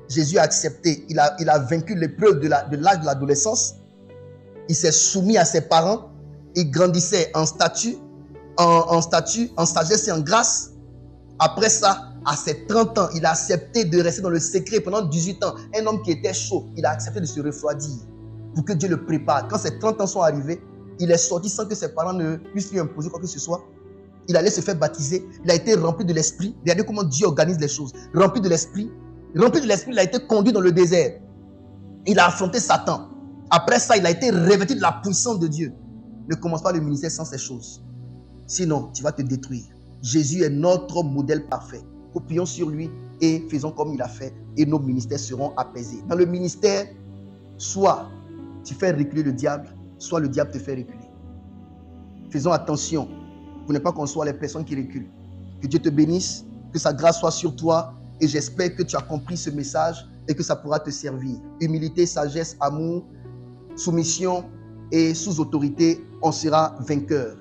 [SPEAKER 2] Jésus a accepté, il a vaincu l'épreuve de l'âge de l'adolescence. Il s'est soumis à ses parents. Il grandissait en statut, en sagesse et en grâce. Après ça, à ses 30 ans, il a accepté de rester dans le secret pendant 18 ans. Un homme qui était chaud, il a accepté de se refroidir pour que Dieu le prépare. Quand ses 30 ans sont arrivés, il est sorti sans que ses parents ne puissent lui imposer quoi que ce soit. Il allait se faire baptiser. Il a été rempli de l'esprit. Regardez comment Dieu organise les choses. Rempli de l'esprit, il a été conduit dans le désert. Il a affronté Satan. Après ça, il a été revêtu de la puissance de Dieu. Ne commence pas le ministère sans ces choses. Sinon, tu vas te détruire. Jésus est notre modèle parfait. Copions sur lui et faisons comme il a fait et nos ministères seront apaisés. Dans le ministère, soit tu fais reculer le diable, soit le diable te fait reculer. Faisons attention pour ne pas qu'on soit les personnes qui reculent. Que Dieu te bénisse, que sa grâce soit sur toi et j'espère que tu as compris ce message et que ça pourra te servir. Humilité, sagesse, amour, soumission et sous autorité, on sera vainqueur.